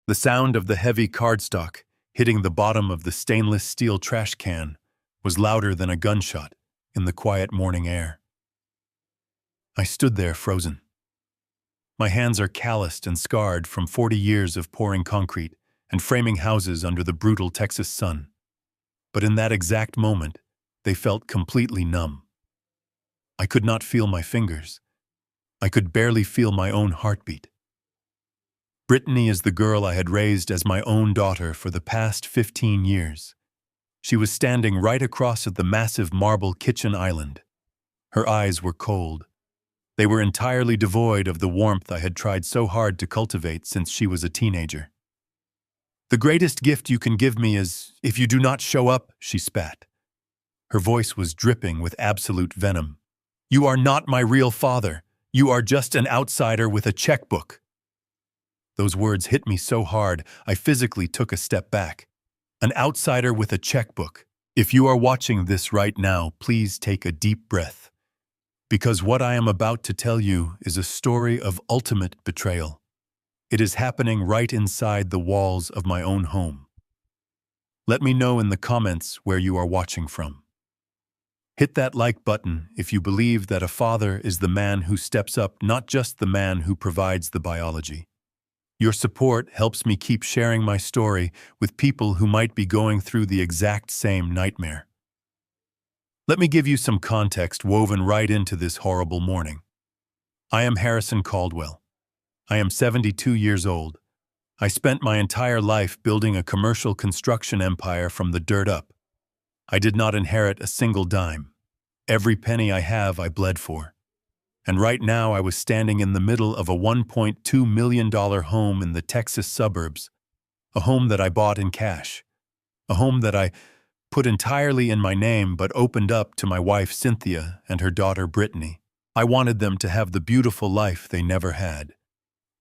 The sound of the heavy cardstock hitting the bottom of the stainless steel trash can was louder than a gunshot in the quiet morning air. I stood there frozen. My hands are calloused and scarred from 40 years of pouring concrete and framing houses under the brutal Texas sun. But in that exact moment, they felt completely numb. I could not feel my fingers. I could barely feel my own heartbeat. Brittany is the girl I had raised as my own daughter for the past 15 years. She was standing right across at the massive marble kitchen island. Her eyes were cold. They were entirely devoid of the warmth I had tried so hard to cultivate since she was a teenager. "The greatest gift you can give me is if you do not show up," she spat. Her voice was dripping with absolute venom. "You are not my real father. You are just an outsider with a checkbook." Those words hit me so hard, I physically took a step back. An outsider with a checkbook. If you are watching this right now, please take a deep breath. Because what I am about to tell you is a story of ultimate betrayal. It is happening right inside the walls of my own home. Let me know in the comments where you are watching from. Hit that like button if you believe that a father is the man who steps up, not just the man who provides the biology. Your support helps me keep sharing my story with people who might be going through the exact same nightmare. Let me give you some context woven right into this horrible morning. I am Harrison Caldwell. I am 72 years old. I spent my entire life building a commercial construction empire from the dirt up. I did not inherit a single dime. Every penny I have, I bled for. And right now I was standing in the middle of a $1.2 million home in the Texas suburbs, a home that I bought in cash, a home that I put entirely in my name but opened up to my wife Cynthia and her daughter Brittany. I wanted them to have the beautiful life they never had.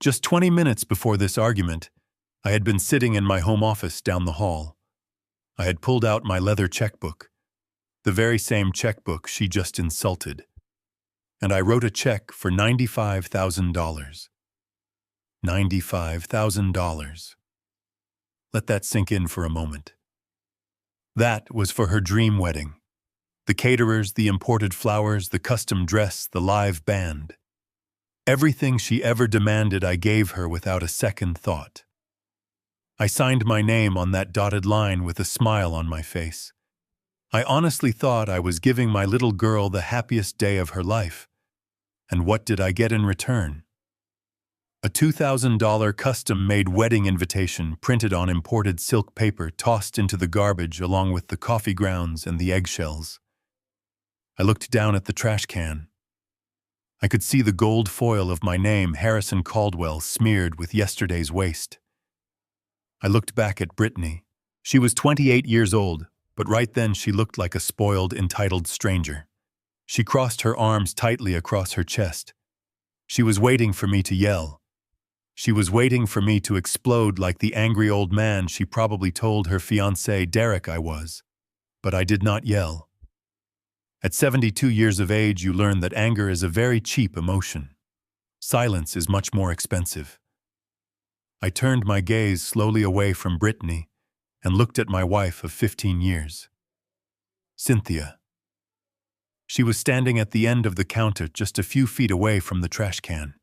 Just 20 minutes before this argument, I had been sitting in my home office down the hall. I had pulled out my leather checkbook, the very same checkbook she just insulted. And I wrote a check for $95,000. $95,000. Let that sink in for a moment. That was for her dream wedding. The caterers, the imported flowers, the custom dress, the live band. Everything she ever demanded I gave her without a second thought. I signed my name on that dotted line with a smile on my face. I honestly thought I was giving my little girl the happiest day of her life. And what did I get in return? A $2,000 custom-made wedding invitation printed on imported silk paper tossed into the garbage along with the coffee grounds and the eggshells. I looked down at the trash can. I could see the gold foil of my name, Harrison Caldwell, smeared with yesterday's waste. I looked back at Brittany. She was 28 years old, but right then she looked like a spoiled, entitled stranger. She crossed her arms tightly across her chest. She was waiting for me to yell. She was waiting for me to explode like the angry old man she probably told her fiancé Derek I was. But I did not yell. At 72 years of age, you learn that anger is a very cheap emotion. Silence is much more expensive. I turned my gaze slowly away from Brittany and looked at my wife of 15 years. Cynthia. She was standing at the end of the counter just a few feet away from the trash can.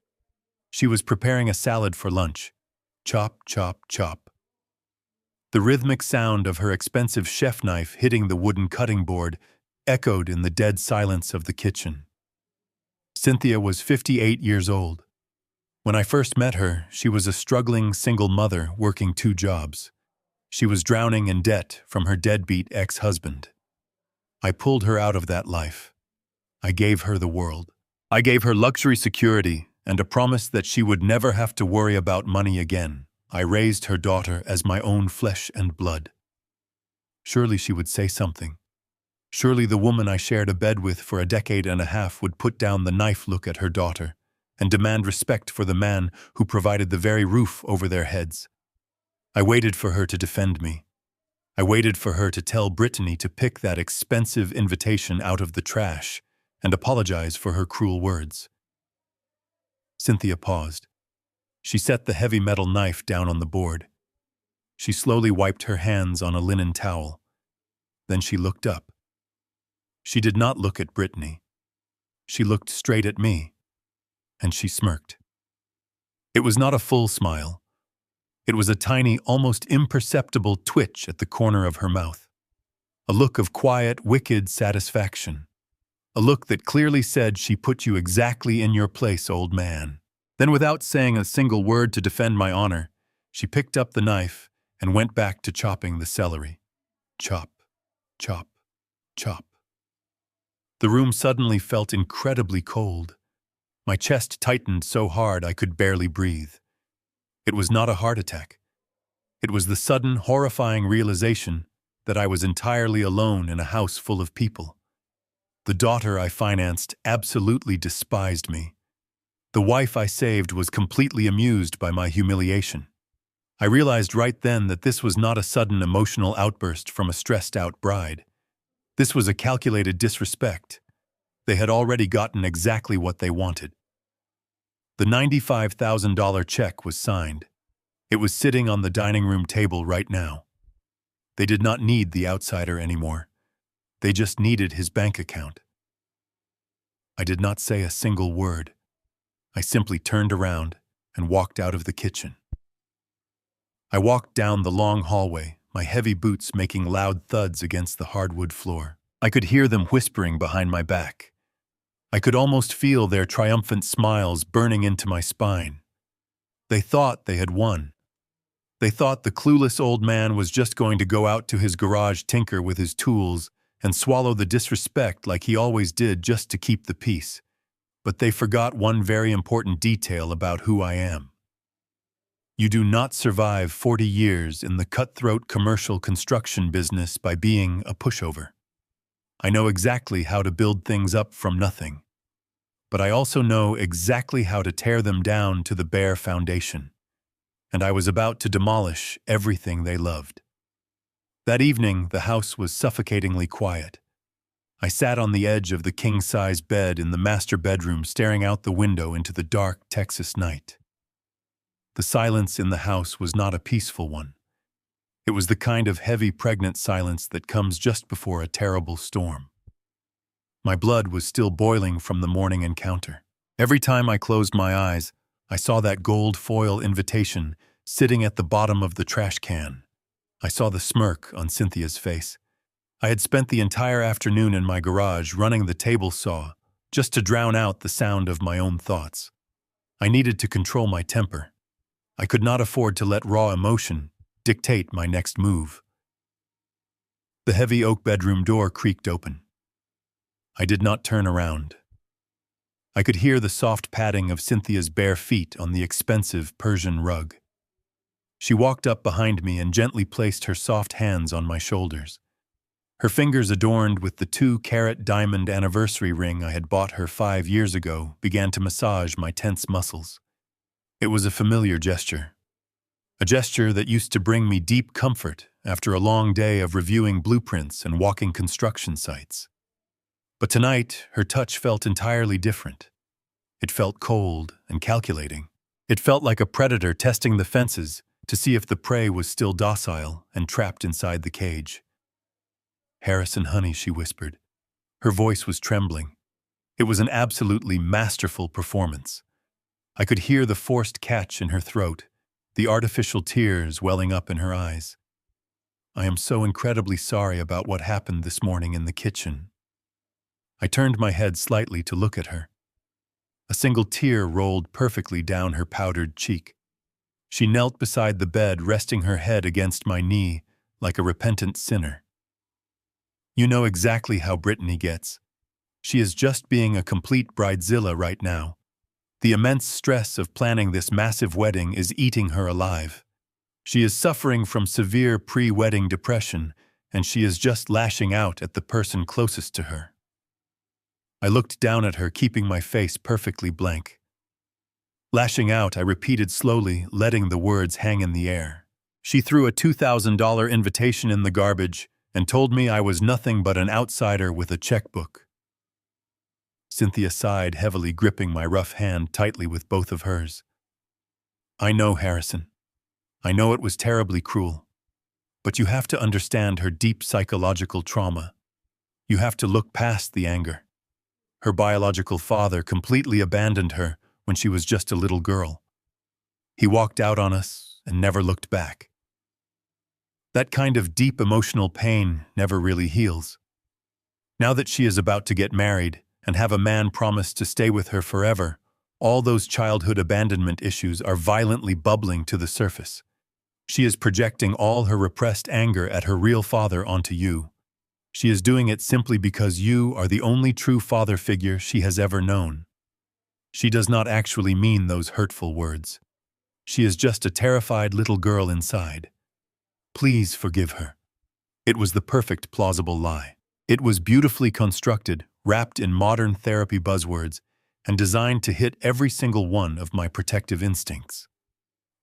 She was preparing a salad for lunch. Chop, chop, chop. The rhythmic sound of her expensive chef knife hitting the wooden cutting board echoed in the dead silence of the kitchen. Cynthia was 58 years old. When I first met her, she was a struggling single mother working 2 jobs. She was drowning in debt from her deadbeat ex-husband. I pulled her out of that life. I gave her the world. I gave her luxury security and a promise that she would never have to worry about money again. I raised her daughter as my own flesh and blood. Surely she would say something. Surely the woman I shared a bed with for a decade and a half would put down the knife look at her daughter and demand respect for the man who provided the very roof over their heads. I waited for her to defend me. I waited for her to tell Brittany to pick that expensive invitation out of the trash and apologize for her cruel words. Cynthia paused. She set the heavy metal knife down on the board. She slowly wiped her hands on a linen towel. Then she looked up. She did not look at Brittany. She looked straight at me, and she smirked. It was not a full smile. It was a tiny, almost imperceptible twitch at the corner of her mouth. A look of quiet, wicked satisfaction. A look that clearly said, "She put you exactly in your place, old man." Then, without saying a single word to defend my honor, she picked up the knife and went back to chopping the celery. Chop, chop, chop. The room suddenly felt incredibly cold. My chest tightened so hard I could barely breathe. It was not a heart attack. It was the sudden, horrifying realization that I was entirely alone in a house full of people. The daughter I financed absolutely despised me. The wife I saved was completely amused by my humiliation. I realized right then that this was not a sudden emotional outburst from a stressed-out bride. This was a calculated disrespect. They had already gotten exactly what they wanted. The $95,000 check was signed. It was sitting on the dining room table right now. They did not need the outsider anymore. They just needed his bank account. I did not say a single word. I simply turned around and walked out of the kitchen. I walked down the long hallway, my heavy boots making loud thuds against the hardwood floor. I could hear them whispering behind my back. I could almost feel their triumphant smiles burning into my spine. They thought they had won. They thought the clueless old man was just going to go out to his garage, tinker with his tools, and swallow the disrespect like he always did just to keep the peace. But they forgot one very important detail about who I am. You do not survive 40 years in the cutthroat commercial construction business by being a pushover. I know exactly how to build things up from nothing, but I also know exactly how to tear them down to the bare foundation. And I was about to demolish everything they loved. That evening, the house was suffocatingly quiet. I sat on the edge of the king-size bed in the master bedroom, staring out the window into the dark Texas night. The silence in the house was not a peaceful one. It was the kind of heavy, pregnant silence that comes just before a terrible storm. My blood was still boiling from the morning encounter. Every time I closed my eyes, I saw that gold foil invitation sitting at the bottom of the trash can. I saw the smirk on Cynthia's face. I had spent the entire afternoon in my garage running the table saw just to drown out the sound of my own thoughts. I needed to control my temper. I could not afford to let raw emotion dictate my next move. The heavy oak bedroom door creaked open. I did not turn around. I could hear the soft padding of Cynthia's bare feet on the expensive Persian rug. She walked up behind me and gently placed her soft hands on my shoulders. Her fingers, adorned with the 2-carat diamond anniversary ring I had bought her 5 years ago, began to massage my tense muscles. It was a familiar gesture. A gesture that used to bring me deep comfort after a long day of reviewing blueprints and walking construction sites. But tonight, her touch felt entirely different. It felt cold and calculating. It felt like a predator testing the fences to see if the prey was still docile and trapped inside the cage. "Harrison, honey," she whispered. Her voice was trembling. It was an absolutely masterful performance. I could hear the forced catch in her throat, the artificial tears welling up in her eyes. "I am so incredibly sorry about what happened this morning in the kitchen." I turned my head slightly to look at her. A single tear rolled perfectly down her powdered cheek. She knelt beside the bed, resting her head against my knee like a repentant sinner. "You know exactly how Brittany gets. She is just being a complete bridezilla right now. The immense stress of planning this massive wedding is eating her alive. She is suffering from severe pre-wedding depression, and she is just lashing out at the person closest to her." I looked down at her, keeping my face perfectly blank. "Lashing out," I repeated slowly, letting the words hang in the air. "She threw a $2,000 invitation in the garbage and told me I was nothing but an outsider with a checkbook." Cynthia sighed heavily, gripping my rough hand tightly with both of hers. "I know, Harrison. I know it was terribly cruel. But you have to understand her deep psychological trauma. You have to look past the anger. Her biological father completely abandoned her when she was just a little girl. He walked out on us and never looked back. That kind of deep emotional pain never really heals. Now that she is about to get married and have a man promise to stay with her forever, all those childhood abandonment issues are violently bubbling to the surface. She is projecting all her repressed anger at her real father onto you. She is doing it simply because you are the only true father figure she has ever known. She does not actually mean those hurtful words. She is just a terrified little girl inside. Please forgive her. It was the perfect plausible lie. It was beautifully constructed, wrapped in modern therapy buzzwords, and designed to hit every single one of my protective instincts.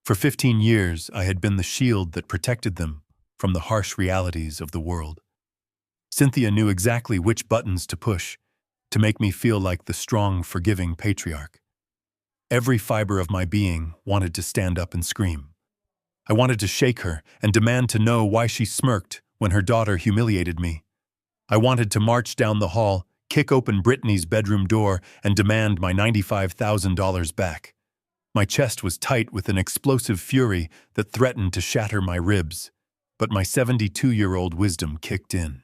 For 15 years, I had been the shield that protected them from the harsh realities of the world. Cynthia knew exactly which buttons to push to make me feel like the strong, forgiving patriarch. Every fiber of my being wanted to stand up and scream. I wanted to shake her and demand to know why she smirked when her daughter humiliated me. I wanted to march down the hall, kick open Brittany's bedroom door, and demand my $95,000 back. My chest was tight with an explosive fury that threatened to shatter my ribs, but my 72-year-old wisdom kicked in.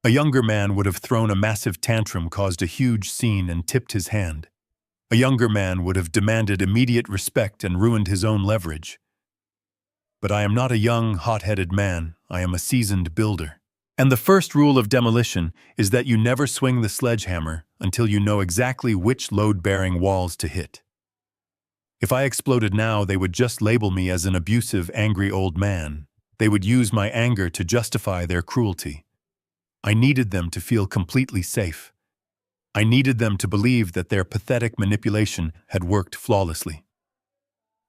A younger man would have thrown a massive tantrum, caused a huge scene, and tipped his hand. A younger man would have demanded immediate respect and ruined his own leverage. But I am not a young, hot-headed man. I am a seasoned builder. And the first rule of demolition is that you never swing the sledgehammer until you know exactly which load-bearing walls to hit. If I exploded now, they would just label me as an abusive, angry old man. They would use my anger to justify their cruelty. I needed them to feel completely safe. I needed them to believe that their pathetic manipulation had worked flawlessly.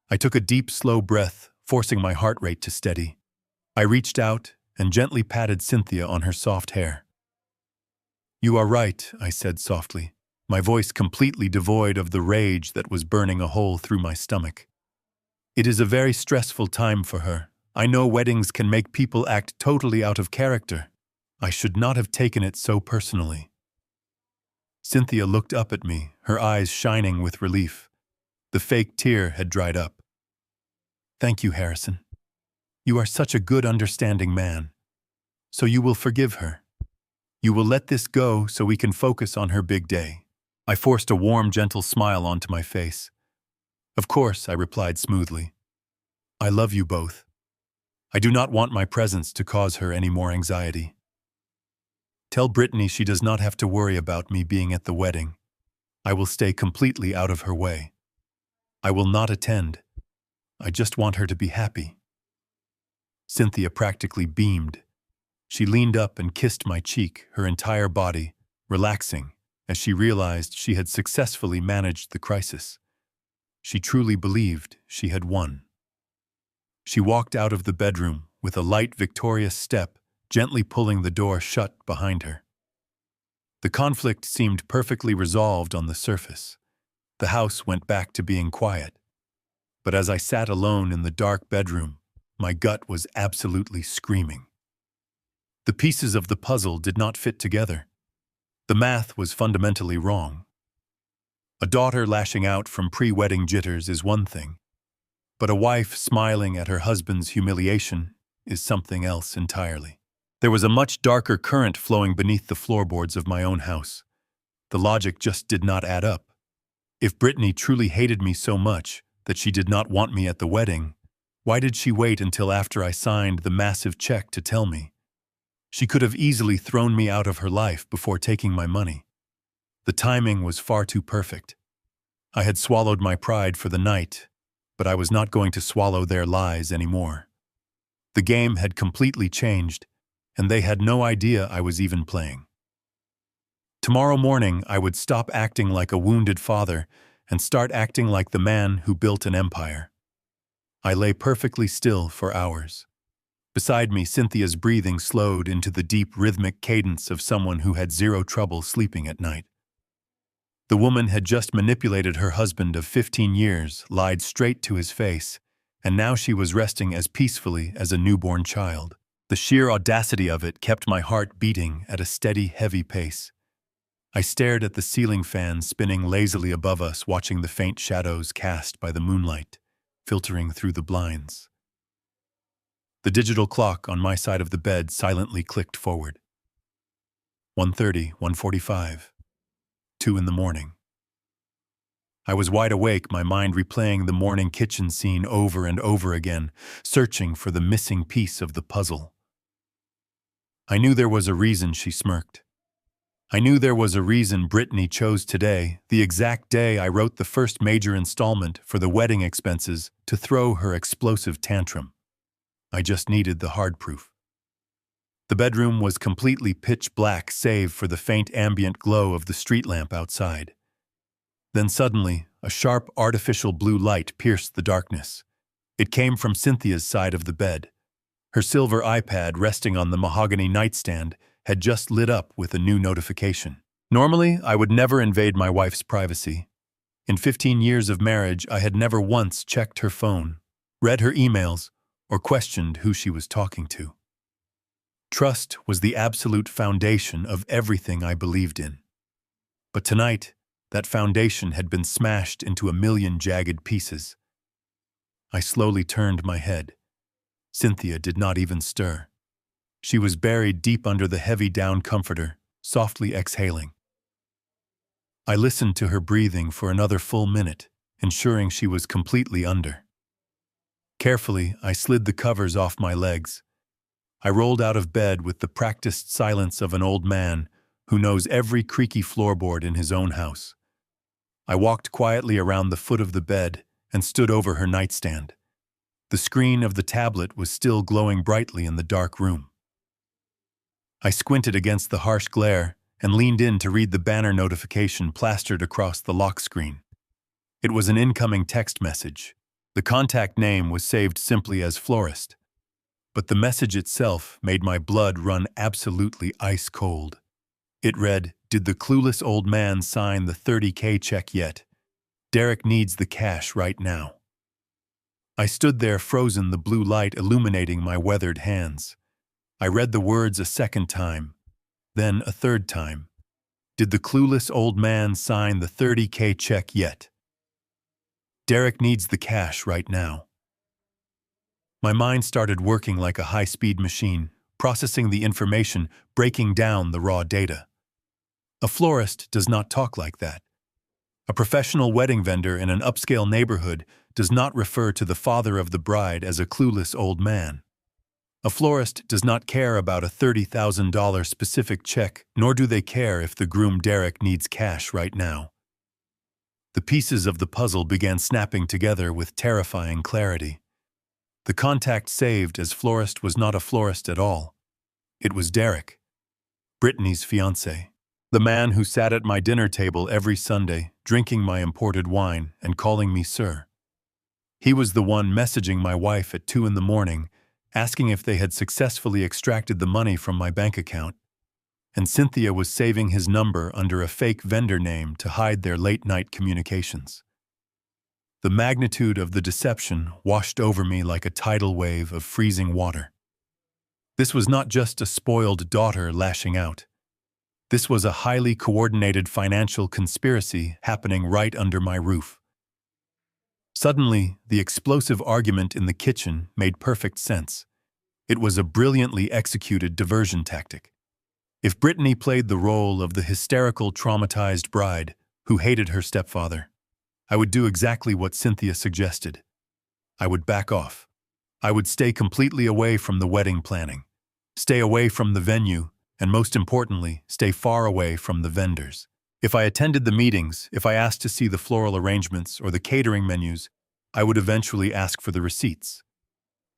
I took a deep, slow breath, forcing my heart rate to steady. I reached out and gently patted Cynthia on her soft hair. "You are right," I said softly, my voice completely devoid of the rage that was burning a hole through my stomach. "It is a very stressful time for her. I know weddings can make people act totally out of character. I should not have taken it so personally." Cynthia looked up at me, her eyes shining with relief. The fake tear had dried up. "Thank you, Harrison. You are such a good, understanding man. So you will forgive her. You will let this go so we can focus on her big day." I forced a warm, gentle smile onto my face. "Of course," I replied smoothly. "I love you both. I do not want my presence to cause her any more anxiety. Tell Brittany she does not have to worry about me being at the wedding. I will stay completely out of her way. I will not attend. I just want her to be happy." Cynthia practically beamed. She leaned up and kissed my cheek, her entire body relaxing as she realized she had successfully managed the crisis. She truly believed she had won. She walked out of the bedroom with a light, victorious step, gently pulling the door shut behind her. The conflict seemed perfectly resolved on the surface. The house went back to being quiet. But as I sat alone in the dark bedroom, my gut was absolutely screaming. The pieces of the puzzle did not fit together. The math was fundamentally wrong. A daughter lashing out from pre-wedding jitters is one thing, but a wife smiling at her husband's humiliation is something else entirely. There was a much darker current flowing beneath the floorboards of my own house. The logic just did not add up. If Brittany truly hated me so much that she did not want me at the wedding, why did she wait until after I signed the massive check to tell me? She could have easily thrown me out of her life before taking my money. The timing was far too perfect. I had swallowed my pride for the night, but I was not going to swallow their lies anymore. The game had completely changed, and they had no idea I was even playing. Tomorrow morning, I would stop acting like a wounded father and start acting like the man who built an empire. I lay perfectly still for hours. Beside me, Cynthia's breathing slowed into the deep, rhythmic cadence of someone who had zero trouble sleeping at night. The woman had just manipulated her husband of 15 years, lied straight to his face, and now she was resting as peacefully as a newborn child. The sheer audacity of it kept my heart beating at a steady, heavy pace. I stared at the ceiling fan spinning lazily above us, watching the faint shadows cast by the moonlight, filtering through the blinds. The digital clock on my side of the bed silently clicked forward. 1:30, 1:45, 2 in the morning. I was wide awake, my mind replaying the morning kitchen scene over and over again, searching for the missing piece of the puzzle. I knew there was a reason she smirked. I knew there was a reason Brittany chose today, the exact day I wrote the first major installment for the wedding expenses, to throw her explosive tantrum. I just needed the hard proof. The bedroom was completely pitch black save for the faint ambient glow of the street lamp outside. Then suddenly, a sharp artificial blue light pierced the darkness. It came from Cynthia's side of the bed. Her silver iPad resting on the mahogany nightstand had just lit up with a new notification. Normally, I would never invade my wife's privacy. In 15 years of marriage, I had never once checked her phone, read her emails, or questioned who she was talking to. Trust was the absolute foundation of everything I believed in. But tonight, that foundation had been smashed into a million jagged pieces. I slowly turned my head. Cynthia did not even stir. She was buried deep under the heavy down comforter, softly exhaling. I listened to her breathing for another full minute, ensuring she was completely under. Carefully, I slid the covers off my legs. I rolled out of bed with the practiced silence of an old man who knows every creaky floorboard in his own house. I walked quietly around the foot of the bed and stood over her nightstand. The screen of the tablet was still glowing brightly in the dark room. I squinted against the harsh glare and leaned in to read the banner notification plastered across the lock screen. It was an incoming text message. The contact name was saved simply as Florist, but the message itself made my blood run absolutely ice cold. It read, "Did the clueless old man sign the $30K check yet? Derek needs the cash right now." I stood there frozen, the blue light illuminating my weathered hands. I read the words a second time, then a third time. "Did the clueless old man sign the $30K check yet? Derek needs the cash right now." My mind started working like a high-speed machine, processing the information, breaking down the raw data. A florist does not talk like that. A professional wedding vendor in an upscale neighborhood does not refer to the father of the bride as a clueless old man. A florist does not care about a $30,000 specific check, nor do they care if the groom Derek needs cash right now. The pieces of the puzzle began snapping together with terrifying clarity. The contact saved as Florist was not a florist at all. It was Derek, Brittany's fiancé, the man who sat at my dinner table every Sunday, drinking my imported wine and calling me sir. He was the one messaging my wife at 2 in the morning, asking if they had successfully extracted the money from my bank account, and Cynthia was saving his number under a fake vendor name to hide their late-night communications. The magnitude of the deception washed over me like a tidal wave of freezing water. This was not just a spoiled daughter lashing out. This was a highly coordinated financial conspiracy happening right under my roof. Suddenly, the explosive argument in the kitchen made perfect sense. It was a brilliantly executed diversion tactic. If Brittany played the role of the hysterical, traumatized bride who hated her stepfather, I would do exactly what Cynthia suggested. I would back off. I would stay completely away from the wedding planning, stay away from the venue, and most importantly, stay far away from the vendors. If I attended the meetings, if I asked to see the floral arrangements or the catering menus, I would eventually ask for the receipts.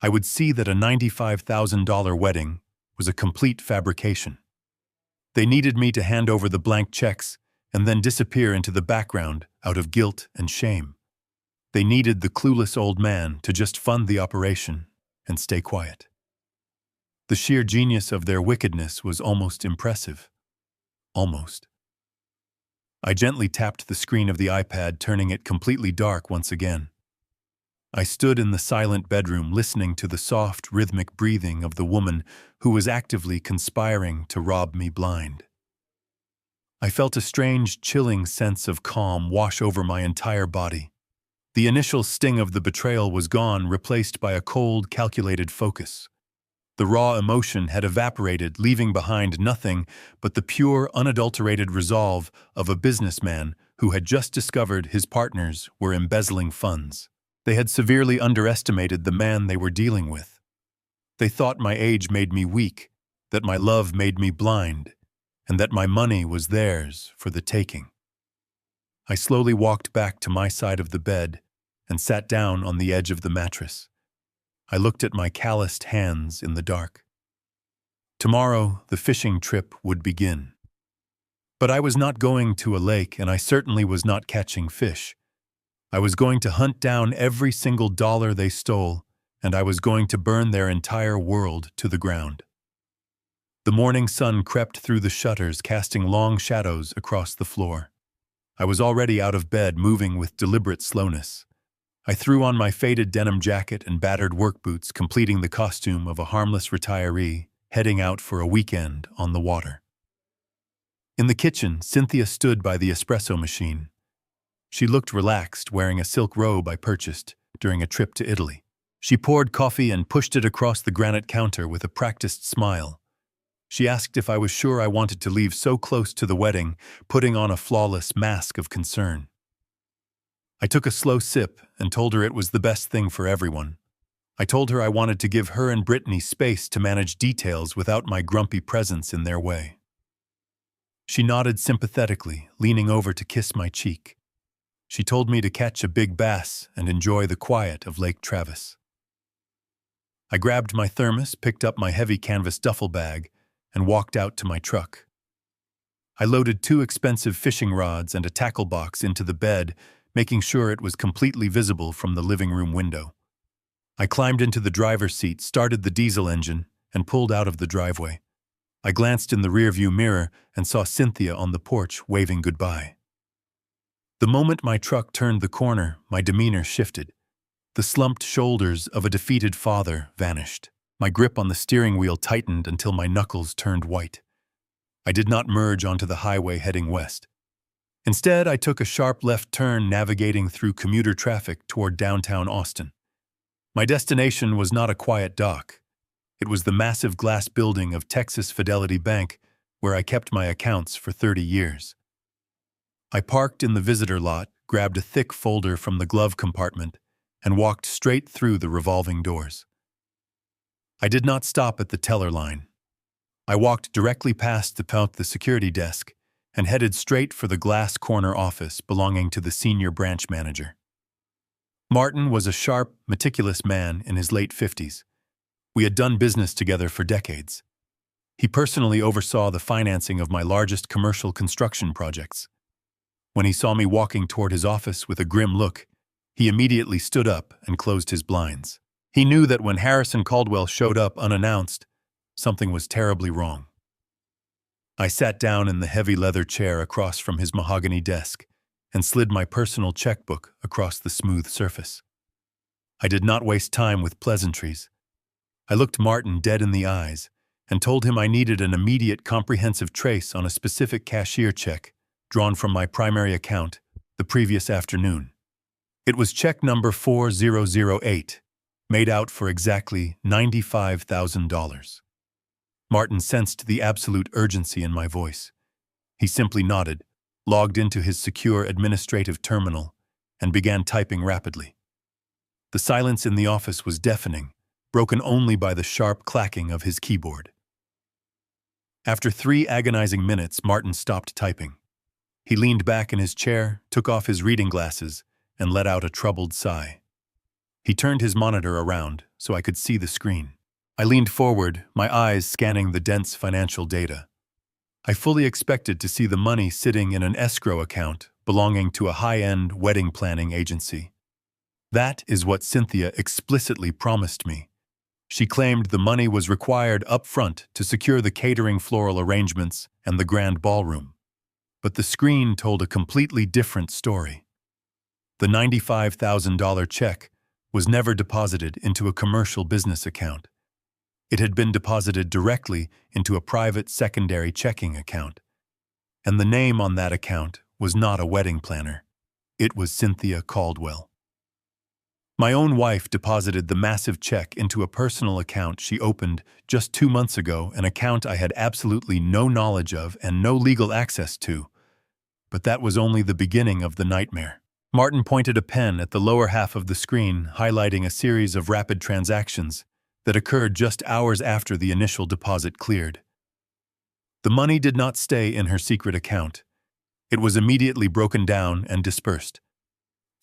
I would see that a $95,000 wedding was a complete fabrication. They needed me to hand over the blank checks and then disappear into the background out of guilt and shame. They needed the clueless old man to just fund the operation and stay quiet. The sheer genius of their wickedness was almost impressive. Almost. I gently tapped the screen of the iPad, turning it completely dark once again. I stood in the silent bedroom listening to the soft, rhythmic breathing of the woman who was actively conspiring to rob me blind. I felt a strange, chilling sense of calm wash over my entire body. The initial sting of the betrayal was gone, replaced by a cold, calculated focus. The raw emotion had evaporated, leaving behind nothing but the pure, unadulterated resolve of a businessman who had just discovered his partners were embezzling funds. They had severely underestimated the man they were dealing with. They thought my age made me weak, that my love made me blind, and that my money was theirs for the taking. I slowly walked back to my side of the bed and sat down on the edge of the mattress. I looked at my calloused hands in the dark. Tomorrow, the fishing trip would begin. But I was not going to a lake, and I certainly was not catching fish. I was going to hunt down every single dollar they stole, and I was going to burn their entire world to the ground. The morning sun crept through the shutters, casting long shadows across the floor. I was already out of bed, moving with deliberate slowness. I threw on my faded denim jacket and battered work boots, completing the costume of a harmless retiree heading out for a weekend on the water. In the kitchen, Cynthia stood by the espresso machine. She looked relaxed, wearing a silk robe I purchased during a trip to Italy. She poured coffee and pushed it across the granite counter with a practiced smile. She asked if I was sure I wanted to leave so close to the wedding, putting on a flawless mask of concern. I took a slow sip and told her it was the best thing for everyone. I told her I wanted to give her and Brittany space to manage details without my grumpy presence in their way. She nodded sympathetically, leaning over to kiss my cheek. She told me to catch a big bass and enjoy the quiet of Lake Travis. I grabbed my thermos, picked up my heavy canvas duffel bag, and walked out to my truck. I loaded 2 expensive fishing rods and a tackle box into the bed, making sure it was completely visible from the living room window. I climbed into the driver's seat, started the diesel engine, and pulled out of the driveway. I glanced in the rearview mirror and saw Cynthia on the porch waving goodbye. The moment my truck turned the corner, my demeanor shifted. The slumped shoulders of a defeated father vanished. My grip on the steering wheel tightened until my knuckles turned white. I did not merge onto the highway heading west. Instead, I took a sharp left turn, navigating through commuter traffic toward downtown Austin. My destination was not a quiet dock. It was the massive glass building of Texas Fidelity Bank, where I kept my accounts for 30 years. I parked in the visitor lot, grabbed a thick folder from the glove compartment, and walked straight through the revolving doors. I did not stop at the teller line. I walked directly past the security desk and headed straight for the glass corner office belonging to the senior branch manager. Martin was a sharp, meticulous man in his late 50s. We had done business together for decades. He personally oversaw the financing of my largest commercial construction projects. When he saw me walking toward his office with a grim look, he immediately stood up and closed his blinds. He knew that when Harrison Caldwell showed up unannounced, something was terribly wrong. I sat down in the heavy leather chair across from his mahogany desk and slid my personal checkbook across the smooth surface. I did not waste time with pleasantries. I looked Martin dead in the eyes and told him I needed an immediate comprehensive trace on a specific cashier check drawn from my primary account the previous afternoon. It was check number 4008. Made out for exactly $95,000. Martin sensed the absolute urgency in my voice. He simply nodded, logged into his secure administrative terminal, and began typing rapidly. The silence in the office was deafening, broken only by the sharp clacking of his keyboard. After 3 agonizing minutes, Martin stopped typing. He leaned back in his chair, took off his reading glasses, and let out a troubled sigh. He turned his monitor around so I could see the screen. I leaned forward, my eyes scanning the dense financial data. I fully expected to see the money sitting in an escrow account belonging to a high-end wedding planning agency. That is what Cynthia explicitly promised me. She claimed the money was required up front to secure the catering, floral arrangements, and the grand ballroom. But the screen told a completely different story. The $95,000 check was never deposited into a commercial business account. It had been deposited directly into a private secondary checking account. And the name on that account was not a wedding planner. It was Cynthia Caldwell. My own wife deposited the massive check into a personal account she opened just 2 months ago, an account I had absolutely no knowledge of and no legal access to. But that was only the beginning of the nightmare. Martin pointed a pen at the lower half of the screen, highlighting a series of rapid transactions that occurred just hours after the initial deposit cleared. The money did not stay in her secret account. It was immediately broken down and dispersed.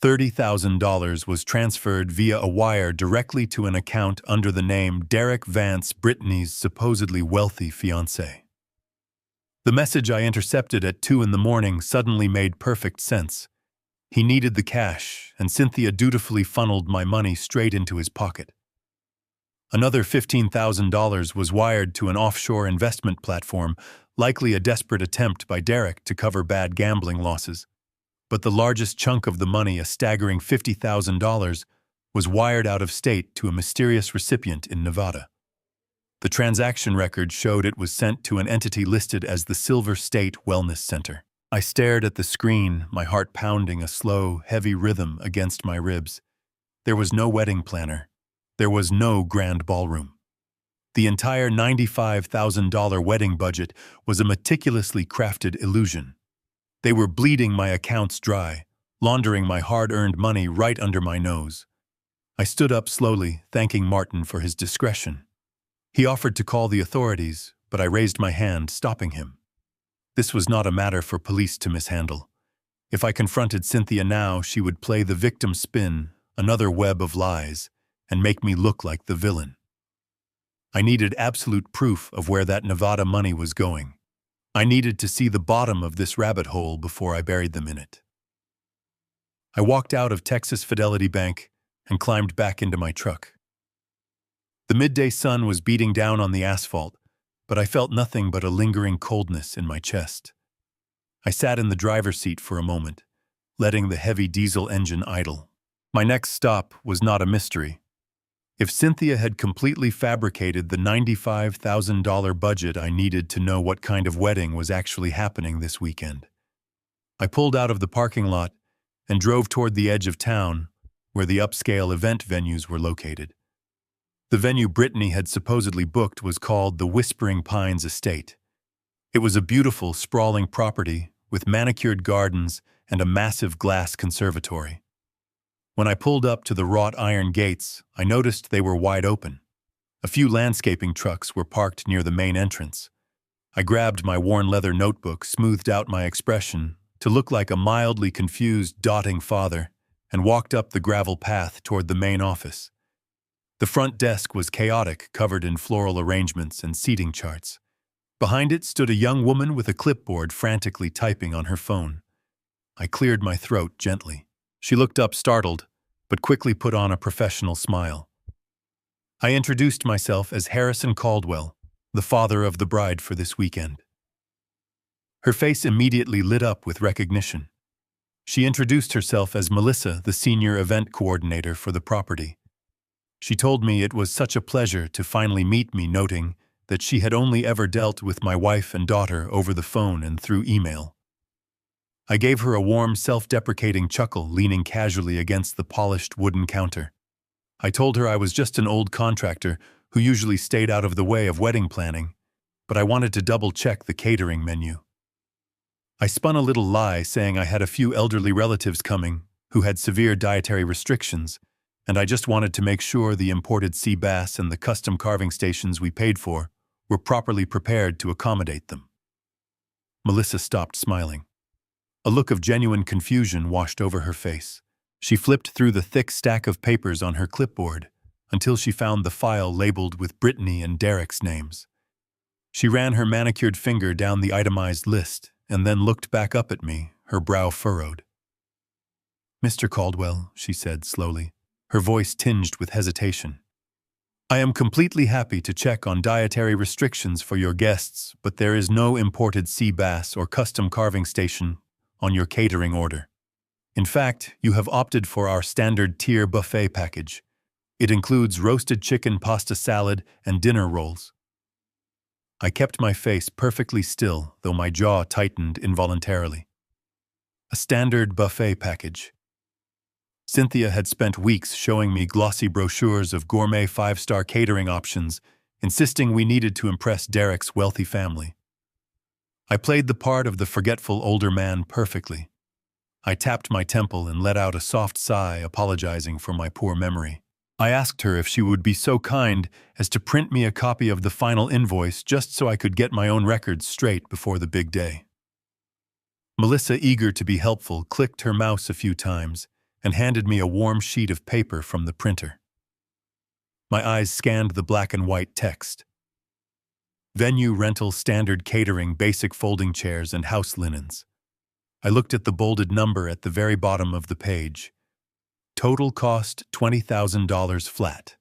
$30,000 was transferred via a wire directly to an account under the name Derek Vance, Brittany's supposedly wealthy fiancé. The message I intercepted at 2 in the morning suddenly made perfect sense. He needed the cash, and Cynthia dutifully funneled my money straight into his pocket. Another $15,000 was wired to an offshore investment platform, likely a desperate attempt by Derek to cover bad gambling losses. But the largest chunk of the money, a staggering $50,000, was wired out of state to a mysterious recipient in Nevada. The transaction record showed it was sent to an entity listed as the Silver State Wellness Center. I stared at the screen, my heart pounding a slow, heavy rhythm against my ribs. There was no wedding planner. There was no grand ballroom. The entire $95,000 wedding budget was a meticulously crafted illusion. They were bleeding my accounts dry, laundering my hard-earned money right under my nose. I stood up slowly, thanking Martin for his discretion. He offered to call the authorities, but I raised my hand, stopping him. This was not a matter for police to mishandle. If I confronted Cynthia now, she would play the victim spin, another web of lies, and make me look like the villain. I needed absolute proof of where that Nevada money was going. I needed to see the bottom of this rabbit hole before I buried them in it. I walked out of Texas Fidelity Bank and climbed back into my truck. The midday sun was beating down on the asphalt, but I felt nothing but a lingering coldness in my chest. I sat in the driver's seat for a moment, letting the heavy diesel engine idle. My next stop was not a mystery. If Cynthia had completely fabricated the $95,000 budget, I needed to know what kind of wedding was actually happening this weekend. I pulled out of the parking lot and drove toward the edge of town, where the upscale event venues were located. The venue Brittany had supposedly booked was called the Whispering Pines Estate. It was a beautiful, sprawling property with manicured gardens and a massive glass conservatory. When I pulled up to the wrought iron gates, I noticed they were wide open. A few landscaping trucks were parked near the main entrance. I grabbed my worn leather notebook, smoothed out my expression to look like a mildly confused, dotting father, and walked up the gravel path toward the main office. The front desk was chaotic, covered in floral arrangements and seating charts. Behind it stood a young woman with a clipboard frantically typing on her phone. I cleared my throat gently. She looked up startled, but quickly put on a professional smile. I introduced myself as Harrison Caldwell, the father of the bride for this weekend. Her face immediately lit up with recognition. She introduced herself as Melissa, the senior event coordinator for the property. She told me it was such a pleasure to finally meet me, noting that she had only ever dealt with my wife and daughter over the phone and through email. I gave her a warm, self-deprecating chuckle, leaning casually against the polished wooden counter. I told her I was just an old contractor who usually stayed out of the way of wedding planning, but I wanted to double-check the catering menu. I spun a little lie, saying I had a few elderly relatives coming who had severe dietary restrictions, and I just wanted to make sure the imported sea bass and the custom carving stations we paid for were properly prepared to accommodate them. Melissa stopped smiling. A look of genuine confusion washed over her face. She flipped through the thick stack of papers on her clipboard until she found the file labeled with Brittany and Derek's names. She ran her manicured finger down the itemized list and then looked back up at me, her brow furrowed. "Mr. Caldwell," she said slowly, her voice tinged with hesitation. "I am completely happy to check on dietary restrictions for your guests, but there is no imported sea bass or custom carving station on your catering order. In fact, you have opted for our standard tier buffet package. It includes roasted chicken pasta salad and dinner rolls. I kept my face perfectly still, though my jaw tightened involuntarily. A standard buffet package. Cynthia had spent weeks showing me glossy brochures of gourmet five-star catering options, insisting we needed to impress Derek's wealthy family. I played the part of the forgetful older man perfectly. I tapped my temple and let out a soft sigh, apologizing for my poor memory. I asked her if she would be so kind as to print me a copy of the final invoice just so I could get my own records straight before the big day. Melissa, eager to be helpful, clicked her mouse a few times and handed me a warm sheet of paper from the printer. My eyes scanned the black and white text. Venue rental, standard catering, basic folding chairs, and house linens. I looked at the bolded number at the very bottom of the page. Total cost $20,000 flat,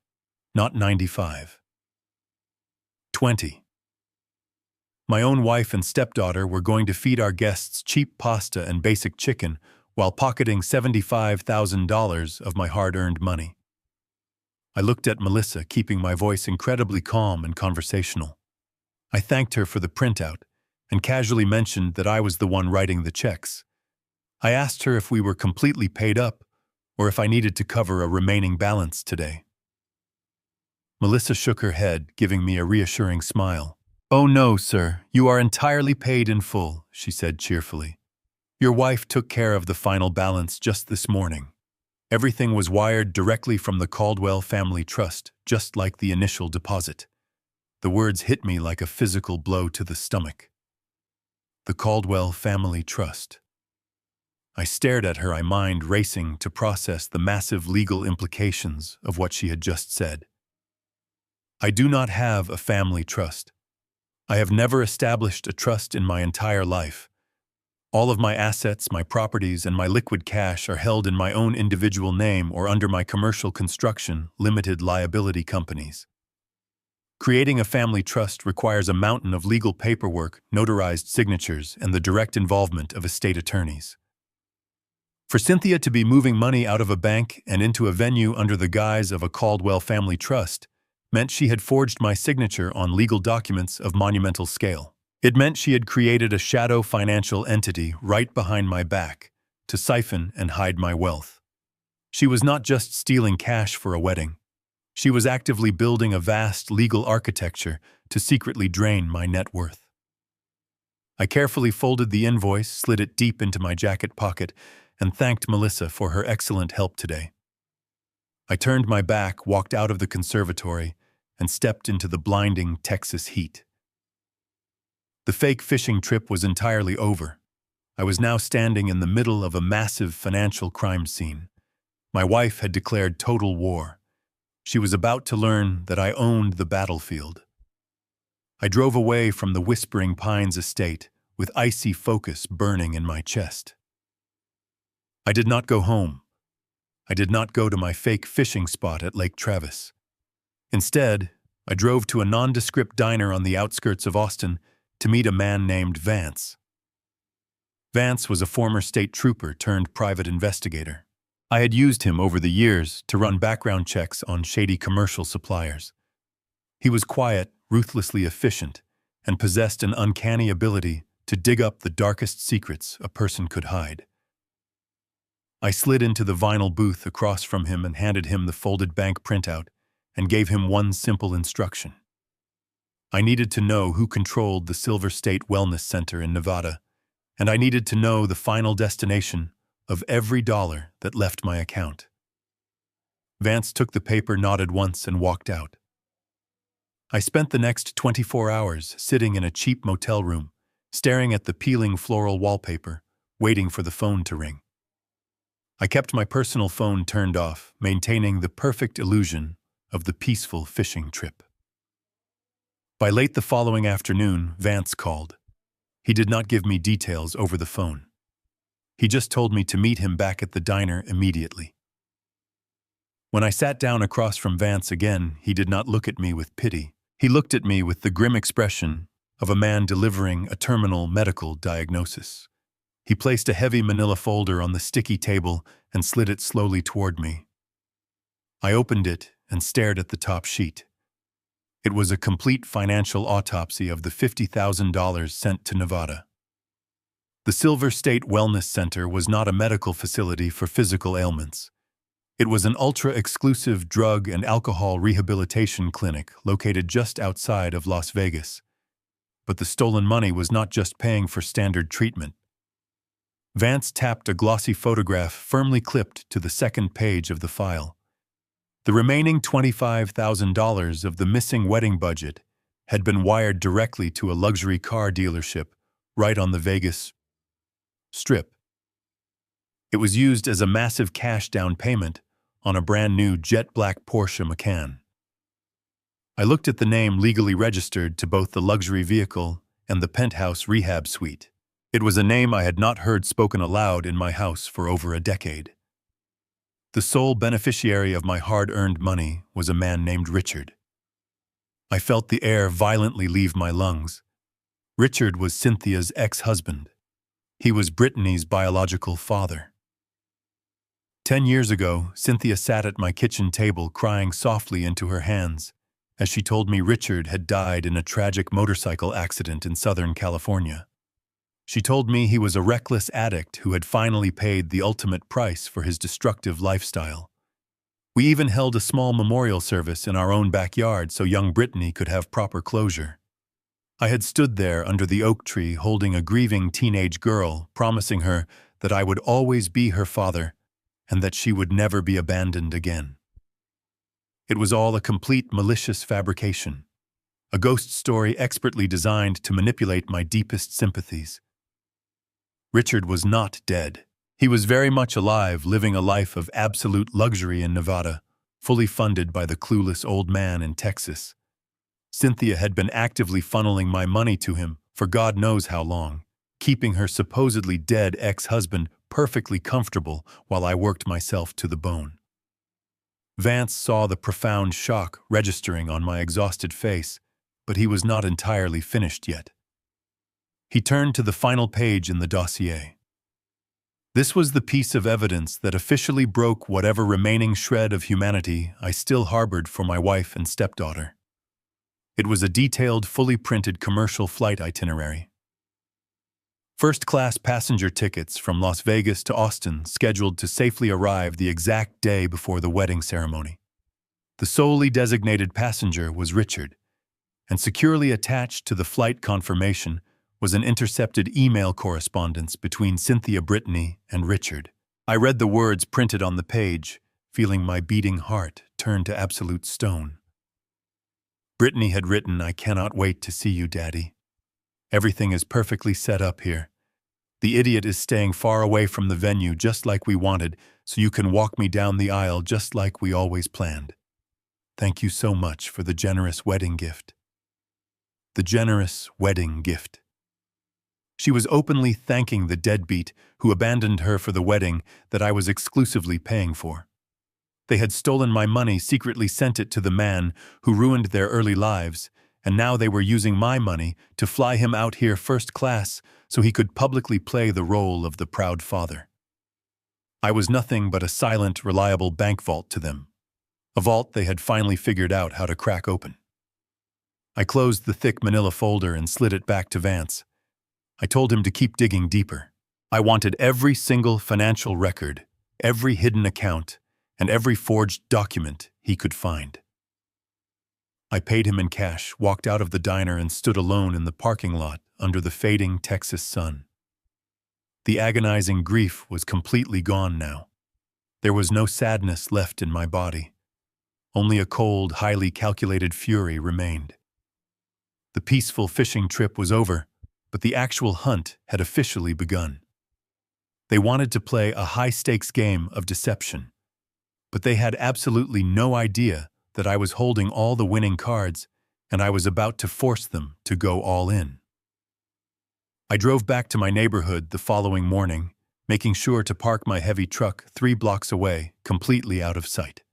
not $95,000. 20. My own wife and stepdaughter were going to feed our guests cheap pasta and basic chicken while pocketing $75,000 of my hard-earned money. I looked at Melissa, keeping my voice incredibly calm and conversational. I thanked her for the printout and casually mentioned that I was the one writing the checks. I asked her if we were completely paid up or if I needed to cover a remaining balance today. Melissa shook her head, giving me a reassuring smile. "Oh no, sir, you are entirely paid in full," she said cheerfully. "Your wife took care of the final balance just this morning. Everything was wired directly from the Caldwell Family Trust, just like the initial deposit." The words hit me like a physical blow to the stomach. The Caldwell Family Trust. I stared at her, my mind racing to process the massive legal implications of what she had just said. I do not have a family trust. I have never established a trust in my entire life. All of my assets, my properties, and my liquid cash are held in my own individual name or under my commercial construction limited liability companies. Creating a family trust requires a mountain of legal paperwork, notarized signatures, and the direct involvement of estate attorneys. For Cynthia to be moving money out of a bank and into a venue under the guise of a Caldwell Family Trust meant she had forged my signature on legal documents of monumental scale. It meant she had created a shadow financial entity right behind my back to siphon and hide my wealth. She was not just stealing cash for a wedding. She was actively building a vast legal architecture to secretly drain my net worth. I carefully folded the invoice, slid it deep into my jacket pocket, and thanked Melissa for her excellent help today. I turned my back, walked out of the conservatory, and stepped into the blinding Texas heat. The fake fishing trip was entirely over. I was now standing in the middle of a massive financial crime scene. My wife had declared total war. She was about to learn that I owned the battlefield. I drove away from the Whispering Pines estate with icy focus burning in my chest. I did not go home. I did not go to my fake fishing spot at Lake Travis. Instead, I drove to a nondescript diner on the outskirts of Austin to meet a man named Vance. Vance was a former state trooper turned private investigator. I had used him over the years to run background checks on shady commercial suppliers. He was quiet, ruthlessly efficient, and possessed an uncanny ability to dig up the darkest secrets a person could hide. I slid into the vinyl booth across from him and handed him the folded bank printout and gave him one simple instruction. I needed to know who controlled the Silver State Wellness Center in Nevada, and I needed to know the final destination of every dollar that left my account. Vance took the paper, nodded once, and walked out. I spent the next 24 hours sitting in a cheap motel room, staring at the peeling floral wallpaper, waiting for the phone to ring. I kept my personal phone turned off, maintaining the perfect illusion of the peaceful fishing trip. By late the following afternoon, Vance called. He did not give me details over the phone. He just told me to meet him back at the diner immediately. When I sat down across from Vance again, he did not look at me with pity. He looked at me with the grim expression of a man delivering a terminal medical diagnosis. He placed a heavy manila folder on the sticky table and slid it slowly toward me. I opened it and stared at the top sheet. It was a complete financial autopsy of the $50,000 sent to Nevada. The Silver State Wellness Center was not a medical facility for physical ailments. It was an ultra-exclusive drug and alcohol rehabilitation clinic located just outside of Las Vegas. But the stolen money was not just paying for standard treatment. Vance tapped a glossy photograph firmly clipped to the second page of the file. The remaining $25,000 of the missing wedding budget had been wired directly to a luxury car dealership right on the Vegas Strip. It was used as a massive cash down payment on a brand new jet black Porsche Macan. I looked at the name legally registered to both the luxury vehicle and the penthouse rehab suite. It was a name I had not heard spoken aloud in my house for over a decade. The sole beneficiary of my hard-earned money was a man named Richard. I felt the air violently leave my lungs. Richard was Cynthia's ex-husband. He was Brittany's biological father. 10 years ago, Cynthia sat at my kitchen table crying softly into her hands as she told me Richard had died in a tragic motorcycle accident in Southern California. She told me he was a reckless addict who had finally paid the ultimate price for his destructive lifestyle. We even held a small memorial service in our own backyard so young Brittany could have proper closure. I had stood there under the oak tree holding a grieving teenage girl, promising her that I would always be her father and that she would never be abandoned again. It was all a complete malicious fabrication, a ghost story expertly designed to manipulate my deepest sympathies. Richard was not dead. He was very much alive, living a life of absolute luxury in Nevada, fully funded by the clueless old man in Texas. Cynthia had been actively funneling my money to him for God knows how long, keeping her supposedly dead ex-husband perfectly comfortable while I worked myself to the bone. Vance saw the profound shock registering on my exhausted face, but he was not entirely finished yet. He turned to the final page in the dossier. This was the piece of evidence that officially broke whatever remaining shred of humanity I still harbored for my wife and stepdaughter. It was a detailed, fully printed commercial flight itinerary. First-class passenger tickets from Las Vegas to Austin scheduled to safely arrive the exact day before the wedding ceremony. The solely designated passenger was Richard, and securely attached to the flight confirmation was an intercepted email correspondence between Cynthia Brittany and Richard. I read the words printed on the page, feeling my beating heart turn to absolute stone. Brittany had written, "I cannot wait to see you, Daddy. Everything is perfectly set up here. The idiot is staying far away from the venue just like we wanted, so you can walk me down the aisle just like we always planned. Thank you so much for the generous wedding gift." The generous wedding gift. She was openly thanking the deadbeat who abandoned her for the wedding that I was exclusively paying for. They had stolen my money, secretly sent it to the man who ruined their early lives, and now they were using my money to fly him out here first class so he could publicly play the role of the proud father. I was nothing but a silent, reliable bank vault to them, a vault they had finally figured out how to crack open. I closed the thick manila folder and slid it back to Vance. I told him to keep digging deeper. I wanted every single financial record, every hidden account, and every forged document he could find. I paid him in cash, walked out of the diner, and stood alone in the parking lot under the fading Texas sun. The agonizing grief was completely gone now. There was no sadness left in my body. Only a cold, highly calculated fury remained. The peaceful fishing trip was over, but the actual hunt had officially begun. They wanted to play a high-stakes game of deception, but they had absolutely no idea that I was holding all the winning cards and I was about to force them to go all in. I drove back to my neighborhood the following morning, making sure to park my heavy truck 3 blocks away, completely out of sight.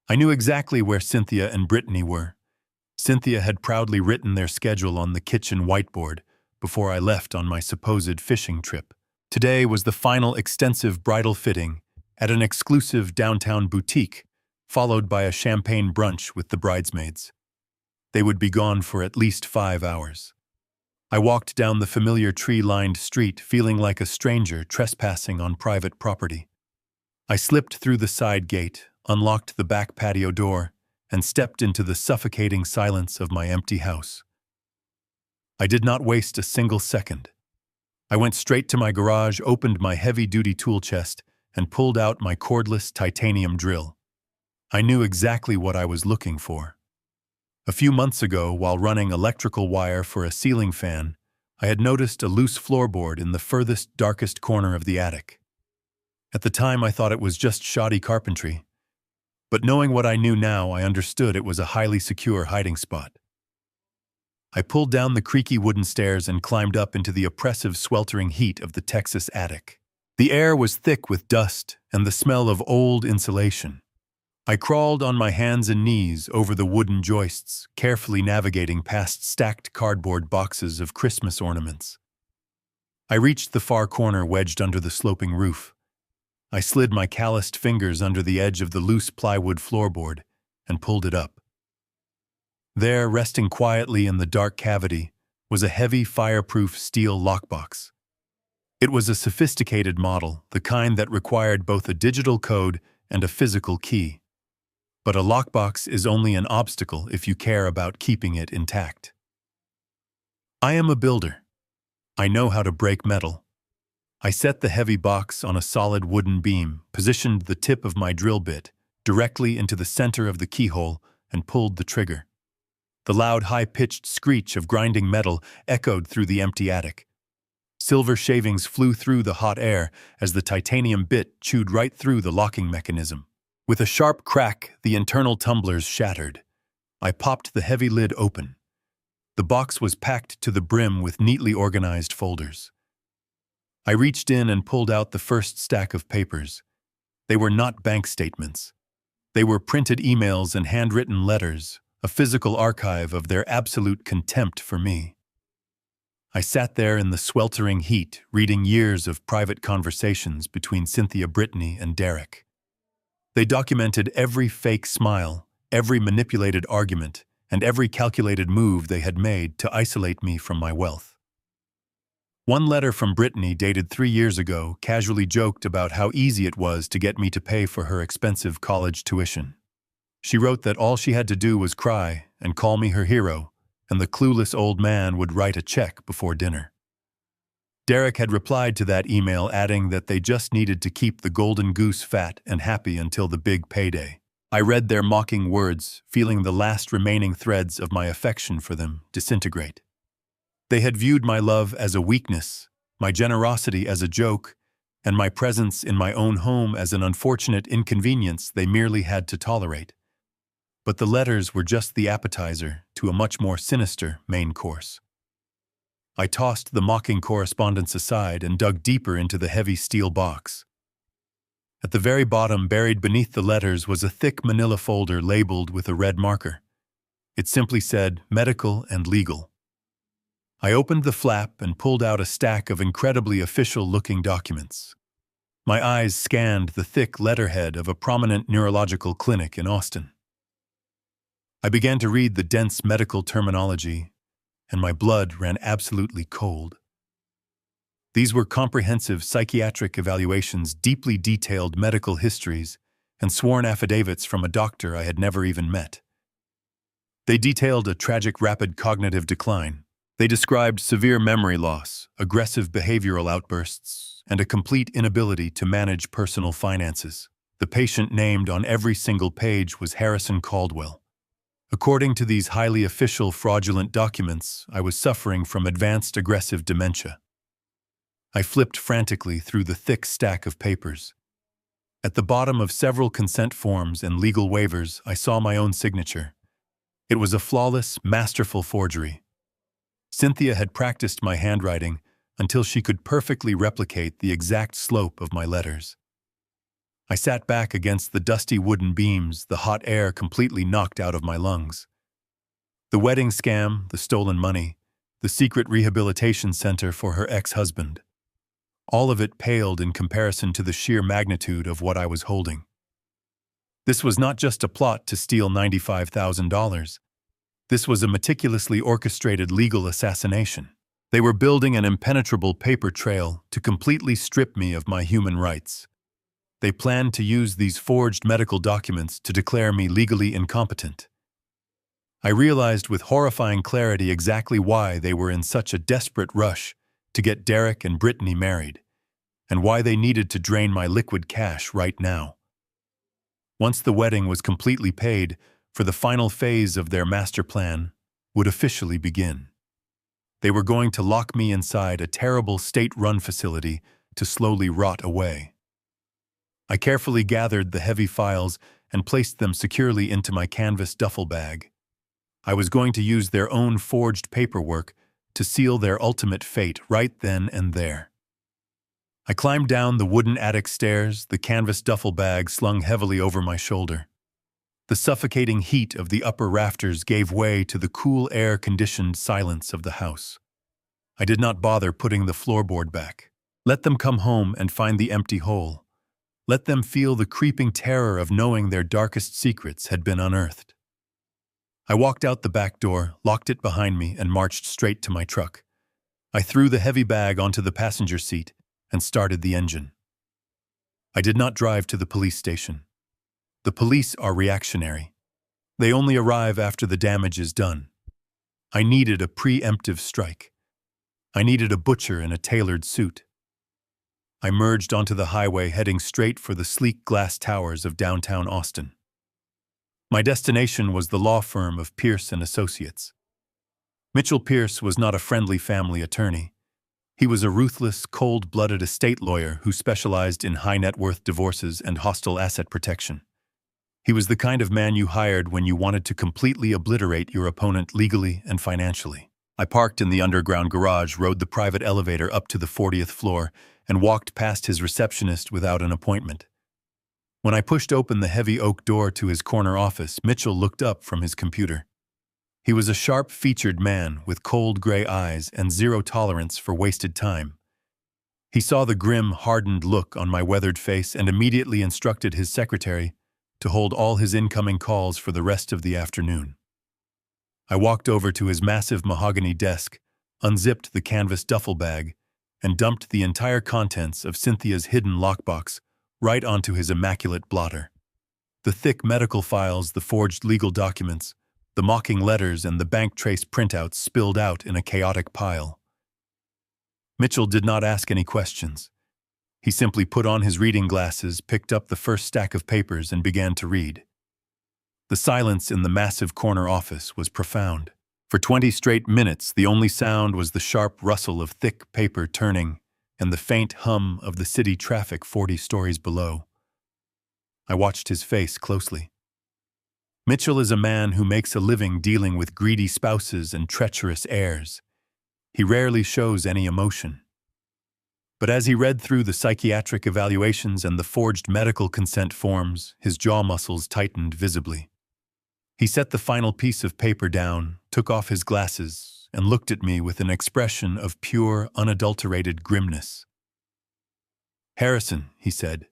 I knew exactly where Cynthia and Brittany were. Cynthia had proudly written their schedule on the kitchen whiteboard, before I left on my supposed fishing trip. Today was the final extensive bridal fitting at an exclusive downtown boutique, followed by a champagne brunch with the bridesmaids. They would be gone for at least 5 hours. I walked down the familiar tree-lined street feeling like a stranger trespassing on private property. I slipped through the side gate, unlocked the back patio door, and stepped into the suffocating silence of my empty house. I did not waste a single second. I went straight to my garage, opened my heavy-duty tool chest, and pulled out my cordless titanium drill. I knew exactly what I was looking for. A few months ago, while running electrical wire for a ceiling fan, I had noticed a loose floorboard in the furthest, darkest corner of the attic. At the time, I thought it was just shoddy carpentry, but knowing what I knew now, I understood it was a highly secure hiding spot. I pulled down the creaky wooden stairs and climbed up into the oppressive, sweltering heat of the Texas attic. The air was thick with dust and the smell of old insulation. I crawled on my hands and knees over the wooden joists, carefully navigating past stacked cardboard boxes of Christmas ornaments. I reached the far corner wedged under the sloping roof. I slid my calloused fingers under the edge of the loose plywood floorboard and pulled it up. There, resting quietly in the dark cavity, was a heavy, fireproof steel lockbox. It was a sophisticated model, the kind that required both a digital code and a physical key. But a lockbox is only an obstacle if you care about keeping it intact. I am a builder. I know how to break metal. I set the heavy box on a solid wooden beam, positioned the tip of my drill bit directly into the center of the keyhole, and pulled the trigger. The loud, high-pitched screech of grinding metal echoed through the empty attic. Silver shavings flew through the hot air as the titanium bit chewed right through the locking mechanism. With a sharp crack, the internal tumblers shattered. I popped the heavy lid open. The box was packed to the brim with neatly organized folders. I reached in and pulled out the first stack of papers. They were not bank statements. They were printed emails and handwritten letters, a physical archive of their absolute contempt for me. I sat there in the sweltering heat, reading years of private conversations between Cynthia Brittany and Derek. They documented every fake smile, every manipulated argument, and every calculated move they had made to isolate me from my wealth. One letter from Brittany, dated 3 years ago, casually joked about how easy it was to get me to pay for her expensive college tuition. She wrote that all she had to do was cry and call me her hero, and the clueless old man would write a check before dinner. Derek had replied to that email, adding that they just needed to keep the golden goose fat and happy until the big payday. I read their mocking words, feeling the last remaining threads of my affection for them disintegrate. They had viewed my love as a weakness, my generosity as a joke, and my presence in my own home as an unfortunate inconvenience they merely had to tolerate. But the letters were just the appetizer to a much more sinister main course. I tossed the mocking correspondence aside and dug deeper into the heavy steel box. At the very bottom, buried beneath the letters, was a thick manila folder labeled with a red marker. It simply said, "Medical and Legal." I opened the flap and pulled out a stack of incredibly official-looking documents. My eyes scanned the thick letterhead of a prominent neurological clinic in Austin. I began to read the dense medical terminology, and my blood ran absolutely cold. These were comprehensive psychiatric evaluations, deeply detailed medical histories, and sworn affidavits from a doctor I had never even met. They detailed a tragic rapid cognitive decline. They described severe memory loss, aggressive behavioral outbursts, and a complete inability to manage personal finances. The patient named on every single page was Harrison Caldwell. According to these highly official, fraudulent documents, I was suffering from advanced aggressive dementia. I flipped frantically through the thick stack of papers. At the bottom of several consent forms and legal waivers, I saw my own signature. It was a flawless, masterful forgery. Cynthia had practiced my handwriting until she could perfectly replicate the exact slope of my letters. I sat back against the dusty wooden beams, the hot air completely knocked out of my lungs. The wedding scam, the stolen money, the secret rehabilitation center for her ex-husband. All of it paled in comparison to the sheer magnitude of what I was holding. This was not just a plot to steal $95,000. This was a meticulously orchestrated legal assassination. They were building an impenetrable paper trail to completely strip me of my human rights. They planned to use these forged medical documents to declare me legally incompetent. I realized with horrifying clarity exactly why they were in such a desperate rush to get Derek and Brittany married, and why they needed to drain my liquid cash right now. Once the wedding was completely paid, for the final phase of their master plan would officially begin. They were going to lock me inside a terrible state-run facility to slowly rot away. I carefully gathered the heavy files and placed them securely into my canvas duffel bag. I was going to use their own forged paperwork to seal their ultimate fate right then and there. I climbed down the wooden attic stairs, the canvas duffel bag slung heavily over my shoulder. The suffocating heat of the upper rafters gave way to the cool air-conditioned silence of the house. I did not bother putting the floorboard back. Let them come home and find the empty hole. Let them feel the creeping terror of knowing their darkest secrets had been unearthed. I walked out the back door, locked it behind me, and marched straight to my truck. I threw the heavy bag onto the passenger seat and started the engine. I did not drive to the police station. The police are reactionary. They only arrive after the damage is done. I needed a preemptive strike. I needed a butcher in a tailored suit. I merged onto the highway, heading straight for the sleek glass towers of downtown Austin. My destination was the law firm of Pierce & Associates. Mitchell Pierce was not a friendly family attorney. He was a ruthless, cold-blooded estate lawyer who specialized in high-net-worth divorces and hostile asset protection. He was the kind of man you hired when you wanted to completely obliterate your opponent legally and financially. I parked in the underground garage, rode the private elevator up to the 40th floor, and walked past his receptionist without an appointment. When I pushed open the heavy oak door to his corner office, Mitchell looked up from his computer. He was a sharp-featured man with cold gray eyes and zero tolerance for wasted time. He saw the grim, hardened look on my weathered face and immediately instructed his secretary to hold all his incoming calls for the rest of the afternoon. I walked over to his massive mahogany desk, unzipped the canvas duffel bag, and dumped the entire contents of Cynthia's hidden lockbox right onto his immaculate blotter. The thick medical files, the forged legal documents, the mocking letters, and the bank trace printouts spilled out in a chaotic pile. Mitchell did not ask any questions. He simply put on his reading glasses, picked up the first stack of papers, and began to read. The silence in the massive corner office was profound. For 20 straight minutes, the only sound was the sharp rustle of thick paper turning and the faint hum of the city traffic 40 stories below. I watched his face closely. Mitchell is a man who makes a living dealing with greedy spouses and treacherous heirs. He rarely shows any emotion. But as he read through the psychiatric evaluations and the forged medical consent forms, his jaw muscles tightened visibly. He set the final piece of paper down, took off his glasses, and looked at me with an expression of pure, unadulterated grimness. "Harrison," he said,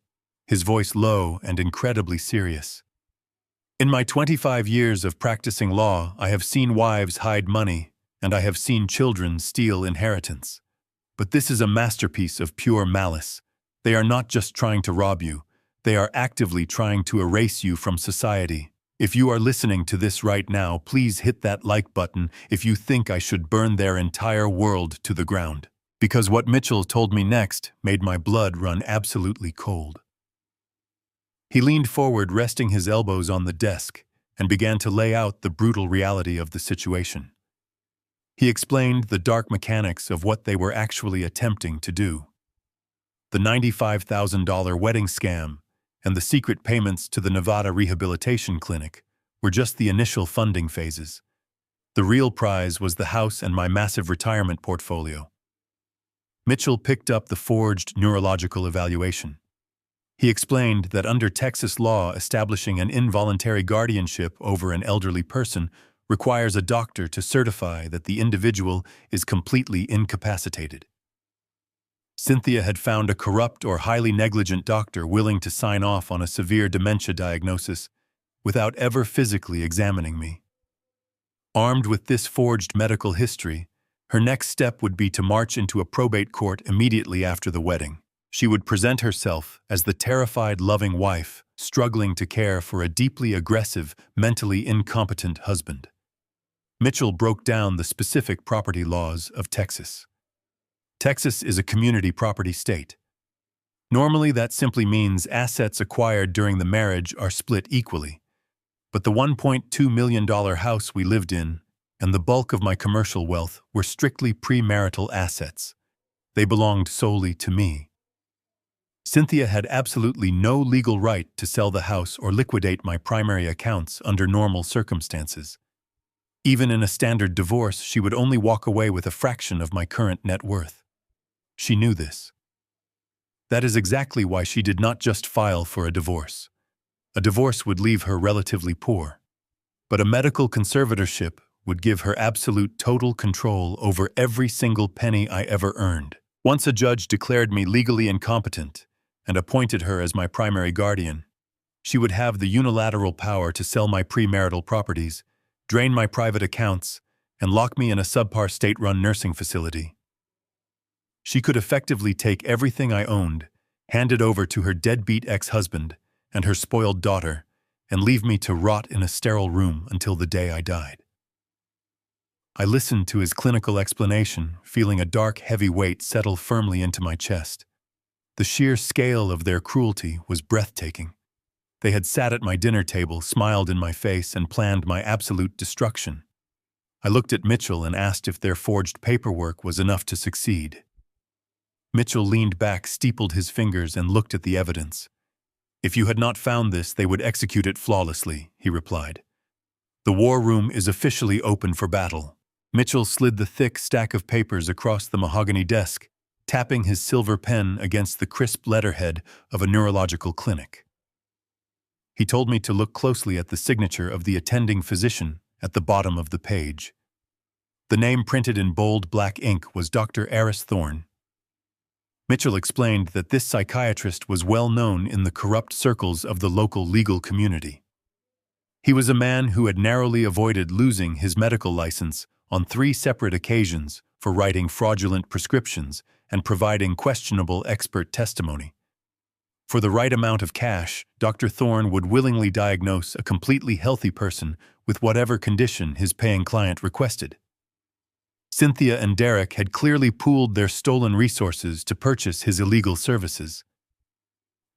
his voice low and incredibly serious. "In my 25 years of practicing law, I have seen wives hide money, and I have seen children steal inheritance. But this is a masterpiece of pure malice. They are not just trying to rob you. They are actively trying to erase you from society. If you are listening to this right now, please hit that like button if you think I should burn their entire world to the ground." Because what Mitchell told me next made my blood run absolutely cold. He leaned forward, resting his elbows on the desk, and began to lay out the brutal reality of the situation. He explained the dark mechanics of what they were actually attempting to do. The $95,000 wedding scam and the secret payments to the Nevada Rehabilitation Clinic were just the initial funding phases. The real prize was the house and my massive retirement portfolio. Mitchell picked up the forged neurological evaluation. He explained that under Texas law, establishing an involuntary guardianship over an elderly person requires a doctor to certify that the individual is completely incapacitated. Cynthia had found a corrupt or highly negligent doctor willing to sign off on a severe dementia diagnosis without ever physically examining me. Armed with this forged medical history, her next step would be to march into a probate court immediately after the wedding. She would present herself as the terrified, loving wife, struggling to care for a deeply aggressive, mentally incompetent husband. Mitchell broke down the specific property laws of Texas. Texas is a community property state. Normally, that simply means assets acquired during the marriage are split equally. But the $1.2 million house we lived in and the bulk of my commercial wealth were strictly premarital assets. They belonged solely to me. Cynthia had absolutely no legal right to sell the house or liquidate my primary accounts under normal circumstances. Even in a standard divorce, she would only walk away with a fraction of my current net worth. She knew this. That is exactly why she did not just file for a divorce. A divorce would leave her relatively poor, but a medical conservatorship would give her absolute total control over every single penny I ever earned. Once a judge declared me legally incompetent and appointed her as my primary guardian, she would have the unilateral power to sell my premarital properties, drain my private accounts, and lock me in a subpar state-run nursing facility. She could effectively take everything I owned, hand it over to her deadbeat ex-husband and her spoiled daughter, and leave me to rot in a sterile room until the day I died. I listened to his clinical explanation, feeling a dark, heavy weight settle firmly into my chest. The sheer scale of their cruelty was breathtaking. They had sat at my dinner table, smiled in my face, and planned my absolute destruction. I looked at Mitchell and asked if their forged paperwork was enough to succeed. Mitchell leaned back, steepled his fingers, and looked at the evidence. "If you had not found this, they would execute it flawlessly," he replied. "The war room is officially open for battle." Mitchell slid the thick stack of papers across the mahogany desk, tapping his silver pen against the crisp letterhead of a neurological clinic. He told me to look closely at the signature of the attending physician at the bottom of the page. The name printed in bold black ink was Dr. Aris Thorne. Mitchell explained that this psychiatrist was well known in the corrupt circles of the local legal community. He was a man who had narrowly avoided losing his medical license on 3 separate occasions for writing fraudulent prescriptions and providing questionable expert testimony. For the right amount of cash, Dr. Thorne would willingly diagnose a completely healthy person with whatever condition his paying client requested. Cynthia and Derek had clearly pooled their stolen resources to purchase his illegal services.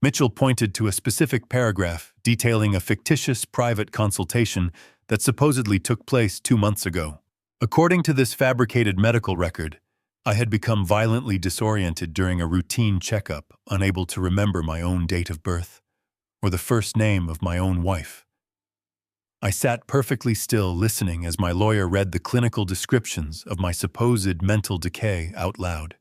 Mitchell pointed to a specific paragraph detailing a fictitious private consultation that supposedly took place 2 months ago. According to this fabricated medical record, I had become violently disoriented during a routine checkup, unable to remember my own date of birth or the first name of my own wife. I sat perfectly still, listening as my lawyer read the clinical descriptions of my supposed mental decay out loud.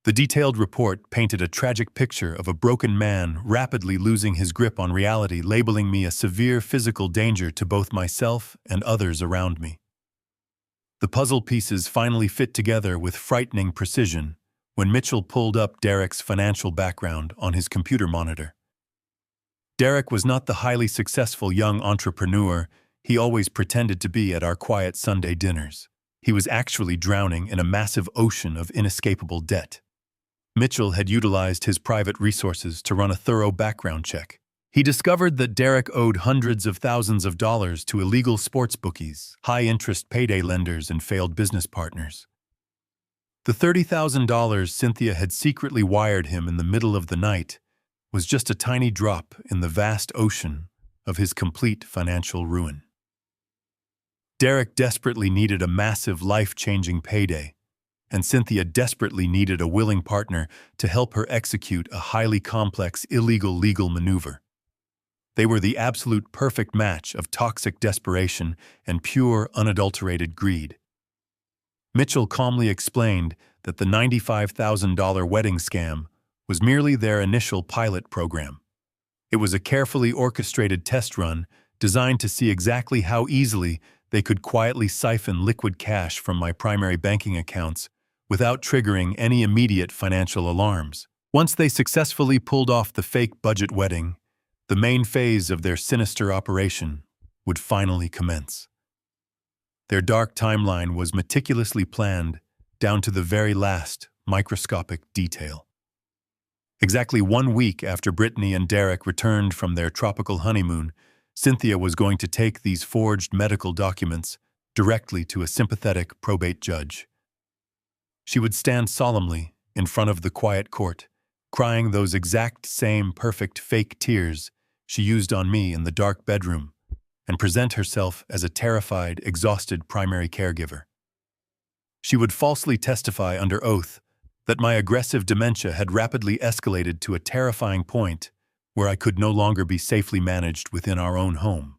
The detailed report painted a tragic picture of a broken man rapidly losing his grip on reality, labeling me a severe physical danger to both myself and others around me. The puzzle pieces finally fit together with frightening precision when Mitchell pulled up Derek's financial background on his computer monitor. Derek was not the highly successful young entrepreneur he always pretended to be at our quiet Sunday dinners. He was actually drowning in a massive ocean of inescapable debt. Mitchell had utilized his private resources to run a thorough background check. He discovered that Derek owed hundreds of thousands of dollars to illegal sports bookies, high-interest payday lenders, and failed business partners. The $30,000 Cynthia had secretly wired him in the middle of the night was just a tiny drop in the vast ocean of his complete financial ruin. Derek desperately needed a massive, life-changing payday, and Cynthia desperately needed a willing partner to help her execute a highly complex, illegal legal maneuver. They were the absolute perfect match of toxic desperation and pure, unadulterated greed. Mitchell calmly explained that the $95,000 wedding scam was merely their initial pilot program. It was a carefully orchestrated test run designed to see exactly how easily they could quietly siphon liquid cash from my primary banking accounts without triggering any immediate financial alarms. Once they successfully pulled off the fake budget wedding, the main phase of their sinister operation would finally commence. Their dark timeline was meticulously planned down to the very last microscopic detail. Exactly 1 week after Brittany and Derek returned from their tropical honeymoon, Cynthia was going to take these forged medical documents directly to a sympathetic probate judge. She would stand solemnly in front of the quiet court, crying those exact same perfect fake tears she used on me in the dark bedroom, and present herself as a terrified, exhausted primary caregiver. She would falsely testify under oath that my aggressive dementia had rapidly escalated to a terrifying point where I could no longer be safely managed within our own home.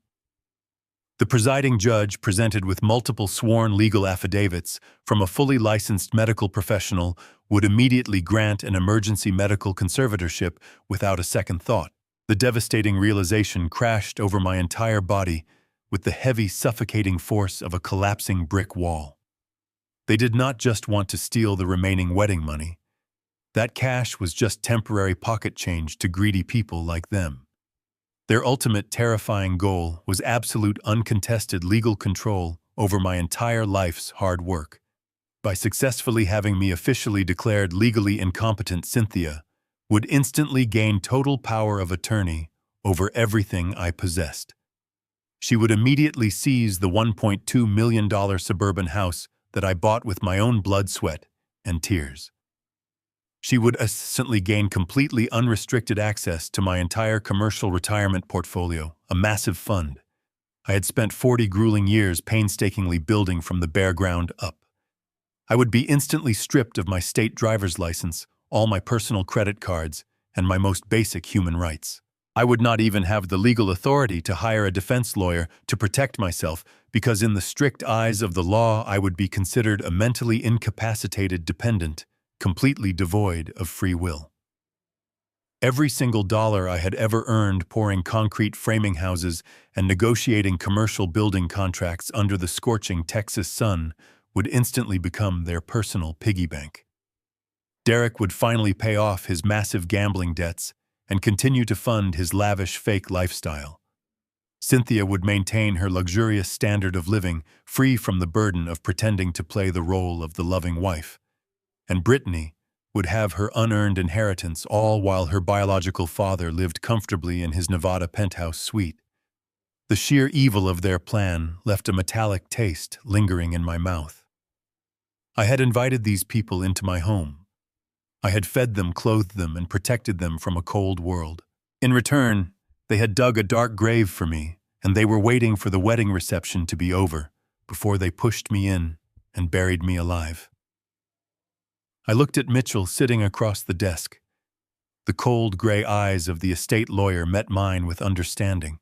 The presiding judge, presented with multiple sworn legal affidavits from a fully licensed medical professional, would immediately grant an emergency medical conservatorship without a second thought. The devastating realization crashed over my entire body with the heavy, suffocating force of a collapsing brick wall. They did not just want to steal the remaining wedding money. That cash was just temporary pocket change to greedy people like them. Their ultimate terrifying goal was absolute uncontested legal control over my entire life's hard work. By successfully having me officially declared legally incompetent, Cynthia would instantly gain total power of attorney over everything I possessed. She would immediately seize the $1.2 million suburban house that I bought with my own blood, sweat, and tears. She would instantly gain completely unrestricted access to my entire commercial retirement portfolio, a massive fund I had spent 40 grueling years painstakingly building from the bare ground up. I would be instantly stripped of my state driver's license, all my personal credit cards, and my most basic human rights. I would not even have the legal authority to hire a defense lawyer to protect myself because in the strict eyes of the law I would be considered a mentally incapacitated dependent, completely devoid of free will. Every single dollar I had ever earned pouring concrete framing houses and negotiating commercial building contracts under the scorching Texas sun would instantly become their personal piggy bank. Derek would finally pay off his massive gambling debts and continue to fund his lavish fake lifestyle. Cynthia would maintain her luxurious standard of living, free from the burden of pretending to play the role of the loving wife. And Brittany would have her unearned inheritance, all while her biological father lived comfortably in his Nevada penthouse suite. The sheer evil of their plan left a metallic taste lingering in my mouth. I had invited these people into my home. I had fed them, clothed them, and protected them from a cold world. In return, they had dug a dark grave for me, and they were waiting for the wedding reception to be over before they pushed me in and buried me alive. I looked at Mitchell sitting across the desk. The cold gray eyes of the estate lawyer met mine with understanding.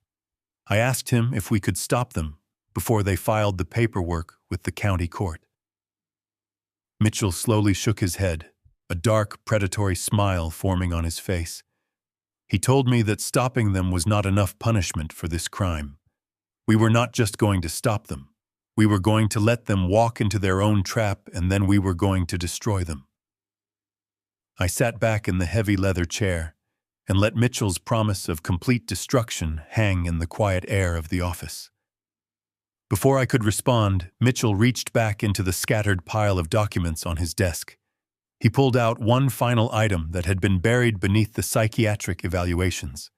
I asked him if we could stop them before they filed the paperwork with the county court. Mitchell slowly shook his head, a dark, predatory smile forming on his face. He told me that stopping them was not enough punishment for this crime. We were not just going to stop them. We were going to let them walk into their own trap, and then we were going to destroy them. I sat back in the heavy leather chair and let Mitchell's promise of complete destruction hang in the quiet air of the office. Before I could respond, Mitchell reached back into the scattered pile of documents on his desk. He pulled out one final item that had been buried beneath the psychiatric evaluations.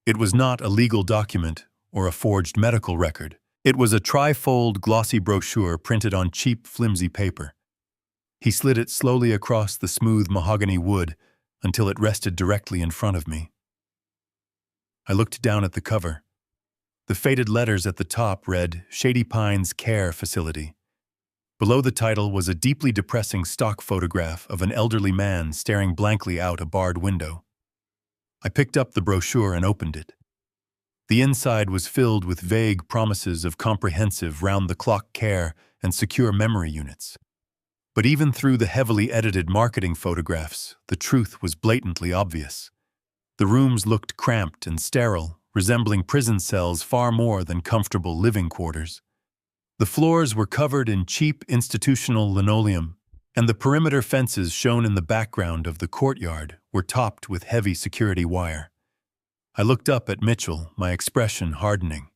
It was not a legal document or a forged medical record. It was a tri-fold glossy brochure printed on cheap, flimsy paper. He slid it slowly across the smooth mahogany wood until it rested directly in front of me. I looked down at the cover. The faded letters at the top read, "Shady Pines Care Facility." Below the title was a deeply depressing stock photograph of an elderly man staring blankly out a barred window. I picked up the brochure and opened it. The inside was filled with vague promises of comprehensive round-the-clock care and secure memory units. But even through the heavily edited marketing photographs, the truth was blatantly obvious. The rooms looked cramped and sterile, resembling prison cells far more than comfortable living quarters. The floors were covered in cheap institutional linoleum, and the perimeter fences shown in the background of the courtyard were topped with heavy security wire. I looked up at Mitchell, my expression hardening.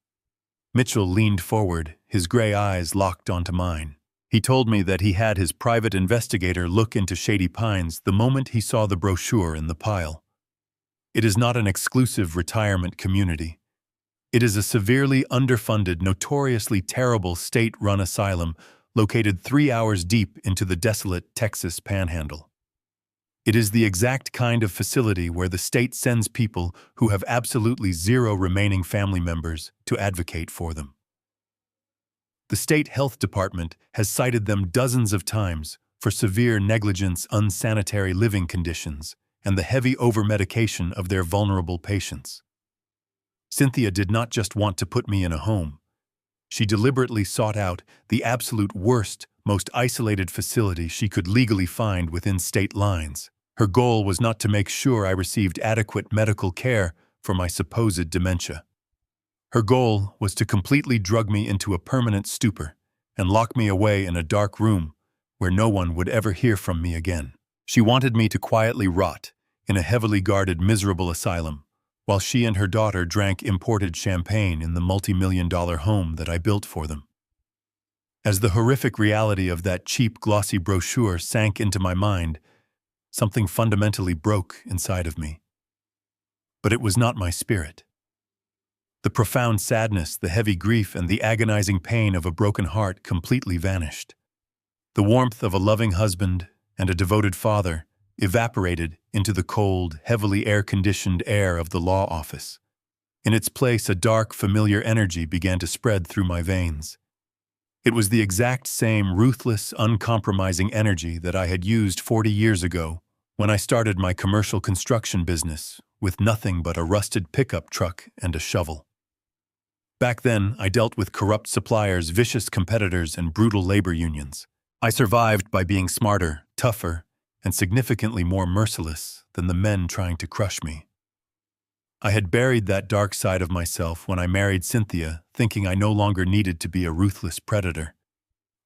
Mitchell leaned forward, his gray eyes locked onto mine. He told me that he had his private investigator look into Shady Pines the moment he saw the brochure in the pile. It is not an exclusive retirement community. It is a severely underfunded, notoriously terrible state-run asylum located 3 hours deep into the desolate Texas Panhandle. It is the exact kind of facility where the state sends people who have absolutely zero remaining family members to advocate for them. The state health department has cited them dozens of times for severe negligence, unsanitary living conditions, and the heavy over-medication of their vulnerable patients. Cynthia did not just want to put me in a home. She deliberately sought out the absolute worst, most isolated facility she could legally find within state lines. Her goal was not to make sure I received adequate medical care for my supposed dementia. Her goal was to completely drug me into a permanent stupor and lock me away in a dark room where no one would ever hear from me again. She wanted me to quietly rot in a heavily guarded, miserable asylum, while she and her daughter drank imported champagne in the multi-million-dollar home that I built for them. As the horrific reality of that cheap, glossy brochure sank into my mind, something fundamentally broke inside of me. But it was not my spirit. The profound sadness, the heavy grief, and the agonizing pain of a broken heart completely vanished. The warmth of a loving husband and a devoted father evaporated into the cold, heavily air-conditioned air of the law office. In its place, a dark, familiar energy began to spread through my veins. It was the exact same ruthless, uncompromising energy that I had used 40 years ago when I started my commercial construction business with nothing but a rusted pickup truck and a shovel. Back then, I dealt with corrupt suppliers, vicious competitors, and brutal labor unions. I survived by being smarter, tougher, and significantly more merciless than the men trying to crush me. I had buried that dark side of myself when I married Cynthia, thinking I no longer needed to be a ruthless predator.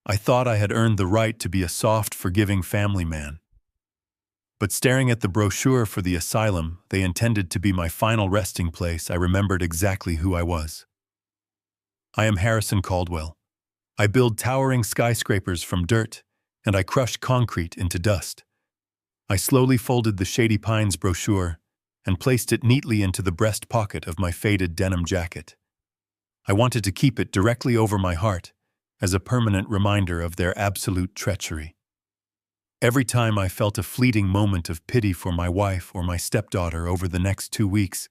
I thought I had earned the right to be a soft, forgiving family man. But staring at the brochure for the asylum they intended to be my final resting place, I remembered exactly who I was. I am Harrison Caldwell. I build towering skyscrapers from dirt, and I crush concrete into dust. I slowly folded the Shady Pines brochure and placed it neatly into the breast pocket of my faded denim jacket. I wanted to keep it directly over my heart as a permanent reminder of their absolute treachery. Every time I felt a fleeting moment of pity for my wife or my stepdaughter over the next 2 weeks,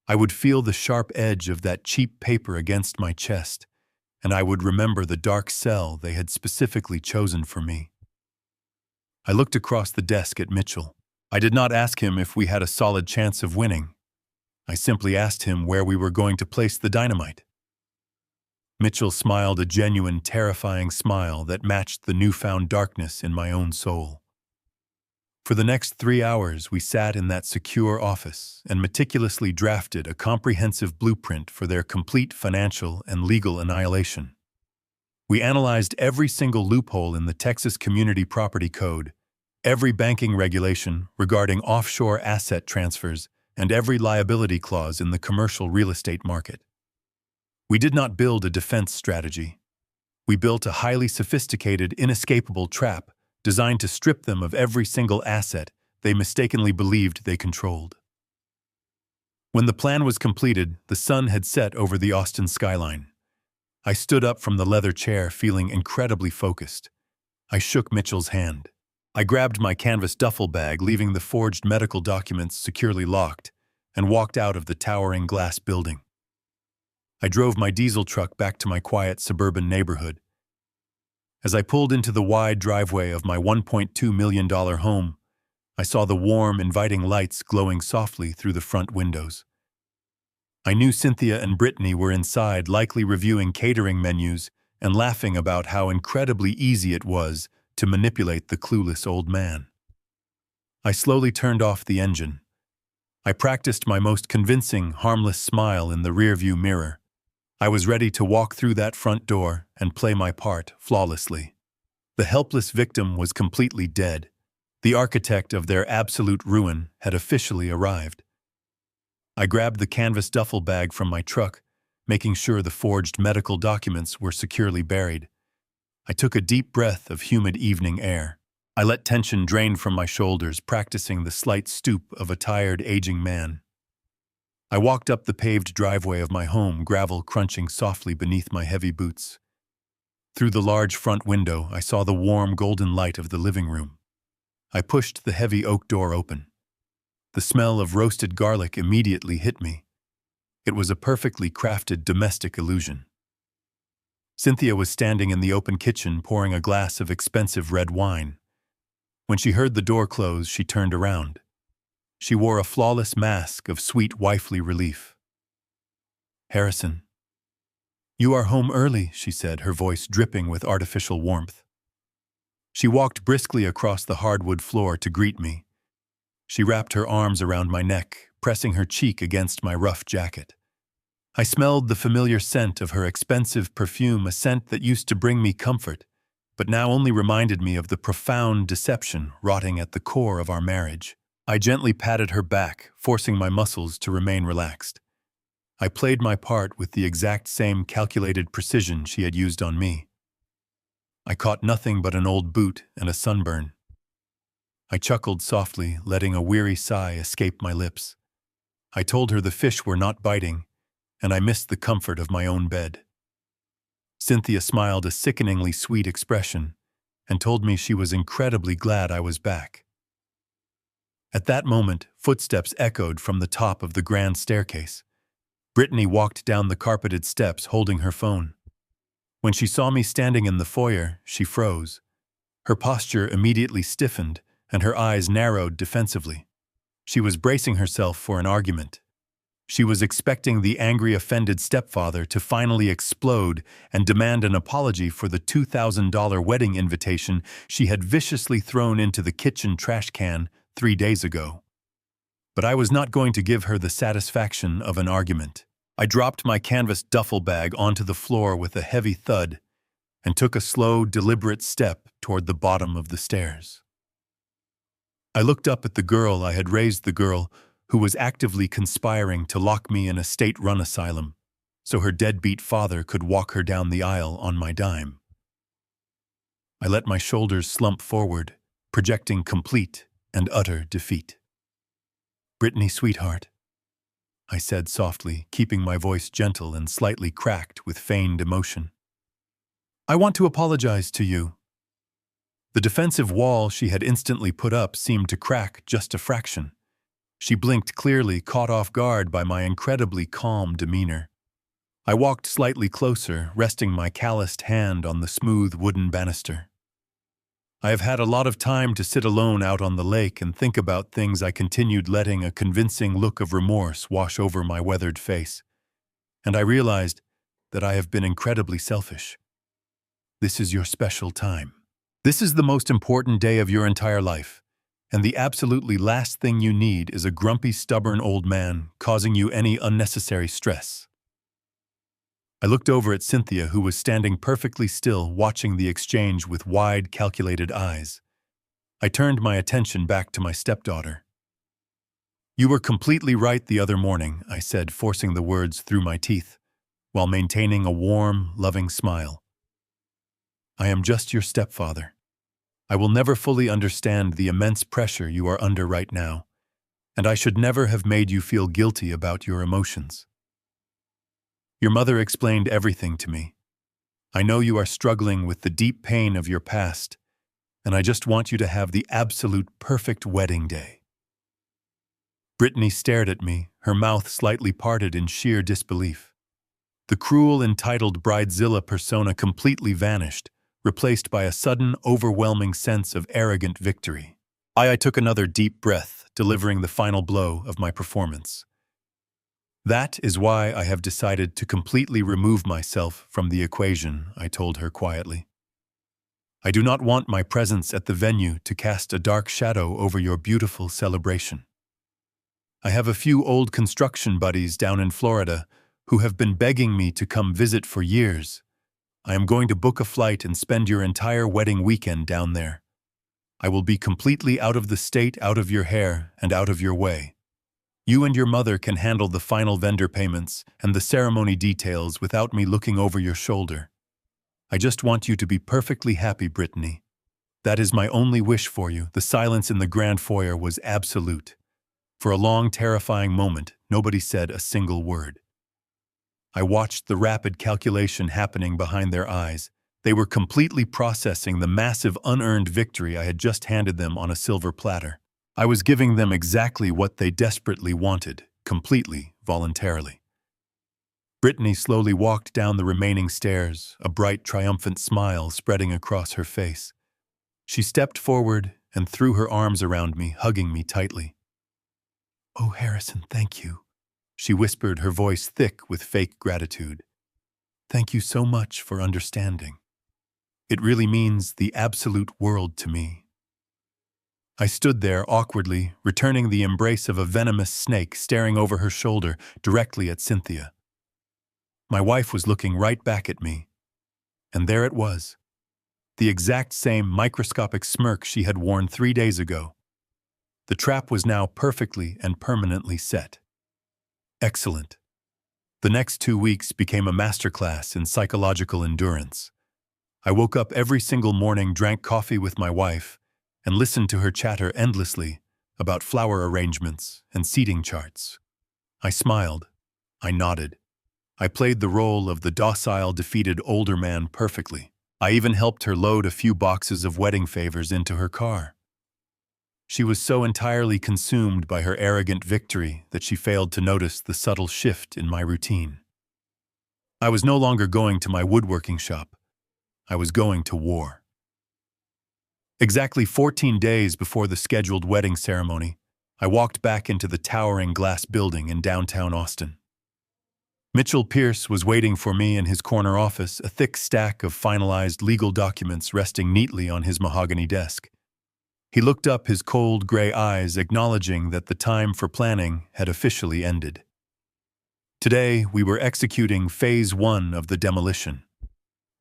I would feel the sharp edge of that cheap paper against my chest, and I would remember the dark cell they had specifically chosen for me. I looked across the desk at Mitchell. I did not ask him if we had a solid chance of winning. I simply asked him where we were going to place the dynamite. Mitchell smiled a genuine, terrifying smile that matched the newfound darkness in my own soul. For the next 3 hours, we sat in that secure office and meticulously drafted a comprehensive blueprint for their complete financial and legal annihilation. We analyzed every single loophole in the Texas Community Property Code, every banking regulation regarding offshore asset transfers, and every liability clause in the commercial real estate market. We did not build a defense strategy. We built a highly sophisticated, inescapable trap designed to strip them of every single asset they mistakenly believed they controlled. When the plan was completed, the sun had set over the Austin skyline. I stood up from the leather chair, feeling incredibly focused. I shook Mitchell's hand. I grabbed my canvas duffel bag, leaving the forged medical documents securely locked, and walked out of the towering glass building. I drove my diesel truck back to my quiet suburban neighborhood. As I pulled into the wide driveway of my $1.2 million home, I saw the warm, inviting lights glowing softly through the front windows. I knew Cynthia and Brittany were inside, likely reviewing catering menus and laughing about how incredibly easy it was to manipulate the clueless old man. I slowly turned off the engine. I practiced my most convincing, harmless smile in the rearview mirror. I was ready to walk through that front door and play my part flawlessly. The helpless victim was completely dead. The architect of their absolute ruin had officially arrived. I grabbed the canvas duffel bag from my truck, making sure the forged medical documents were securely buried. I took a deep breath of humid evening air. I let tension drain from my shoulders, practicing the slight stoop of a tired, aging man. I walked up the paved driveway of my home, gravel crunching softly beneath my heavy boots. Through the large front window, I saw the warm golden light of the living room. I pushed the heavy oak door open. The smell of roasted garlic immediately hit me. It was a perfectly crafted domestic illusion. Cynthia was standing in the open kitchen pouring a glass of expensive red wine. When she heard the door close, she turned around. She wore a flawless mask of sweet wifely relief. "Harrison, you are home early," she said, her voice dripping with artificial warmth. She walked briskly across the hardwood floor to greet me. She wrapped her arms around my neck, pressing her cheek against my rough jacket. I smelled the familiar scent of her expensive perfume, a scent that used to bring me comfort, but now only reminded me of the profound deception rotting at the core of our marriage. I gently patted her back, forcing my muscles to remain relaxed. I played my part with the exact same calculated precision she had used on me. I caught nothing but an old boot and a sunburn. I chuckled softly, letting a weary sigh escape my lips. I told her the fish were not biting, and I missed the comfort of my own bed. Cynthia smiled a sickeningly sweet expression and told me she was incredibly glad I was back. At that moment, footsteps echoed from the top of the grand staircase. Brittany walked down the carpeted steps holding her phone. When she saw me standing in the foyer, she froze. Her posture immediately stiffened, and her eyes narrowed defensively. She was bracing herself for an argument. She was expecting the angry, offended stepfather to finally explode and demand an apology for the $2,000 wedding invitation she had viciously thrown into the kitchen trash can 3 days ago. But I was not going to give her the satisfaction of an argument. I dropped my canvas duffel bag onto the floor with a heavy thud and took a slow, deliberate step toward the bottom of the stairs. I looked up at the girl I had raised, the girl who was actively conspiring to lock me in a state-run asylum so her deadbeat father could walk her down the aisle on my dime. I let my shoulders slump forward, projecting complete and utter defeat. "Brittany, sweetheart," I said softly, keeping my voice gentle and slightly cracked with feigned emotion. "I want to apologize to you." The defensive wall she had instantly put up seemed to crack just a fraction. She blinked clearly, caught off guard by my incredibly calm demeanor. I walked slightly closer, resting my calloused hand on the smooth wooden banister. "I have had a lot of time to sit alone out on the lake and think about things," I continued, letting a convincing look of remorse wash over my weathered face. "And I realized that I have been incredibly selfish. This is your special time. This is the most important day of your entire life. And the absolutely last thing you need is a grumpy, stubborn old man causing you any unnecessary stress." I looked over at Cynthia, who was standing perfectly still, watching the exchange with wide, calculated eyes. I turned my attention back to my stepdaughter. "You were completely right the other morning," I said, forcing the words through my teeth, while maintaining a warm, loving smile. "I am just your stepfather. I will never fully understand the immense pressure you are under right now, and I should never have made you feel guilty about your emotions. Your mother explained everything to me. I know you are struggling with the deep pain of your past, and I just want you to have the absolute perfect wedding day." Brittany stared at me, her mouth slightly parted in sheer disbelief. The cruel, entitled bridezilla persona completely vanished, replaced by a sudden, overwhelming sense of arrogant victory. I took another deep breath, delivering the final blow of my performance. "That is why I have decided to completely remove myself from the equation," I told her quietly. "I do not want my presence at the venue to cast a dark shadow over your beautiful celebration. I have a few old construction buddies down in Florida who have been begging me to come visit for years. I am going to book a flight and spend your entire wedding weekend down there. I will be completely out of the state, out of your hair, and out of your way. You and your mother can handle the final vendor payments and the ceremony details without me looking over your shoulder. I just want you to be perfectly happy, Brittany. That is my only wish for you." The silence in the grand foyer was absolute. For a long, terrifying moment, nobody said a single word. I watched the rapid calculation happening behind their eyes. They were completely processing the massive unearned victory I had just handed them on a silver platter. I was giving them exactly what they desperately wanted, completely voluntarily. Brittany slowly walked down the remaining stairs, a bright, triumphant smile spreading across her face. She stepped forward and threw her arms around me, hugging me tightly. "Oh, Harrison, thank you," she whispered, her voice thick with fake gratitude. "Thank you so much for understanding. It really means the absolute world to me." I stood there awkwardly, returning the embrace of a venomous snake staring over her shoulder directly at Cynthia. My wife was looking right back at me, and there it was, the exact same microscopic smirk she had worn 3 days ago. The trap was now perfectly and permanently set. Excellent. The next 2 weeks became a masterclass in psychological endurance. I woke up every single morning, drank coffee with my wife, and listened to her chatter endlessly about flower arrangements and seating charts. I smiled. I nodded. I played the role of the docile, defeated older man perfectly. I even helped her load a few boxes of wedding favors into her car. She was so entirely consumed by her arrogant victory that she failed to notice the subtle shift in my routine. I was no longer going to my woodworking shop. I was going to war. Exactly 14 days before the scheduled wedding ceremony, I walked back into the towering glass building in downtown Austin. Mitchell Pierce was waiting for me in his corner office, a thick stack of finalized legal documents resting neatly on his mahogany desk. He looked up, his cold gray eyes acknowledging that the time for planning had officially ended. Today, we were executing Phase 1 of the demolition.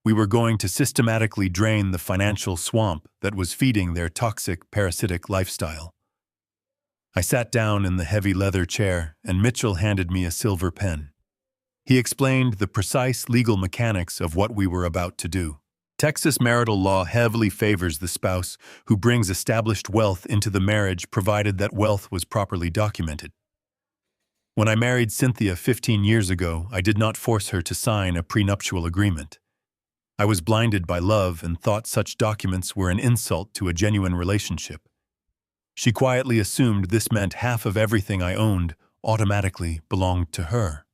We were going to systematically drain the financial swamp that was feeding their toxic, parasitic lifestyle. I sat down in the heavy leather chair, and Mitchell handed me a silver pen. He explained the precise legal mechanics of what we were about to do. Texas marital law heavily favors the spouse who brings established wealth into the marriage, provided that wealth was properly documented. When I married Cynthia 15 years ago, I did not force her to sign a prenuptial agreement. I was blinded by love and thought such documents were an insult to a genuine relationship. She quietly assumed this meant half of everything I owned automatically belonged to her.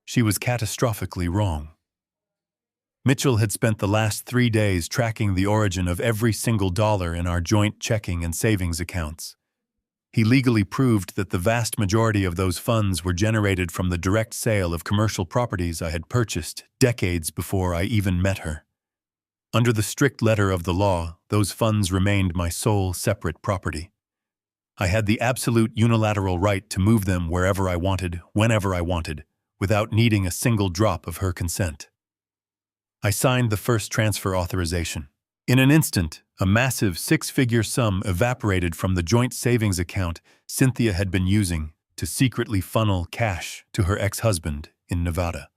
She was catastrophically wrong. Mitchell had spent the last 3 days tracking the origin of every single dollar in our joint checking and savings accounts. He legally proved that the vast majority of those funds were generated from the direct sale of commercial properties I had purchased decades before I even met her. Under the strict letter of the law, those funds remained my sole separate property. I had the absolute unilateral right to move them wherever I wanted, whenever I wanted, without needing a single drop of her consent. I signed the first transfer authorization. In an instant, a massive 6-figure sum evaporated from the joint savings account Cynthia had been using to secretly funnel cash to her ex-husband in Nevada.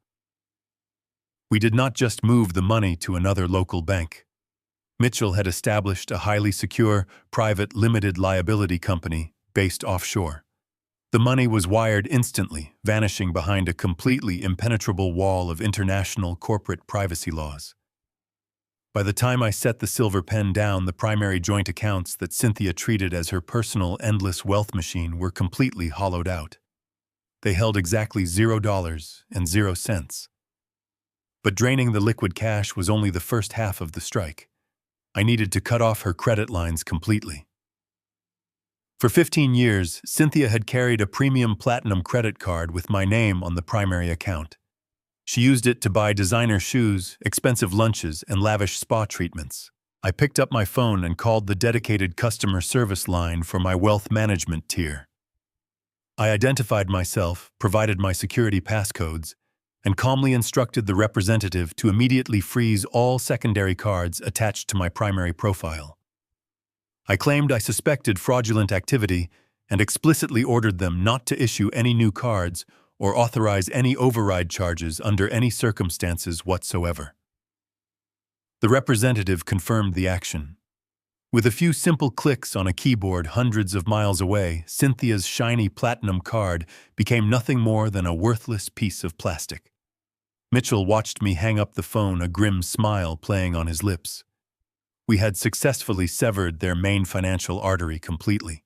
We did not just move the money to another local bank. Mitchell had established a highly secure, private limited liability company based offshore. The money was wired instantly, vanishing behind a completely impenetrable wall of international corporate privacy laws. By the time I set the silver pen down, the primary joint accounts that Cynthia treated as her personal endless wealth machine were completely hollowed out. They held exactly $0 and 0 cents. But draining the liquid cash was only the first half of the strike. I needed to cut off her credit lines completely. For 15 years, Cynthia had carried a premium platinum credit card with my name on the primary account. She used it to buy designer shoes, expensive lunches, and lavish spa treatments. I picked up my phone and called the dedicated customer service line for my wealth management tier. I identified myself, provided my security passcodes, and calmly instructed the representative to immediately freeze all secondary cards attached to my primary profile. I claimed I suspected fraudulent activity and explicitly ordered them not to issue any new cards or authorize any override charges under any circumstances whatsoever. The representative confirmed the action. With a few simple clicks on a keyboard hundreds of miles away, Cynthia's shiny platinum card became nothing more than a worthless piece of plastic. Mitchell watched me hang up the phone, a grim smile playing on his lips. We had successfully severed their main financial artery completely.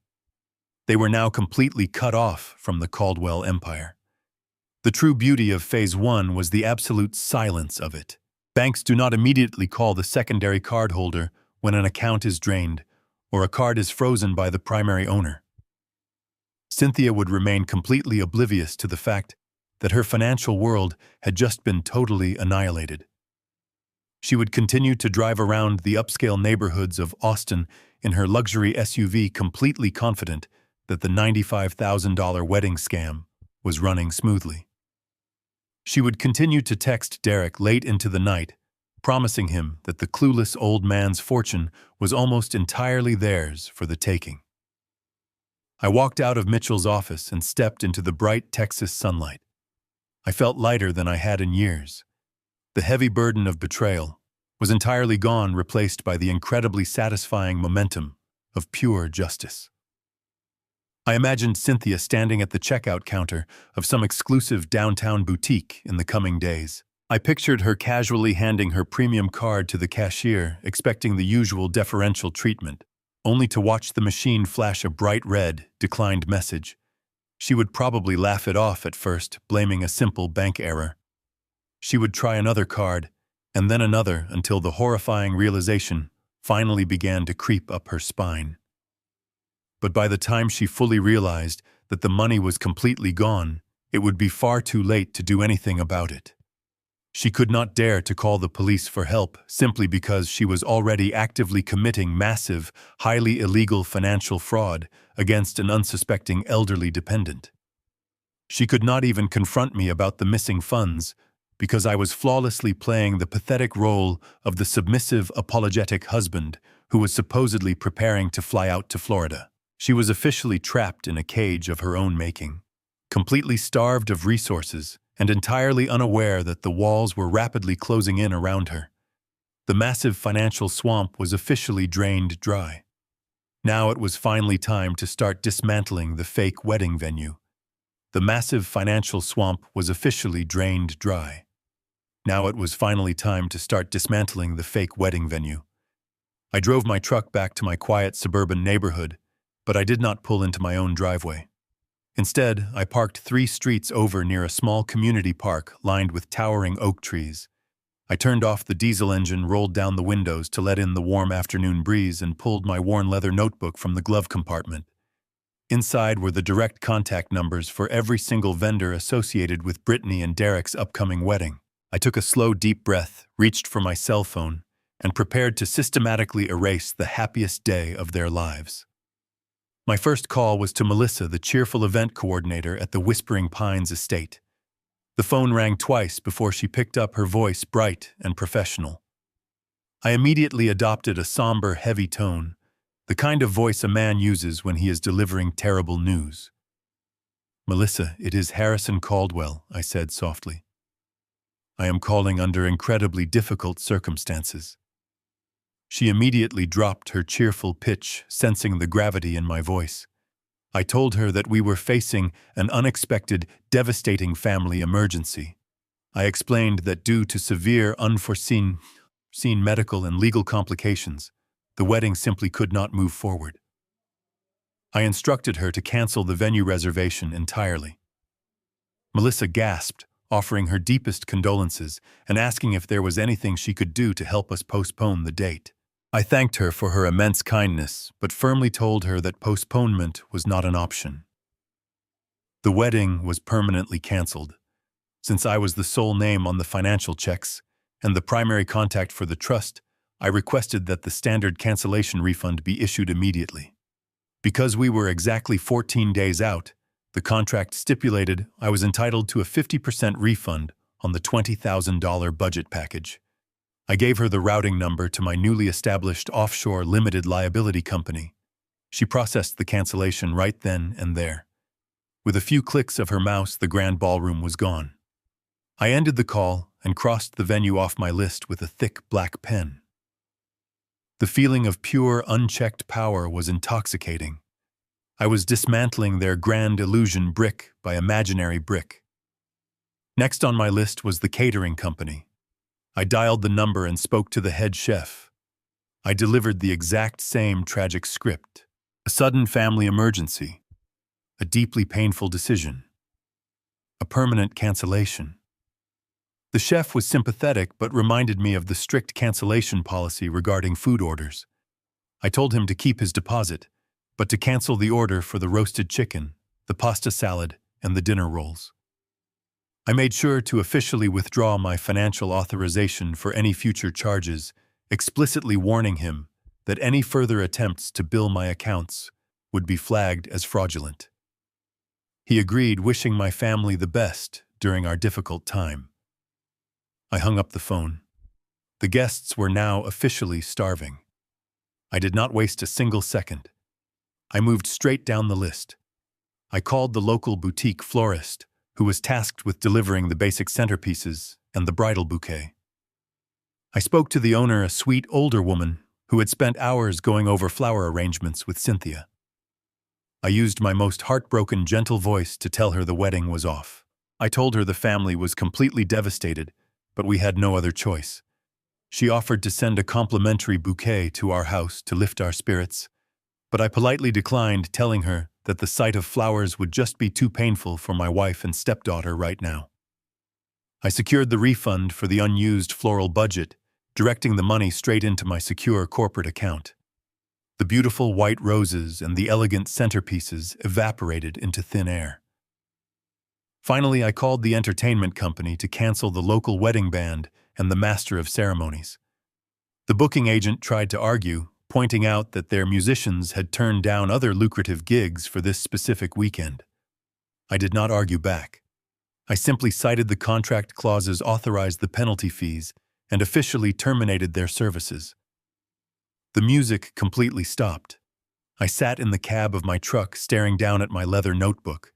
They were now completely cut off from the Caldwell empire. The true beauty of Phase 1 was the absolute silence of it. Banks do not immediately call the secondary cardholder when an account is drained or a card is frozen by the primary owner. Cynthia would remain completely oblivious to the fact that her financial world had just been totally annihilated. She would continue to drive around the upscale neighborhoods of Austin in her luxury SUV, completely confident that the $95,000 wedding scam was running smoothly. She would continue to text Derek late into the night, promising him that the clueless old man's fortune was almost entirely theirs for the taking. I walked out of Mitchell's office and stepped into the bright Texas sunlight. I felt lighter than I had in years. The heavy burden of betrayal was entirely gone, replaced by the incredibly satisfying momentum of pure justice. I imagined Cynthia standing at the checkout counter of some exclusive downtown boutique in the coming days. I pictured her casually handing her premium card to the cashier, expecting the usual deferential treatment, only to watch the machine flash a bright red, declined message. She would probably laugh it off at first, blaming a simple bank error. She would try another card, and then another, until the horrifying realization finally began to creep up her spine. But by the time she fully realized that the money was completely gone, it would be far too late to do anything about it. She could not dare to call the police for help simply because she was already actively committing massive, highly illegal financial fraud against an unsuspecting elderly dependent. She could not even confront me about the missing funds because I was flawlessly playing the pathetic role of the submissive, apologetic husband who was supposedly preparing to fly out to Florida. She was officially trapped in a cage of her own making, completely starved of resources and entirely unaware that the walls were rapidly closing in around her. The massive financial swamp was officially drained dry. Now it was finally time to start dismantling the fake wedding venue. The massive financial swamp was officially drained dry. Now it was finally time to start dismantling the fake wedding venue. I drove my truck back to my quiet suburban neighborhood, but I did not pull into my own driveway. Instead, I parked 3 streets over near a small community park lined with towering oak trees. I turned off the diesel engine, rolled down the windows to let in the warm afternoon breeze, and pulled my worn leather notebook from the glove compartment. Inside were the direct contact numbers for every single vendor associated with Brittany and Derek's upcoming wedding. I took a slow, deep breath, reached for my cell phone, and prepared to systematically erase the happiest day of their lives. My first call was to Melissa, the cheerful event coordinator at the Whispering Pines estate. The phone rang twice before she picked up, her voice bright and professional. I immediately adopted a somber, heavy tone, the kind of voice a man uses when he is delivering terrible news. "Melissa, it is Harrison Caldwell," I said softly. "I am calling under incredibly difficult circumstances." She immediately dropped her cheerful pitch, sensing the gravity in my voice. I told her that we were facing an unexpected, devastating family emergency. I explained that due to severe, unforeseen medical and legal complications, the wedding simply could not move forward. I instructed her to cancel the venue reservation entirely. Melissa gasped, offering her deepest condolences and asking if there was anything she could do to help us postpone the date. I thanked her for her immense kindness, but firmly told her that postponement was not an option. The wedding was permanently canceled. Since I was the sole name on the financial checks and the primary contact for the trust, I requested that the standard cancellation refund be issued immediately. Because we were exactly 14 days out, The contract stipulated I was entitled to a 50% refund on the $20,000 budget package. I gave her the routing number to my newly established offshore limited liability company. She processed the cancellation right then and there. With a few clicks of her mouse, the grand ballroom was gone. I ended the call and crossed the venue off my list with a thick black pen. The feeling of pure, unchecked power was intoxicating. I was dismantling their grand illusion brick by imaginary brick. Next on my list was the catering company. I dialed the number and spoke to the head chef. I delivered the exact same tragic script. A sudden family emergency. A deeply painful decision. A permanent cancellation. The chef was sympathetic but reminded me of the strict cancellation policy regarding food orders. I told him to keep his deposit, but to cancel the order for the roasted chicken, the pasta salad, and the dinner rolls. I made sure to officially withdraw my financial authorization for any future charges, explicitly warning him that any further attempts to bill my accounts would be flagged as fraudulent. He agreed, wishing my family the best during our difficult time. I hung up the phone. The guests were now officially starving. I did not waste a single second. I moved straight down the list. I called the local boutique florist, who was tasked with delivering the basic centerpieces and the bridal bouquet. I spoke to the owner, a sweet older woman who had spent hours going over flower arrangements with Cynthia. I used my most heartbroken, gentle voice to tell her the wedding was off. I told her the family was completely devastated, but we had no other choice. She offered to send a complimentary bouquet to our house to lift our spirits, but I politely declined, telling her that the sight of flowers would just be too painful for my wife and stepdaughter right now. I secured the refund for the unused floral budget, directing the money straight into my secure corporate account. The beautiful white roses and the elegant centerpieces evaporated into thin air. Finally, I called the entertainment company to cancel the local wedding band and the master of ceremonies. The booking agent tried to argue, pointing out that their musicians had turned down other lucrative gigs for this specific weekend. I did not argue back. I simply cited the contract clauses authorized the penalty fees and officially terminated their services. The music completely stopped. I sat in the cab of my truck staring down at my leather notebook.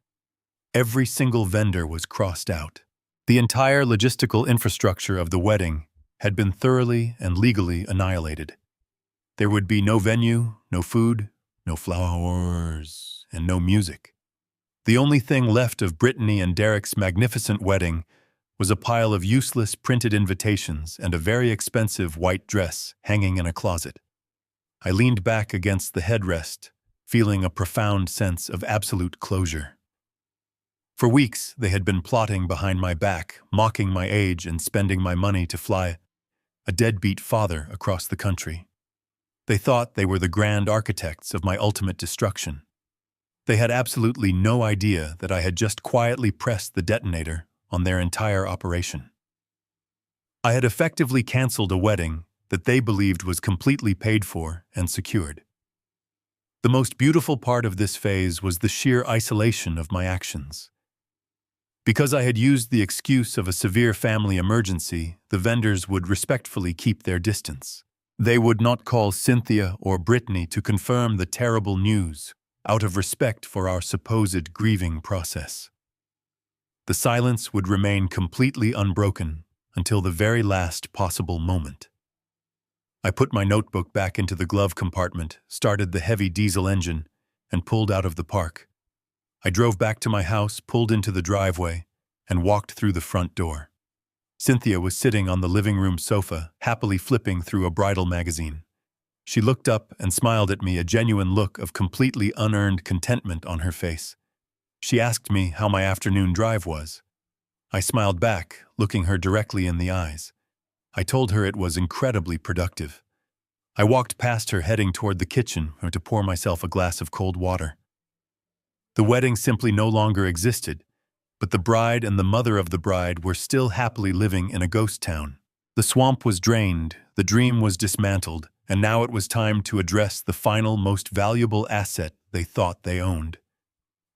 Every single vendor was crossed out. The entire logistical infrastructure of the wedding had been thoroughly and legally annihilated. There would be no venue, no food, no flowers, and no music. The only thing left of Brittany and Derek's magnificent wedding was a pile of useless printed invitations and a very expensive white dress hanging in a closet. I leaned back against the headrest, feeling a profound sense of absolute closure. For weeks, they had been plotting behind my back, mocking my age and spending my money to fly a deadbeat father across the country. They thought they were the grand architects of my ultimate destruction. They had absolutely no idea that I had just quietly pressed the detonator on their entire operation. I had effectively canceled a wedding that they believed was completely paid for and secured. The most beautiful part of this phase was the sheer isolation of my actions. Because I had used the excuse of a severe family emergency, the vendors would respectfully keep their distance. They would not call Cynthia or Brittany to confirm the terrible news, out of respect for our supposed grieving process. The silence would remain completely unbroken until the very last possible moment. I put my notebook back into the glove compartment, started the heavy diesel engine, and pulled out of the park. I drove back to my house, pulled into the driveway, and walked through the front door. Cynthia was sitting on the living room sofa, happily flipping through a bridal magazine. She looked up and smiled at me, a genuine look of completely unearned contentment on her face. She asked me how my afternoon drive was. I smiled back, looking her directly in the eyes. I told her it was incredibly productive. I walked past her, heading toward the kitchen to pour myself a glass of cold water. The wedding simply no longer existed, but the bride and the mother of the bride were still happily living in a ghost town. The swamp was drained, the dream was dismantled, and now it was time to address the final, most valuable asset they thought they owned.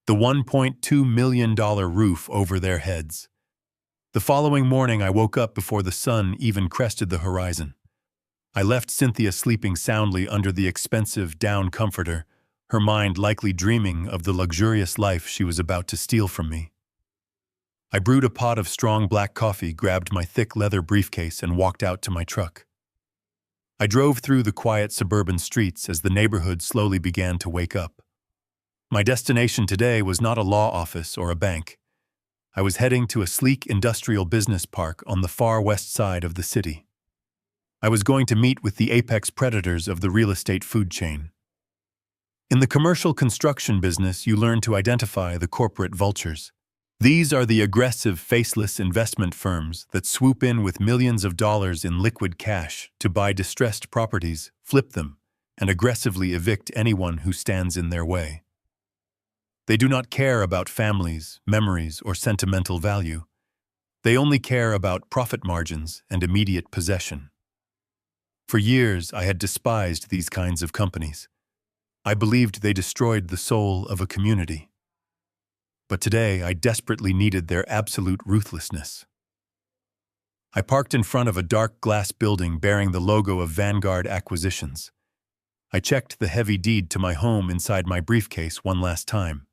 the $1.2 million roof over their heads. The following morning, I woke up before the sun even crested the horizon. I left Cynthia sleeping soundly under the expensive down comforter, her mind likely dreaming of the luxurious life she was about to steal from me. I brewed a pot of strong black coffee, grabbed my thick leather briefcase, and walked out to my truck. I drove through the quiet suburban streets as the neighborhood slowly began to wake up. My destination today was not a law office or a bank. I was heading to a sleek industrial business park on the far west side of the city. I was going to meet with the apex predators of the real estate food chain. In the commercial construction business, you learn to identify the corporate vultures. These are the aggressive, faceless investment firms that swoop in with millions of dollars in liquid cash to buy distressed properties, flip them, and aggressively evict anyone who stands in their way. They do not care about families, memories, or sentimental value. They only care about profit margins and immediate possession. For years, I had despised these kinds of companies. I believed they destroyed the soul of a community. But today, I desperately needed their absolute ruthlessness. I parked in front of a dark glass building bearing the logo of Vanguard Acquisitions. I checked the heavy deed to my home inside my briefcase one last time.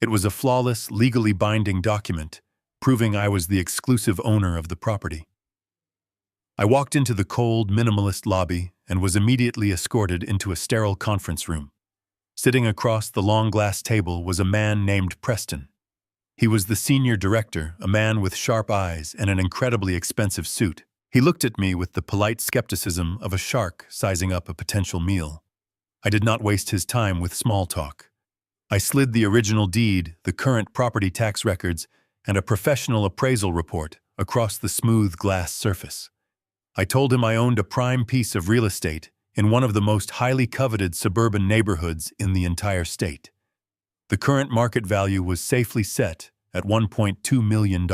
It was a flawless, legally binding document, proving I was the exclusive owner of the property. I walked into the cold, minimalist lobby and was immediately escorted into a sterile conference room. Sitting across the long glass table was a man named Preston. He was the senior director, a man with sharp eyes and an incredibly expensive suit. He looked at me with the polite skepticism of a shark sizing up a potential meal. I did not waste his time with small talk. I slid the original deed, the current property tax records, and a professional appraisal report across the smooth glass surface. I told him I owned a prime piece of real estate in one of the most highly coveted suburban neighborhoods in the entire state. The current market value was safely set at $1.2 million.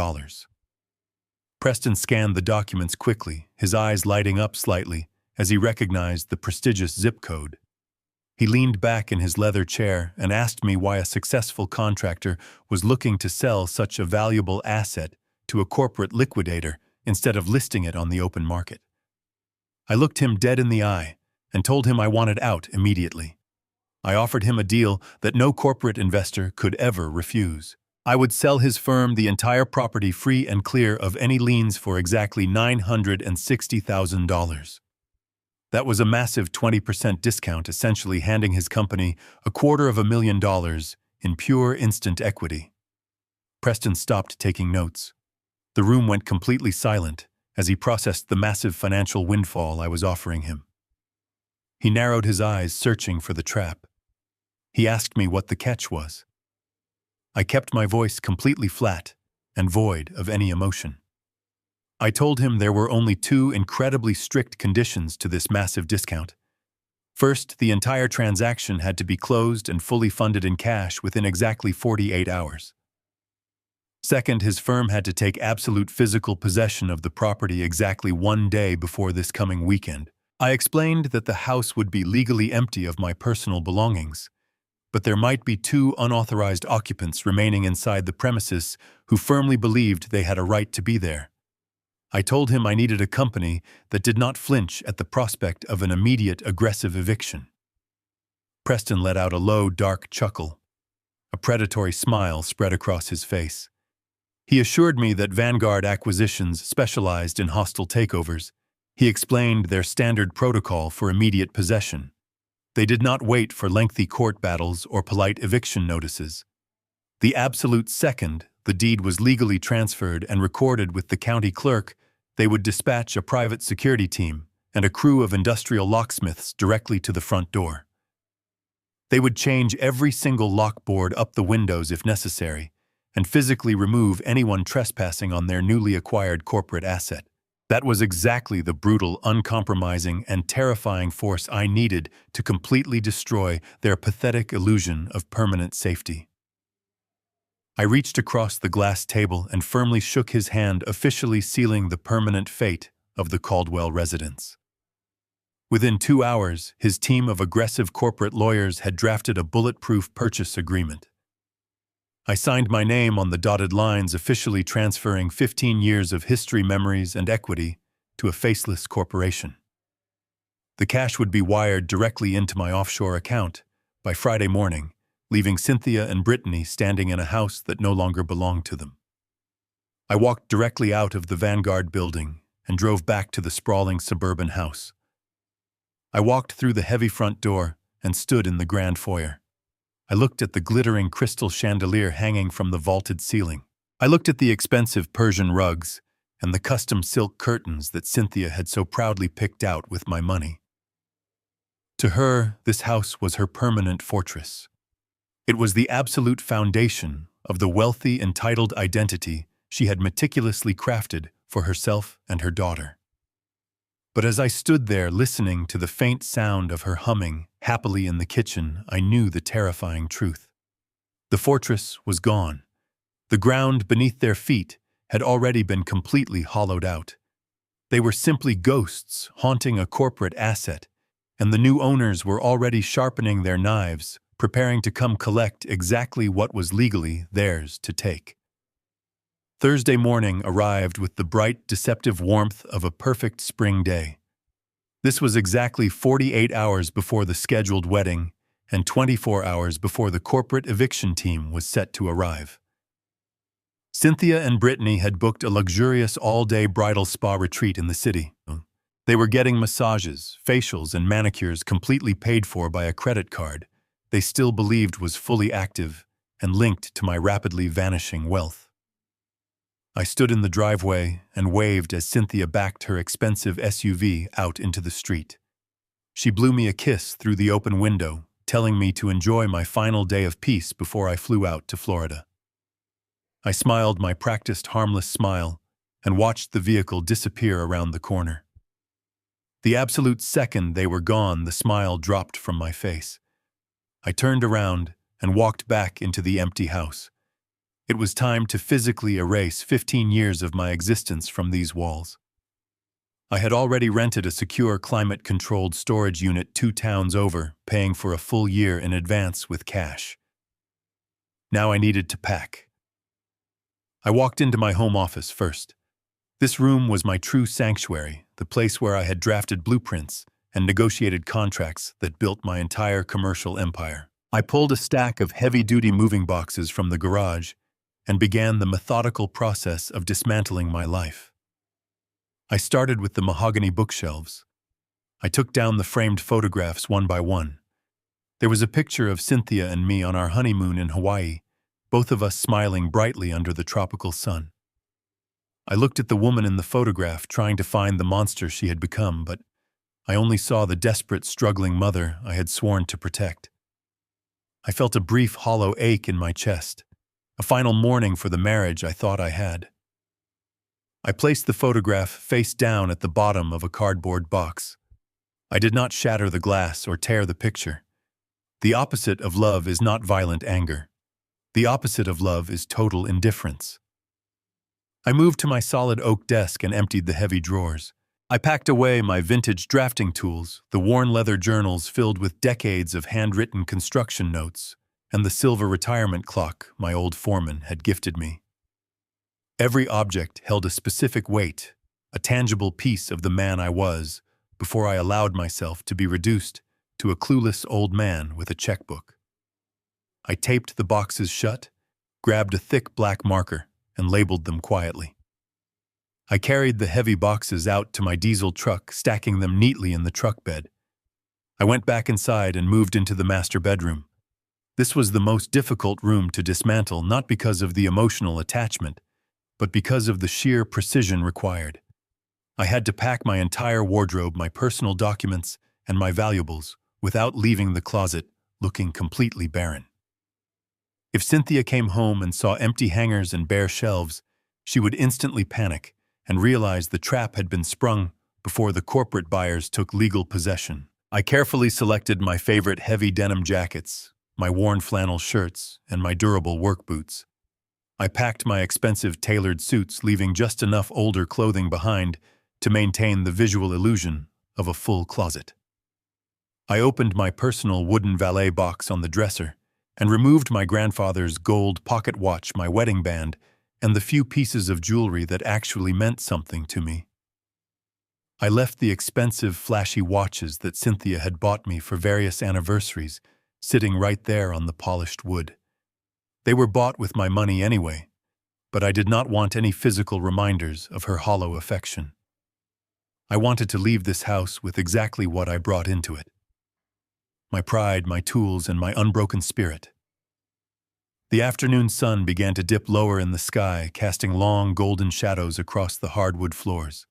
Preston scanned the documents quickly, his eyes lighting up slightly as he recognized the prestigious zip code. He leaned back in his leather chair and asked me why a successful contractor was looking to sell such a valuable asset to a corporate liquidator instead of listing it on the open market. I looked him dead in the eye and told him I wanted out immediately. I offered him a deal that no corporate investor could ever refuse. I would sell his firm the entire property free and clear of any liens for exactly $960,000. That was a massive 20% discount, essentially handing his company $250,000 in pure instant equity. Preston stopped taking notes. The room went completely silent as he processed the massive financial windfall I was offering him. He narrowed his eyes, searching for the trap. He asked me what the catch was. I kept my voice completely flat and void of any emotion. I told him there were only two incredibly strict conditions to this massive discount. First, the entire transaction had to be closed and fully funded in cash within exactly 48 hours. Second, his firm had to take absolute physical possession of the property exactly 1 day before this coming weekend. I explained that the house would be legally empty of my personal belongings, but there might be 2 unauthorized occupants remaining inside the premises who firmly believed they had a right to be there. I told him I needed a company that did not flinch at the prospect of an immediate aggressive eviction. Preston let out a low, dark chuckle. A predatory smile spread across his face. He assured me that Vanguard Acquisitions specialized in hostile takeovers. He explained their standard protocol for immediate possession. They did not wait for lengthy court battles or polite eviction notices. The absolute second the deed was legally transferred and recorded with the county clerk, they would dispatch a private security team and a crew of industrial locksmiths directly to the front door. They would change every single lock board up the windows if necessary, and physically remove anyone trespassing on their newly acquired corporate asset. That was exactly the brutal, uncompromising, and terrifying force I needed to completely destroy their pathetic illusion of permanent safety. I reached across the glass table and firmly shook his hand, officially sealing the permanent fate of the Caldwell residence. Within 2 hours, his team of aggressive corporate lawyers had drafted a bulletproof purchase agreement. I signed my name on the dotted lines, officially transferring 15 years of history, memories, and equity to a faceless corporation. The cash would be wired directly into my offshore account by Friday morning, leaving Cynthia and Brittany standing in a house that no longer belonged to them. I walked directly out of the Vanguard building and drove back to the sprawling suburban house. I walked through the heavy front door and stood in the grand foyer. I looked at the glittering crystal chandelier hanging from the vaulted ceiling. I looked at the expensive Persian rugs and the custom silk curtains that Cynthia had so proudly picked out with my money. To her, this house was her permanent fortress. It was the absolute foundation of the wealthy, entitled identity she had meticulously crafted for herself and her daughter. But as I stood there listening to the faint sound of her humming happily in the kitchen, I knew the terrifying truth. The fortress was gone. The ground beneath their feet had already been completely hollowed out. They were simply ghosts haunting a corporate asset, and the new owners were already sharpening their knives, preparing to come collect exactly what was legally theirs to take. Thursday morning arrived with the bright, deceptive warmth of a perfect spring day. This was exactly 48 hours before the scheduled wedding and 24 hours before the corporate eviction team was set to arrive. Cynthia and Brittany had booked a luxurious all-day bridal spa retreat in the city. They were getting massages, facials, and manicures completely paid for by a credit card they still believed was fully active and linked to my rapidly vanishing wealth. I stood in the driveway and waved as Cynthia backed her expensive SUV out into the street. She blew me a kiss through the open window, telling me to enjoy my final day of peace before I flew out to Florida. I smiled my practiced harmless smile and watched the vehicle disappear around the corner. The absolute second they were gone, the smile dropped from my face. I turned around and walked back into the empty house. It was time to physically erase 15 years of my existence from these walls. I had already rented a secure climate-controlled storage unit 2 towns over, paying for a full year in advance with cash. Now I needed to pack. I walked into my home office first. This room was my true sanctuary, the place where I had drafted blueprints and negotiated contracts that built my entire commercial empire. I pulled a stack of heavy-duty moving boxes from the garage and began the methodical process of dismantling my life. I started with the mahogany bookshelves. I took down the framed photographs one by one. There was a picture of Cynthia and me on our honeymoon in Hawaii, both of us smiling brightly under the tropical sun. I looked at the woman in the photograph, trying to find the monster she had become, but I only saw the desperate, struggling mother I had sworn to protect. I felt a brief, hollow ache in my chest, a final mourning for the marriage I thought I had. I placed the photograph face down at the bottom of a cardboard box. I did not shatter the glass or tear the picture. The opposite of love is not violent anger. The opposite of love is total indifference. I moved to my solid oak desk and emptied the heavy drawers. I packed away my vintage drafting tools, the worn leather journals filled with decades of handwritten construction notes, and the silver retirement clock my old foreman had gifted me. Every object held a specific weight, a tangible piece of the man I was, before I allowed myself to be reduced to a clueless old man with a checkbook. I taped the boxes shut, grabbed a thick black marker, and labeled them quietly. I carried the heavy boxes out to my diesel truck, stacking them neatly in the truck bed. I went back inside and moved into the master bedroom. This was the most difficult room to dismantle, not because of the emotional attachment, but because of the sheer precision required. I had to pack my entire wardrobe, my personal documents, and my valuables, without leaving the closet looking completely barren. If Cynthia came home and saw empty hangers and bare shelves, she would instantly panic and realize the trap had been sprung before the corporate buyers took legal possession. I carefully selected my favorite heavy denim jackets, my worn flannel shirts, and my durable work boots. I packed my expensive tailored suits, leaving just enough older clothing behind to maintain the visual illusion of a full closet. I opened my personal wooden valet box on the dresser and removed my grandfather's gold pocket watch, my wedding band, and the few pieces of jewelry that actually meant something to me. I left the expensive, flashy watches that Cynthia had bought me for various anniversaries sitting right there on the polished wood. They were bought with my money anyway, but I did not want any physical reminders of her hollow affection. I wanted to leave this house with exactly what I brought into it: my pride, my tools, and my unbroken spirit. The afternoon sun began to dip lower in the sky, casting long golden shadows across the hardwood floors.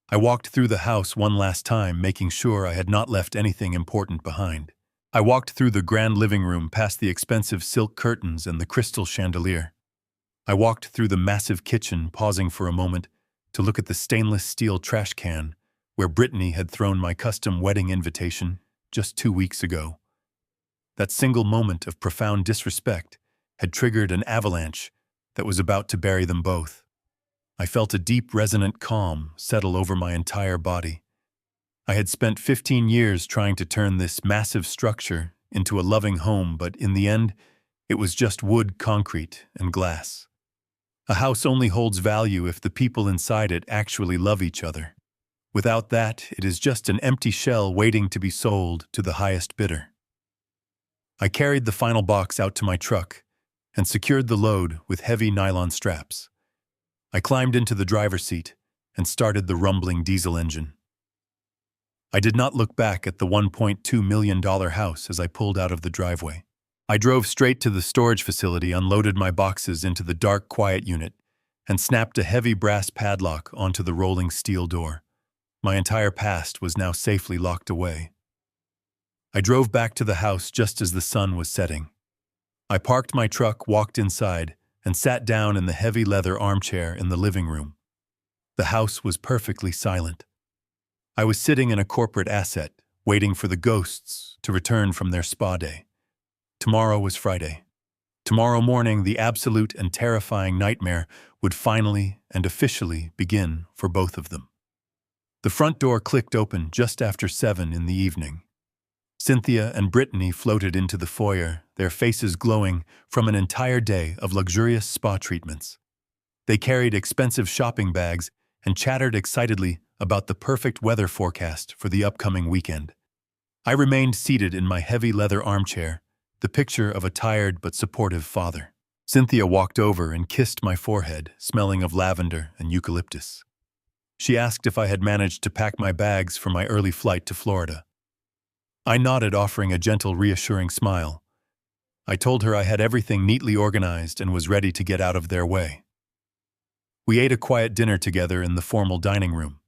I walked through the house one last time, making sure I had not left anything important behind. I walked through the grand living room, past the expensive silk curtains and the crystal chandelier. I walked through the massive kitchen, pausing for a moment to look at the stainless steel trash can where Brittany had thrown my custom wedding invitation just 2 weeks ago. That single moment of profound disrespect had triggered an avalanche that was about to bury them both. I felt a deep, resonant calm settle over my entire body. I had spent 15 years trying to turn this massive structure into a loving home, but in the end, it was just wood, concrete, and glass. A house only holds value if the people inside it actually love each other. Without that, it is just an empty shell waiting to be sold to the highest bidder. I carried the final box out to my truck and secured the load with heavy nylon straps. I climbed into the driver's seat and started the rumbling diesel engine. I did not look back at the $1.2 million house as I pulled out of the driveway. I drove straight to the storage facility, unloaded my boxes into the dark, quiet unit, and snapped a heavy brass padlock onto the rolling steel door. My entire past was now safely locked away. I drove back to the house just as the sun was setting. I parked my truck, walked inside, and sat down in the heavy leather armchair in the living room. The house was perfectly silent. I was sitting in a corporate asset, waiting for the ghosts to return from their spa day. Tomorrow was Friday. Tomorrow morning, the absolute and terrifying nightmare would finally and officially begin for both of them. The front door clicked open just after 7 in the evening. Cynthia and Brittany floated into the foyer, their faces glowing from an entire day of luxurious spa treatments. They carried expensive shopping bags and chattered excitedly about the perfect weather forecast for the upcoming weekend. I remained seated in my heavy leather armchair, the picture of a tired but supportive father. Cynthia walked over and kissed my forehead, smelling of lavender and eucalyptus. She asked if I had managed to pack my bags for my early flight to Florida. I nodded, offering a gentle, reassuring smile. I told her I had everything neatly organized and was ready to get out of their way. We ate a quiet dinner together in the formal dining room.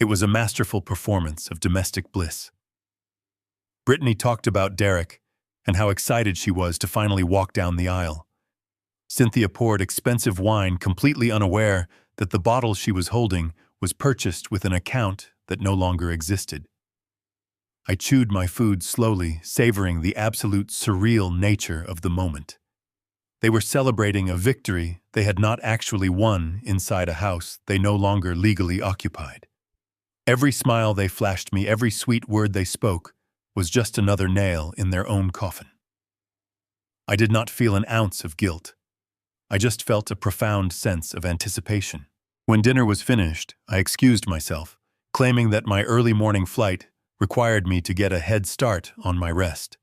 It was a masterful performance of domestic bliss. Brittany talked about Derek and how excited she was to finally walk down the aisle. Cynthia poured expensive wine, completely unaware that the bottle she was holding was purchased with an account that no longer existed. I chewed my food slowly, savoring the absolute surreal nature of the moment. They were celebrating a victory they had not actually won inside a house they no longer legally occupied. Every smile they flashed me, every sweet word they spoke, was just another nail in their own coffin. I did not feel an ounce of guilt. I just felt a profound sense of anticipation. When dinner was finished, I excused myself, claiming that my early morning flight required me to get a head start on my rest.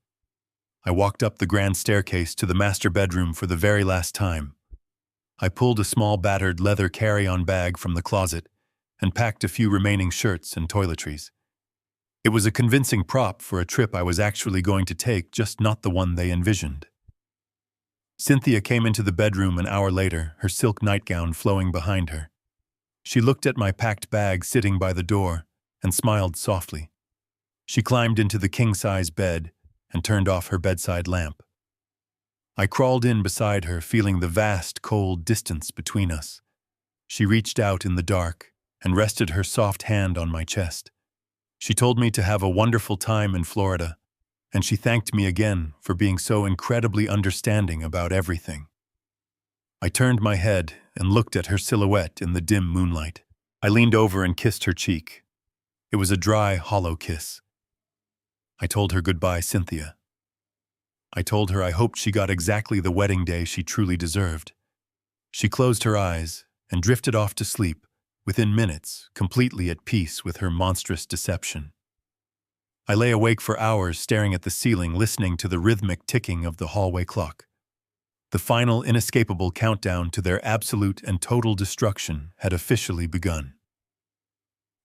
I walked up the grand staircase to the master bedroom for the very last time. I pulled a small battered leather carry-on bag from the closet and packed a few remaining shirts and toiletries. It was a convincing prop for a trip I was actually going to take, just not the one they envisioned. Cynthia came into the bedroom an hour later, her silk nightgown flowing behind her. She looked at my packed bag sitting by the door and smiled softly. She climbed into the king-size bed and turned off her bedside lamp. I crawled in beside her, feeling the vast, cold distance between us. She reached out in the dark and rested her soft hand on my chest. She told me to have a wonderful time in Florida, and she thanked me again for being so incredibly understanding about everything. I turned my head and looked at her silhouette in the dim moonlight. I leaned over and kissed her cheek. It was a dry, hollow kiss. I told her goodbye, Cynthia. I told her I hoped she got exactly the wedding day she truly deserved. She closed her eyes and drifted off to sleep, within minutes, completely at peace with her monstrous deception. I lay awake for hours staring at the ceiling, listening to the rhythmic ticking of the hallway clock. The final, inescapable countdown to their absolute and total destruction had officially begun.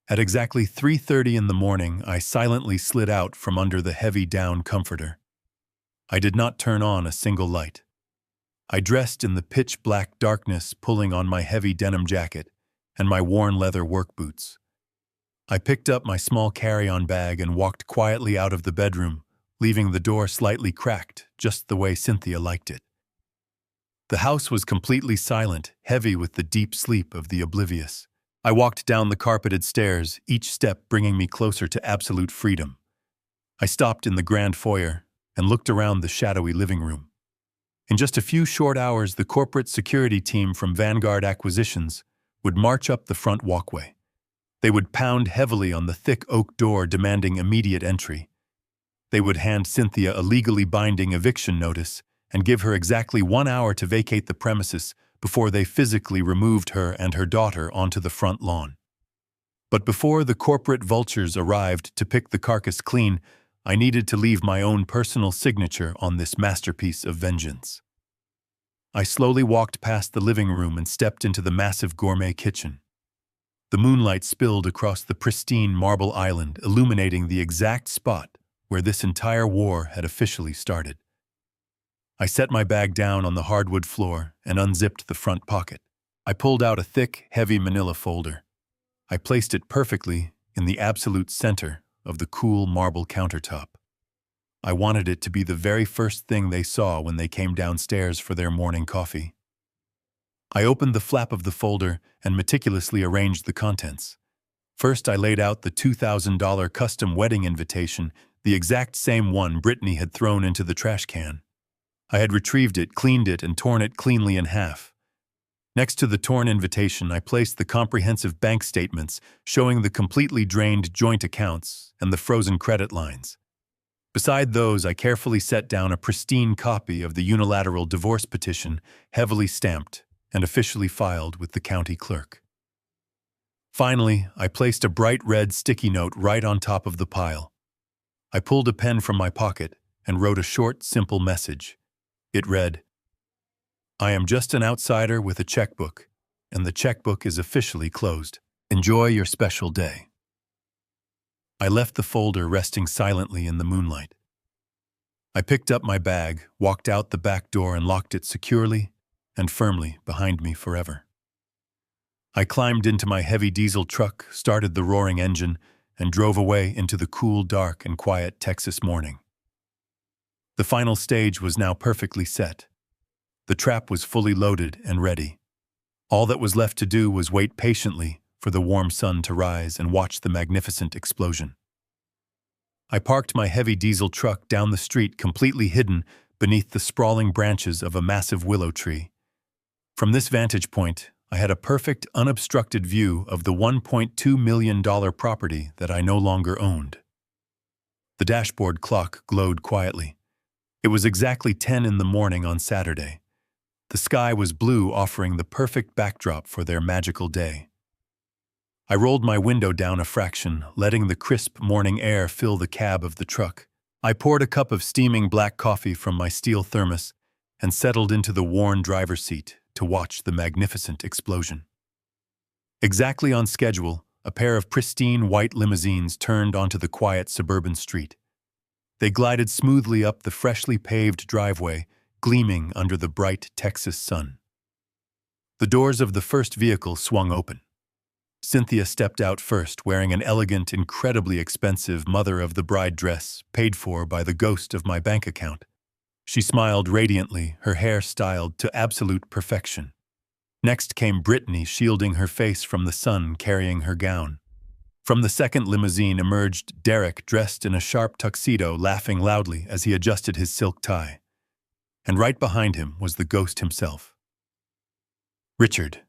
At exactly 3:30 in the morning, I silently slid out from under the heavy down comforter. I did not turn on a single light. I dressed in the pitch-black darkness, pulling on my heavy denim jacket and my worn leather work boots. I picked up my small carry-on bag and walked quietly out of the bedroom, leaving the door slightly cracked, just the way Cynthia liked it. The house was completely silent, heavy with the deep sleep of the oblivious. I walked down the carpeted stairs, each step bringing me closer to absolute freedom. I stopped in the grand foyer and looked around the shadowy living room. In just a few short hours, the corporate security team from Vanguard Acquisitions would march up the front walkway. They would pound heavily on the thick oak door, demanding immediate entry. They would hand Cynthia a legally binding eviction notice and give her exactly 1 hour to vacate the premises before they physically removed her and her daughter onto the front lawn. But before the corporate vultures arrived to pick the carcass clean, I needed to leave my own personal signature on this masterpiece of vengeance. I slowly walked past the living room and stepped into the massive gourmet kitchen. The moonlight spilled across the pristine marble island, illuminating the exact spot where this entire war had officially started. I set my bag down on the hardwood floor and unzipped the front pocket. I pulled out a thick, heavy manila folder. I placed it perfectly in the absolute center of the cool marble countertop. I wanted it to be the very first thing they saw when they came downstairs for their morning coffee. I opened the flap of the folder and meticulously arranged the contents. First, I laid out the $2,000 custom wedding invitation, the exact same one Brittany had thrown into the trash can. I had retrieved it, cleaned it, and torn it cleanly in half. Next to the torn invitation, I placed the comprehensive bank statements showing the completely drained joint accounts and the frozen credit lines. Beside those, I carefully set down a pristine copy of the unilateral divorce petition, heavily stamped and officially filed with the county clerk. Finally, I placed a bright red sticky note right on top of the pile. I pulled a pen from my pocket and wrote a short, simple message. It read, "I am just an outsider with a checkbook, and the checkbook is officially closed. Enjoy your special day." I left the folder resting silently in the moonlight. I picked up my bag, walked out the back door, and locked it securely and firmly behind me forever. I climbed into my heavy diesel truck, started the roaring engine, and drove away into the cool, dark, and quiet Texas morning. The final stage was now perfectly set. The trap was fully loaded and ready. All that was left to do was wait patiently for the warm sun to rise and watch the magnificent explosion. I parked my heavy diesel truck down the street, completely hidden beneath the sprawling branches of a massive willow tree. From this vantage point, I had a perfect, unobstructed view of the $1.2 million property that I no longer owned. The dashboard clock glowed quietly. It was exactly 10 in the morning on Saturday. The sky was blue, offering the perfect backdrop for their magical day. I rolled my window down a fraction, letting the crisp morning air fill the cab of the truck. I poured a cup of steaming black coffee from my steel thermos and settled into the worn driver's seat to watch the magnificent explosion. Exactly on schedule, a pair of pristine white limousines turned onto the quiet suburban street. They glided smoothly up the freshly paved driveway, gleaming under the bright Texas sun. The doors of the first vehicle swung open. Cynthia stepped out first, wearing an elegant, incredibly expensive mother-of-the-bride dress, paid for by the ghost of my bank account. She smiled radiantly, her hair styled to absolute perfection. Next came Brittany, shielding her face from the sun, carrying her gown. From the second limousine emerged Derek, dressed in a sharp tuxedo, laughing loudly as he adjusted his silk tie. And right behind him was the ghost himself. Richard,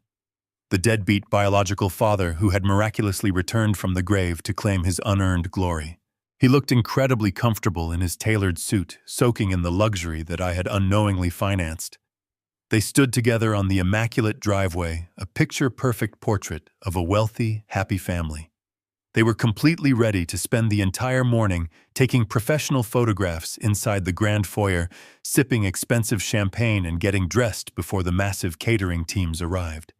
the deadbeat biological father who had miraculously returned from the grave to claim his unearned glory. He looked incredibly comfortable in his tailored suit, soaking in the luxury that I had unknowingly financed. They stood together on the immaculate driveway, a picture-perfect portrait of a wealthy, happy family. They were completely ready to spend the entire morning taking professional photographs inside the grand foyer, sipping expensive champagne and getting dressed before the massive catering teams arrived.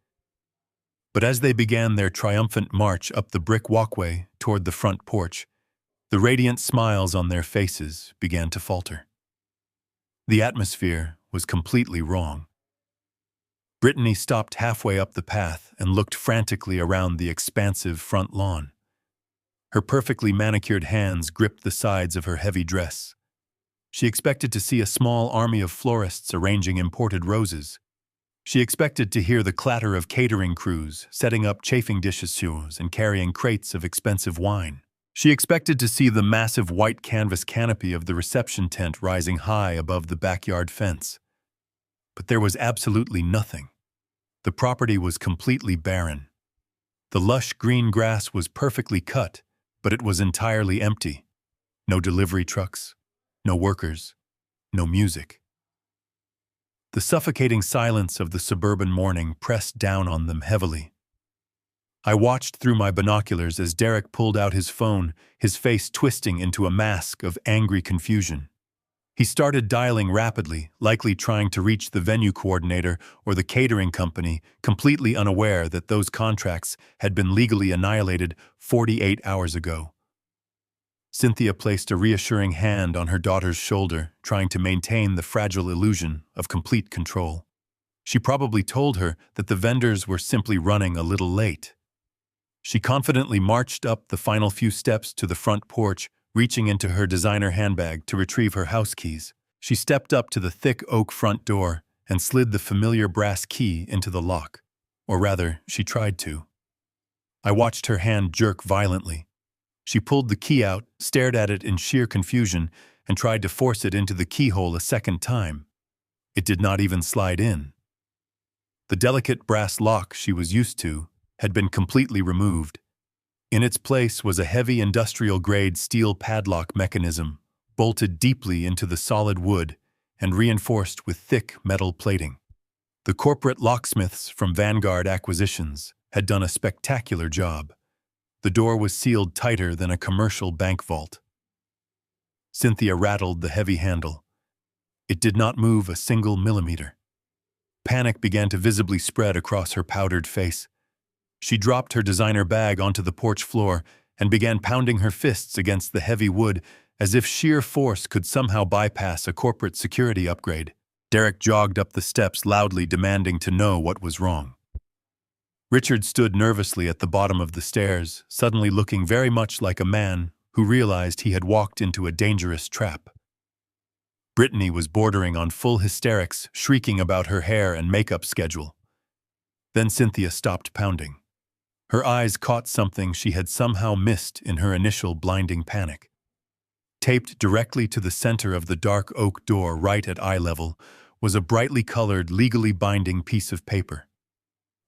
But as they began their triumphant march up the brick walkway toward the front porch, the radiant smiles on their faces began to falter. The atmosphere was completely wrong. Brittany stopped halfway up the path and looked frantically around the expansive front lawn. Her perfectly manicured hands gripped the sides of her heavy dress. She expected to see a small army of florists arranging imported roses. She expected to hear the clatter of catering crews setting up chafing dishes and carrying crates of expensive wine. She expected to see the massive white canvas canopy of the reception tent rising high above the backyard fence. But there was absolutely nothing. The property was completely barren. The lush green grass was perfectly cut, but it was entirely empty. No delivery trucks, no workers, no music. The suffocating silence of the suburban morning pressed down on them heavily. I watched through my binoculars as Derek pulled out his phone, his face twisting into a mask of angry confusion. He started dialing rapidly, likely trying to reach the venue coordinator or the catering company, completely unaware that those contracts had been legally annihilated 48 hours ago. Cynthia placed a reassuring hand on her daughter's shoulder, trying to maintain the fragile illusion of complete control. She probably told her that the vendors were simply running a little late. She confidently marched up the final few steps to the front porch, reaching into her designer handbag to retrieve her house keys. She stepped up to the thick oak front door and slid the familiar brass key into the lock. Or rather, she tried to. I watched her hand jerk violently. She pulled the key out, stared at it in sheer confusion, and tried to force it into the keyhole a second time. It did not even slide in. The delicate brass lock she was used to had been completely removed. In its place was a heavy industrial-grade steel padlock mechanism, bolted deeply into the solid wood and reinforced with thick metal plating. The corporate locksmiths from Vanguard Acquisitions had done a spectacular job. The door was sealed tighter than a commercial bank vault. Cynthia rattled the heavy handle. It did not move a single millimeter. Panic began to visibly spread across her powdered face. She dropped her designer bag onto the porch floor and began pounding her fists against the heavy wood as if sheer force could somehow bypass a corporate security upgrade. Derek jogged up the steps loudly demanding to know what was wrong. Richard stood nervously at the bottom of the stairs, suddenly looking very much like a man who realized he had walked into a dangerous trap. Brittany was bordering on full hysterics, shrieking about her hair and makeup schedule. Then Cynthia stopped pounding. Her eyes caught something she had somehow missed in her initial blinding panic. Taped directly to the center of the dark oak door right at eye level was a brightly colored, legally binding piece of paper.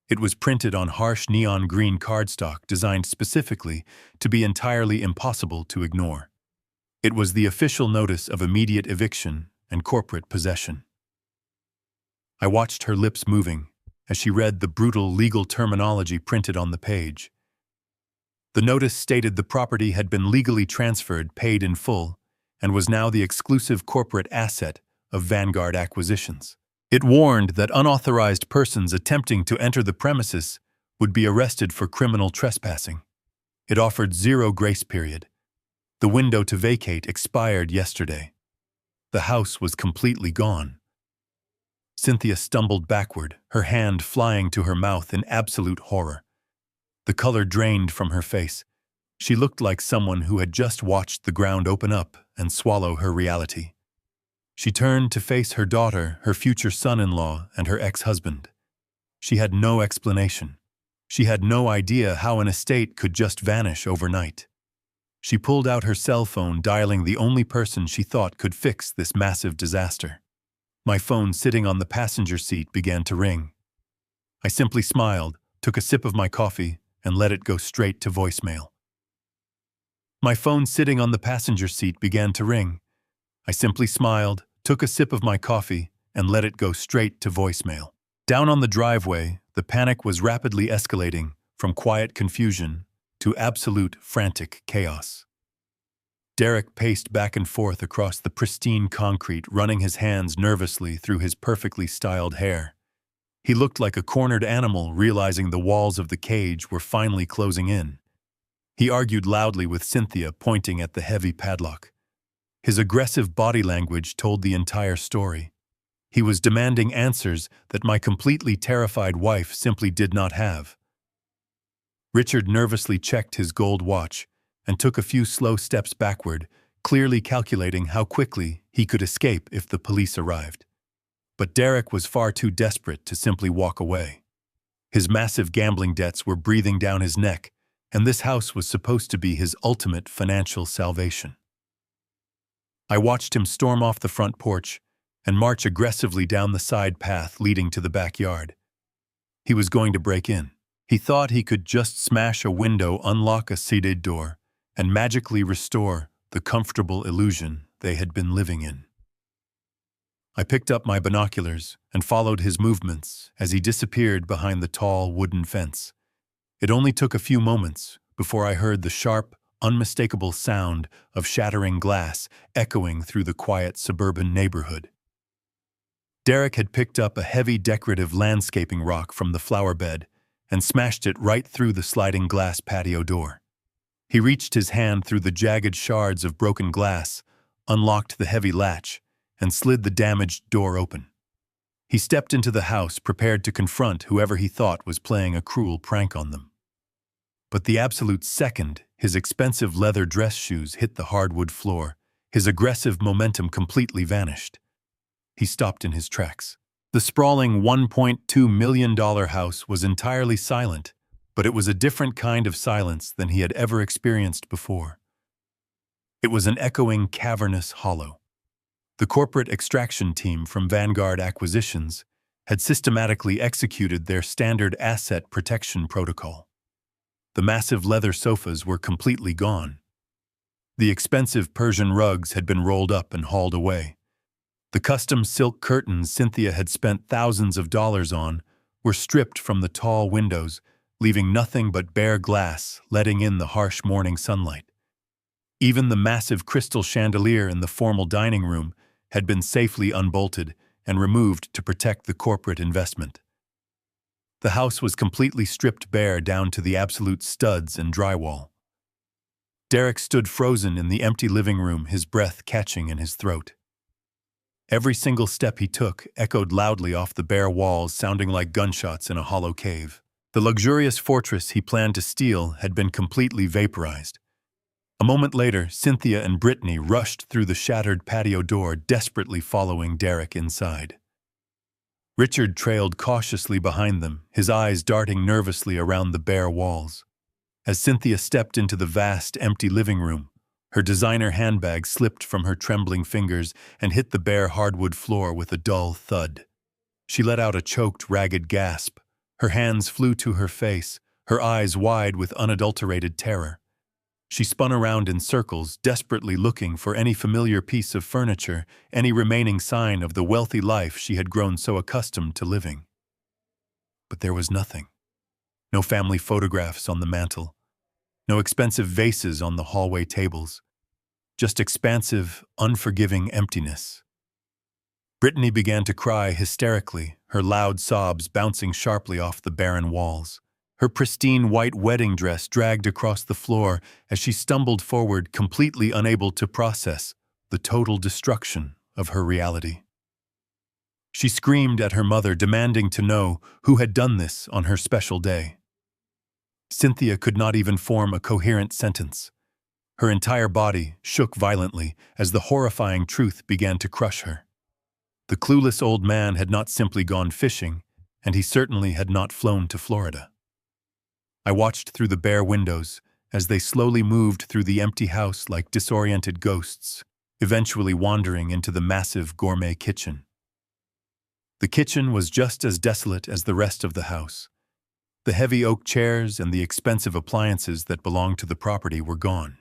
It was printed on harsh neon green cardstock designed specifically to be entirely impossible to ignore. It was the official notice of immediate eviction and corporate possession. I watched her lips moving as she read the brutal legal terminology printed on the page. The notice stated the property had been legally transferred, paid in full, and was now the exclusive corporate asset of Vanguard Acquisitions. It warned that unauthorized persons attempting to enter the premises would be arrested for criminal trespassing. It offered zero grace period. The window to vacate expired yesterday. The house was completely gone. Cynthia stumbled backward, her hand flying to her mouth in absolute horror. The color drained from her face. She looked like someone who had just watched the ground open up and swallow her reality. She turned to face her daughter, her future son-in-law, and her ex-husband. She had no explanation. She had no idea how an estate could just vanish overnight. She pulled out her cell phone, dialing the only person she thought could fix this massive disaster. My phone sitting on the passenger seat began to ring. I simply smiled, took a sip of my coffee, and let it go straight to voicemail. My phone sitting on the passenger seat began to ring. I simply smiled, took a sip of my coffee, and let it go straight to voicemail. Down on the driveway, the panic was rapidly escalating from quiet confusion to absolute frantic chaos. Derek paced back and forth across the pristine concrete, running his hands nervously through his perfectly styled hair. He looked like a cornered animal, realizing the walls of the cage were finally closing in. He argued loudly with Cynthia, pointing at the heavy padlock. His aggressive body language told the entire story. He was demanding answers that my completely terrified wife simply did not have. Richard nervously checked his gold watch and took a few slow steps backward, clearly calculating how quickly he could escape if the police arrived. But Derek was far too desperate to simply walk away. His massive gambling debts were breathing down his neck, and this house was supposed to be his ultimate financial salvation. I watched him storm off the front porch and march aggressively down the side path leading to the backyard. He was going to break in. He thought he could just smash a window, unlock a seated door, and magically restore the comfortable illusion they had been living in. I picked up my binoculars and followed his movements as he disappeared behind the tall wooden fence. It only took a few moments before I heard the sharp, unmistakable sound of shattering glass echoing through the quiet suburban neighborhood. Derek had picked up a heavy decorative landscaping rock from the flower bed and smashed it right through the sliding glass patio door. He reached his hand through the jagged shards of broken glass, unlocked the heavy latch, and slid the damaged door open. He stepped into the house, prepared to confront whoever he thought was playing a cruel prank on them. But the absolute second his expensive leather dress shoes hit the hardwood floor, his aggressive momentum completely vanished. He stopped in his tracks. The sprawling $1.2 million house was entirely silent, but it was a different kind of silence than he had ever experienced before. It was an echoing, cavernous hollow. The corporate extraction team from Vanguard Acquisitions had systematically executed their standard asset protection protocol. The massive leather sofas were completely gone. The expensive Persian rugs had been rolled up and hauled away. The custom silk curtains Cynthia had spent thousands of dollars on were stripped from the tall windows, leaving nothing but bare glass letting in the harsh morning sunlight. Even the massive crystal chandelier in the formal dining room had been safely unbolted and removed to protect the corporate investment. The house was completely stripped bare down to the absolute studs and drywall. Derek stood frozen in the empty living room, his breath catching in his throat. Every single step he took echoed loudly off the bare walls, sounding like gunshots in a hollow cave. The luxurious fortress he planned to steal had been completely vaporized. A moment later, Cynthia and Brittany rushed through the shattered patio door, desperately following Derek inside. Richard trailed cautiously behind them, his eyes darting nervously around the bare walls. As Cynthia stepped into the vast, empty living room, her designer handbag slipped from her trembling fingers and hit the bare hardwood floor with a dull thud. She let out a choked, ragged gasp. Her hands flew to her face, her eyes wide with unadulterated terror. She spun around in circles, desperately looking for any familiar piece of furniture, any remaining sign of the wealthy life she had grown so accustomed to living. But there was nothing. No family photographs on the mantel. No expensive vases on the hallway tables. Just expansive, unforgiving emptiness. Brittany began to cry hysterically, her loud sobs bouncing sharply off the barren walls. Her pristine white wedding dress dragged across the floor as she stumbled forward, completely unable to process the total destruction of her reality. She screamed at her mother, demanding to know who had done this on her special day. Cynthia could not even form a coherent sentence. Her entire body shook violently as the horrifying truth began to crush her. The clueless old man had not simply gone fishing, and he certainly had not flown to Florida. I watched through the bare windows as they slowly moved through the empty house like disoriented ghosts, eventually wandering into the massive gourmet kitchen. The kitchen was just as desolate as the rest of the house. The heavy oak chairs and the expensive appliances that belonged to the property were gone.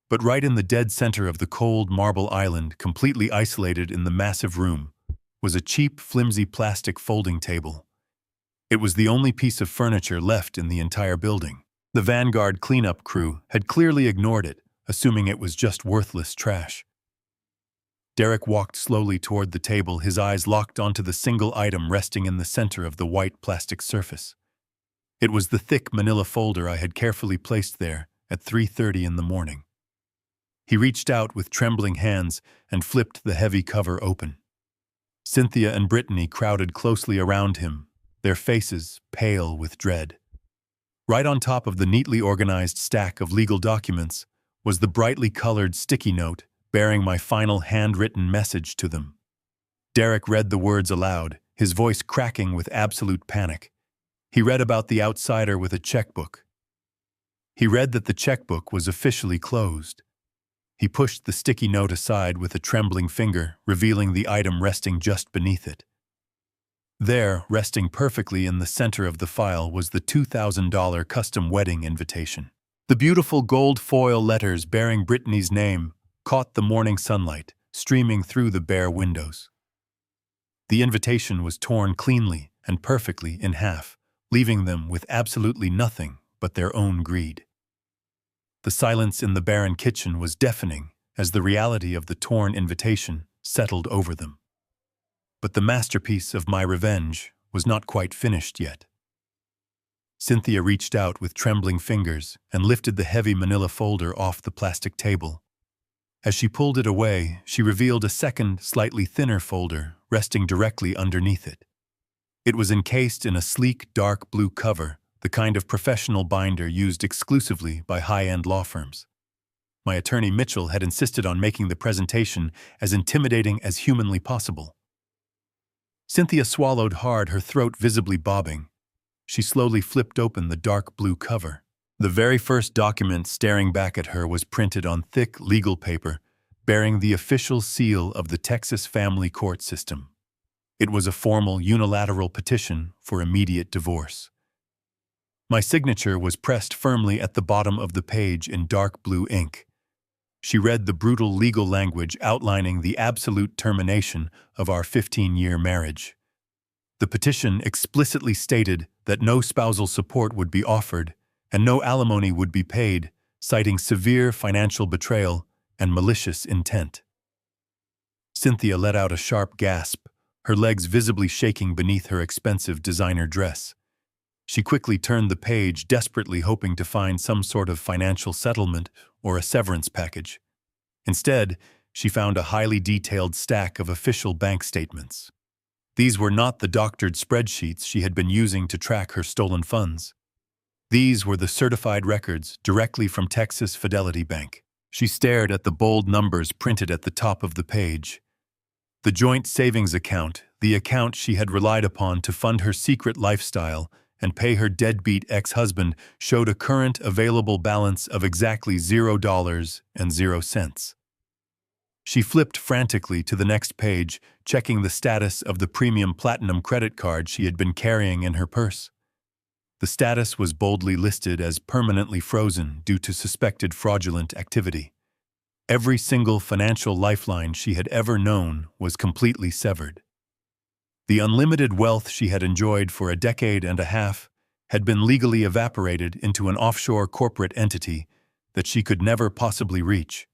But right in the dead center of the cold marble island, completely isolated in the massive room, was a cheap, flimsy plastic folding table. It was the only piece of furniture left in the entire building. The Vanguard cleanup crew had clearly ignored it, assuming it was just worthless trash. Derek walked slowly toward the table, his eyes locked onto the single item resting in the center of the white plastic surface. It was the thick manila folder I had carefully placed there at 3:30 in the morning. He reached out with trembling hands and flipped the heavy cover open. Cynthia and Brittany crowded closely around him, their faces pale with dread. Right on top of the neatly organized stack of legal documents was the brightly colored sticky note bearing my final handwritten message to them. Derek read the words aloud, his voice cracking with absolute panic. He read about the outsider with a checkbook. He read that the checkbook was officially closed. He pushed the sticky note aside with a trembling finger, revealing the item resting just beneath it. There, resting perfectly in the center of the file, was the $2,000 custom wedding invitation. The beautiful gold foil letters bearing Brittany's name caught the morning sunlight, streaming through the bare windows. The invitation was torn cleanly and perfectly in half, leaving them with absolutely nothing but their own greed. The silence in the barren kitchen was deafening as the reality of the torn invitation settled over them. But the masterpiece of my revenge was not quite finished yet. Cynthia reached out with trembling fingers and lifted the heavy manila folder off the plastic table. As she pulled it away, she revealed a second, slightly thinner folder resting directly underneath it. It was encased in a sleek, dark blue cover, the kind of professional binder used exclusively by high-end law firms. My attorney Mitchell had insisted on making the presentation as intimidating as humanly possible. Cynthia swallowed hard, her throat visibly bobbing. She slowly flipped open the dark blue cover. The very first document staring back at her was printed on thick legal paper, bearing the official seal of the Texas family court system. It was a formal, unilateral petition for immediate divorce. My signature was pressed firmly at the bottom of the page in dark blue ink. She read the brutal legal language outlining the absolute termination of our 15-year marriage. The petition explicitly stated that no spousal support would be offered and no alimony would be paid, citing severe financial betrayal and malicious intent. Cynthia let out a sharp gasp, her legs visibly shaking beneath her expensive designer dress. She quickly turned the page, desperately hoping to find some sort of financial settlement or a severance package. Instead, she found a highly detailed stack of official bank statements. These were not the doctored spreadsheets she had been using to track her stolen funds. These were the certified records directly from Texas Fidelity Bank. She stared at the bold numbers printed at the top of the page. The joint savings account, the account she had relied upon to fund her secret lifestyle and pay her deadbeat ex-husband, showed a current available balance of exactly $0.00. She flipped frantically to the next page, checking the status of the premium platinum credit card she had been carrying in her purse. The status was boldly listed as permanently frozen due to suspected fraudulent activity. Every single financial lifeline she had ever known was completely severed. The unlimited wealth she had enjoyed for a decade and a half had been legally evaporated into an offshore corporate entity that she could never possibly reach.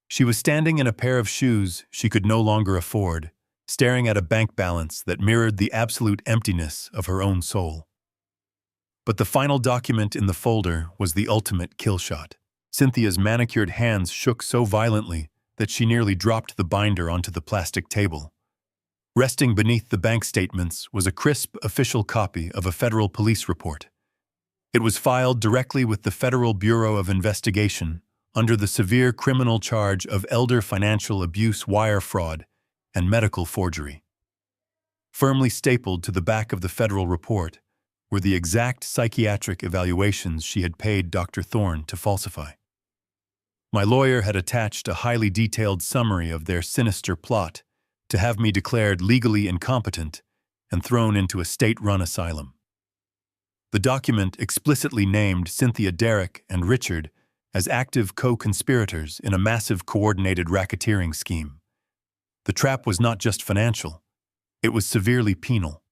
She was standing in a pair of shoes she could no longer afford, staring at a bank balance that mirrored the absolute emptiness of her own soul. But the final document in the folder was the ultimate kill shot. Cynthia's manicured hands shook so violently that she nearly dropped the binder onto the plastic table. Resting beneath the bank statements was a crisp official copy of a federal police report. It was filed directly with the Federal Bureau of Investigation under the severe criminal charge of elder financial abuse, wire fraud, and medical forgery. Firmly stapled to the back of the federal report were the exact psychiatric evaluations she had paid Dr. Thorne to falsify. My lawyer had attached a highly detailed summary of their sinister plot to have me declared legally incompetent and thrown into a state-run asylum. The document explicitly named Cynthia, Derek, and Richard as active co-conspirators in a massive coordinated racketeering scheme. The trap was not just financial, it was severely penal.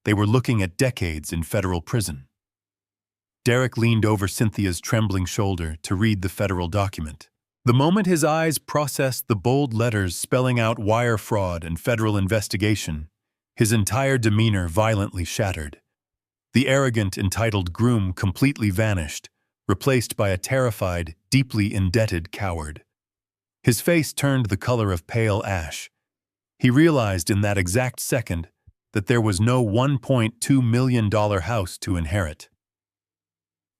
They were looking at decades in federal prison. Derek leaned over Cynthia's trembling shoulder to read the federal document. The moment his eyes processed the bold letters spelling out wire fraud and federal investigation, his entire demeanor violently shattered. The arrogant, entitled groom completely vanished, replaced by a terrified, deeply indebted coward. His face turned the color of pale ash. He realized in that exact second that there was no $1.2 million house to inherit.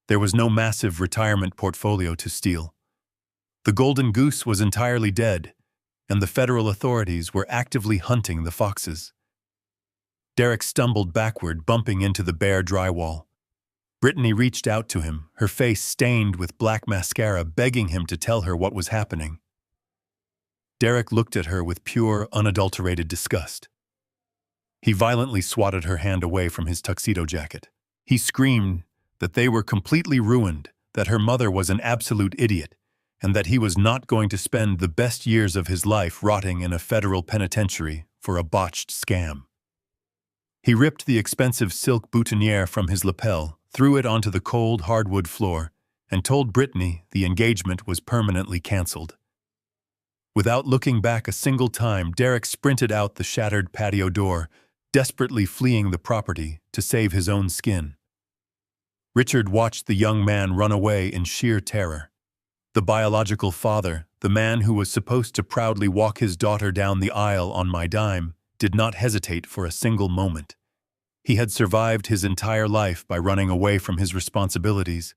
There was no massive retirement portfolio to steal. The golden goose was entirely dead, and the federal authorities were actively hunting the foxes. Derek stumbled backward, bumping into the bare drywall. Brittany reached out to him, her face stained with black mascara, begging him to tell her what was happening. Derek looked at her with pure, unadulterated disgust. He violently swatted her hand away from his tuxedo jacket. He screamed that they were completely ruined, that her mother was an absolute idiot, and that he was not going to spend the best years of his life rotting in a federal penitentiary for a botched scam. He ripped the expensive silk boutonniere from his lapel, threw it onto the cold hardwood floor, and told Brittany the engagement was permanently canceled. Without looking back a single time, Derek sprinted out the shattered patio door, desperately fleeing the property to save his own skin. Richard watched the young man run away in sheer terror. The biological father, the man who was supposed to proudly walk his daughter down the aisle on my dime, did not hesitate for a single moment. He had survived his entire life by running away from his responsibilities,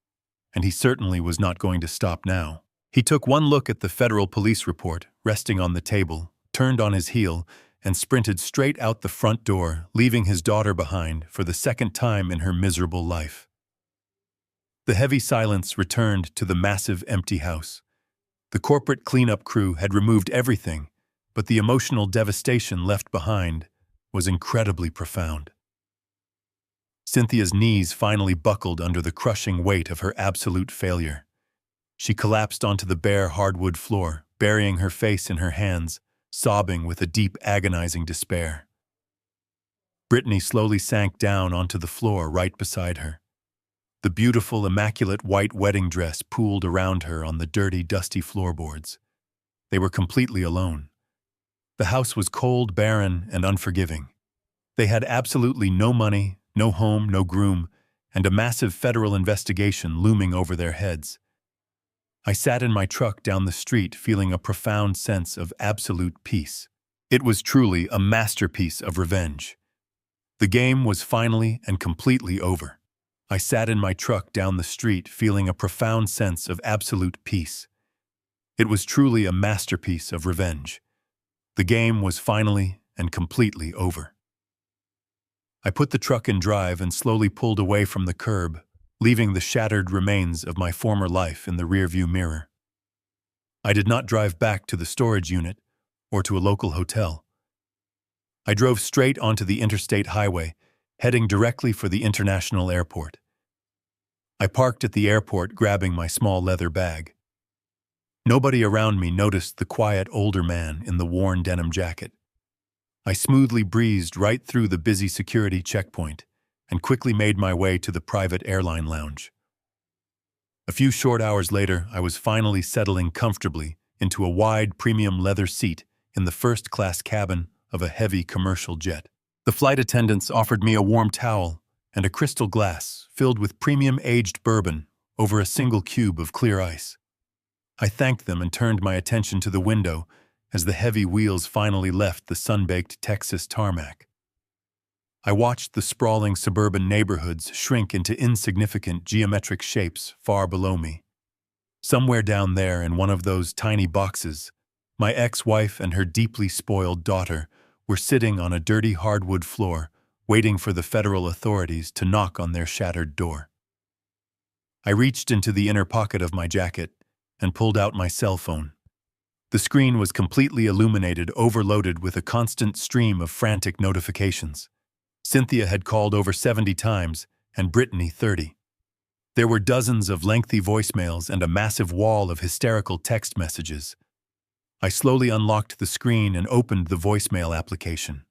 and he certainly was not going to stop now. He took one look at the federal police report resting on the table, turned on his heel, and sprinted straight out the front door, leaving his daughter behind for the second time in her miserable life. The heavy silence returned to the massive empty house. The corporate cleanup crew had removed everything, but the emotional devastation left behind was incredibly profound. Cynthia's knees finally buckled under the crushing weight of her absolute failure. She collapsed onto the bare hardwood floor, burying her face in her hands, sobbing with a deep, agonizing despair. Brittany slowly sank down onto the floor right beside her. The beautiful, immaculate white wedding dress pooled around her on the dirty, dusty floorboards. They were completely alone. The house was cold, barren, and unforgiving. They had absolutely no money, no home, no groom, and a massive federal investigation looming over their heads. I sat in my truck down the street feeling a profound sense of absolute peace. It was truly a masterpiece of revenge. The game was finally and completely over. I sat in my truck down the street feeling a profound sense of absolute peace. It was truly a masterpiece of revenge. The game was finally and completely over. I put the truck in drive and slowly pulled away from the curb, leaving the shattered remains of my former life in the rearview mirror. I did not drive back to the storage unit or to a local hotel. I drove straight onto the interstate highway, heading directly for the international airport. I parked at the airport, grabbing my small leather bag. Nobody around me noticed the quiet older man in the worn denim jacket. I smoothly breezed right through the busy security checkpoint and quickly made my way to the private airline lounge. A few short hours later, I was finally settling comfortably into a wide premium leather seat in the first-class cabin of a heavy commercial jet. The flight attendants offered me a warm towel and a crystal glass filled with premium aged bourbon over a single cube of clear ice. I thanked them and turned my attention to the window as the heavy wheels finally left the sun-baked Texas tarmac. I watched the sprawling suburban neighborhoods shrink into insignificant geometric shapes far below me. Somewhere down there in one of those tiny boxes, my ex-wife and her deeply spoiled daughter were sitting on a dirty hardwood floor, waiting for the federal authorities to knock on their shattered door. I reached into the inner pocket of my jacket and pulled out my cell phone. The screen was completely illuminated, overloaded with a constant stream of frantic notifications. Cynthia had called over 70 times, and Brittany 30. There were dozens of lengthy voicemails and a massive wall of hysterical text messages. I slowly unlocked the screen and opened the voicemail application.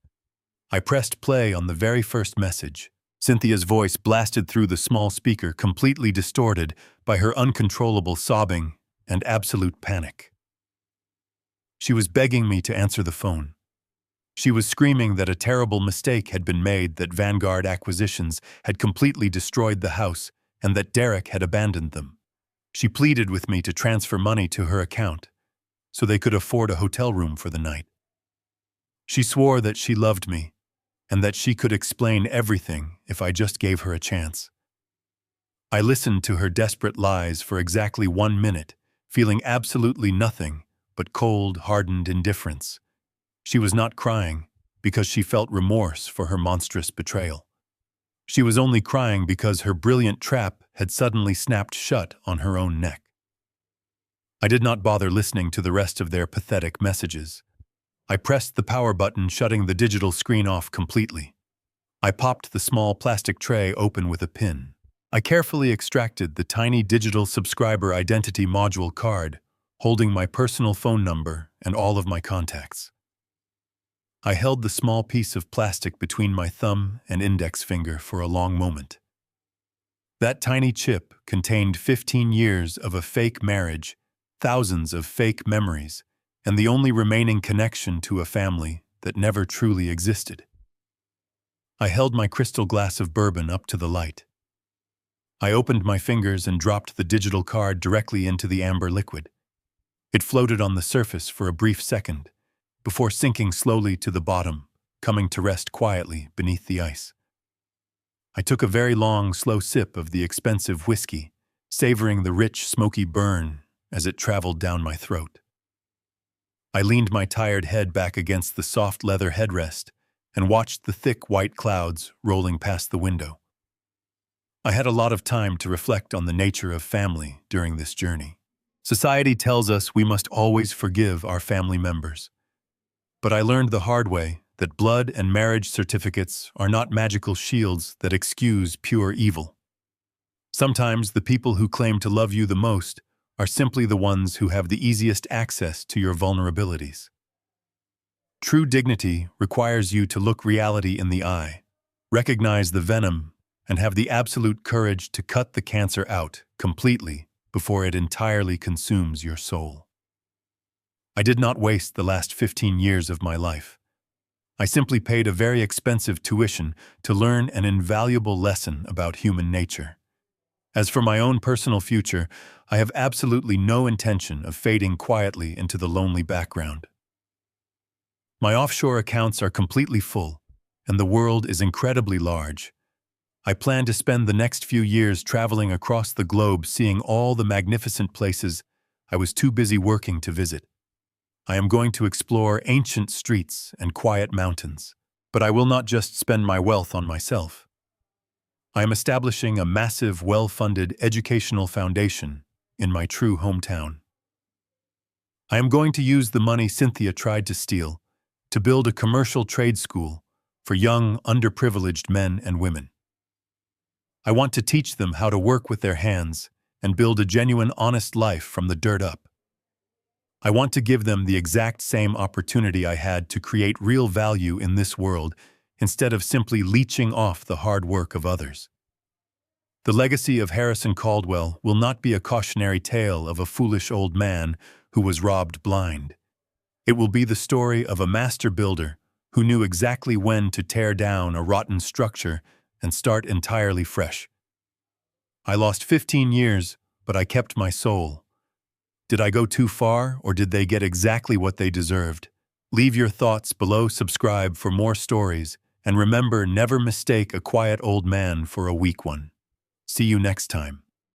I pressed play on the very first message. Cynthia's voice blasted through the small speaker, completely distorted by her uncontrollable sobbing and absolute panic. She was begging me to answer the phone. She was screaming that a terrible mistake had been made, that Vanguard Acquisitions had completely destroyed the house, and that Derek had abandoned them. She pleaded with me to transfer money to her account so they could afford a hotel room for the night. She swore that she loved me and that she could explain everything if I just gave her a chance. I listened to her desperate lies for exactly 1 minute, feeling absolutely nothing but cold, hardened indifference. She was not crying because she felt remorse for her monstrous betrayal. She was only crying because her brilliant trap had suddenly snapped shut on her own neck. I did not bother listening to the rest of their pathetic messages. I pressed the power button, shutting the digital screen off completely. I popped the small plastic tray open with a pin. I carefully extracted the tiny digital subscriber identity module card, holding my personal phone number and all of my contacts. I held the small piece of plastic between my thumb and index finger for a long moment. That tiny chip contained 15 years of a fake marriage, thousands of fake memories, and the only remaining connection to a family that never truly existed. I held my crystal glass of bourbon up to the light. I opened my fingers and dropped the digital card directly into the amber liquid. It floated on the surface for a brief second, before sinking slowly to the bottom, coming to rest quietly beneath the ice. I took a very long, slow sip of the expensive whiskey, savoring the rich, smoky burn as it traveled down my throat. I leaned my tired head back against the soft leather headrest and watched the thick white clouds rolling past the window. I had a lot of time to reflect on the nature of family during this journey. Society tells us we must always forgive our family members. But I learned the hard way that blood and marriage certificates are not magical shields that excuse pure evil. Sometimes the people who claim to love you the most are simply the ones who have the easiest access to your vulnerabilities. True dignity requires you to look reality in the eye, recognize the venom, and have the absolute courage to cut the cancer out completely before it entirely consumes your soul. I did not waste the last 15 years of my life. I simply paid a very expensive tuition to learn an invaluable lesson about human nature. As for my own personal future, I have absolutely no intention of fading quietly into the lonely background. My offshore accounts are completely full, and the world is incredibly large. I plan to spend the next few years traveling across the globe, seeing all the magnificent places I was too busy working to visit. I am going to explore ancient streets and quiet mountains, but I will not just spend my wealth on myself. I am establishing a massive, well-funded educational foundation in my true hometown. I am going to use the money Cynthia tried to steal to build a commercial trade school for young, underprivileged men and women. I want to teach them how to work with their hands and build a genuine, honest life from the dirt up. I want to give them the exact same opportunity I had to create real value in this world instead of simply leeching off the hard work of others. The legacy of Harrison Caldwell will not be a cautionary tale of a foolish old man who was robbed blind. It will be the story of a master builder who knew exactly when to tear down a rotten structure and start entirely fresh. I lost 15 years, but I kept my soul. Did I go too far, or did they get exactly what they deserved? Leave your thoughts below, subscribe for more stories, and remember, never mistake a quiet old man for a weak one. See you next time.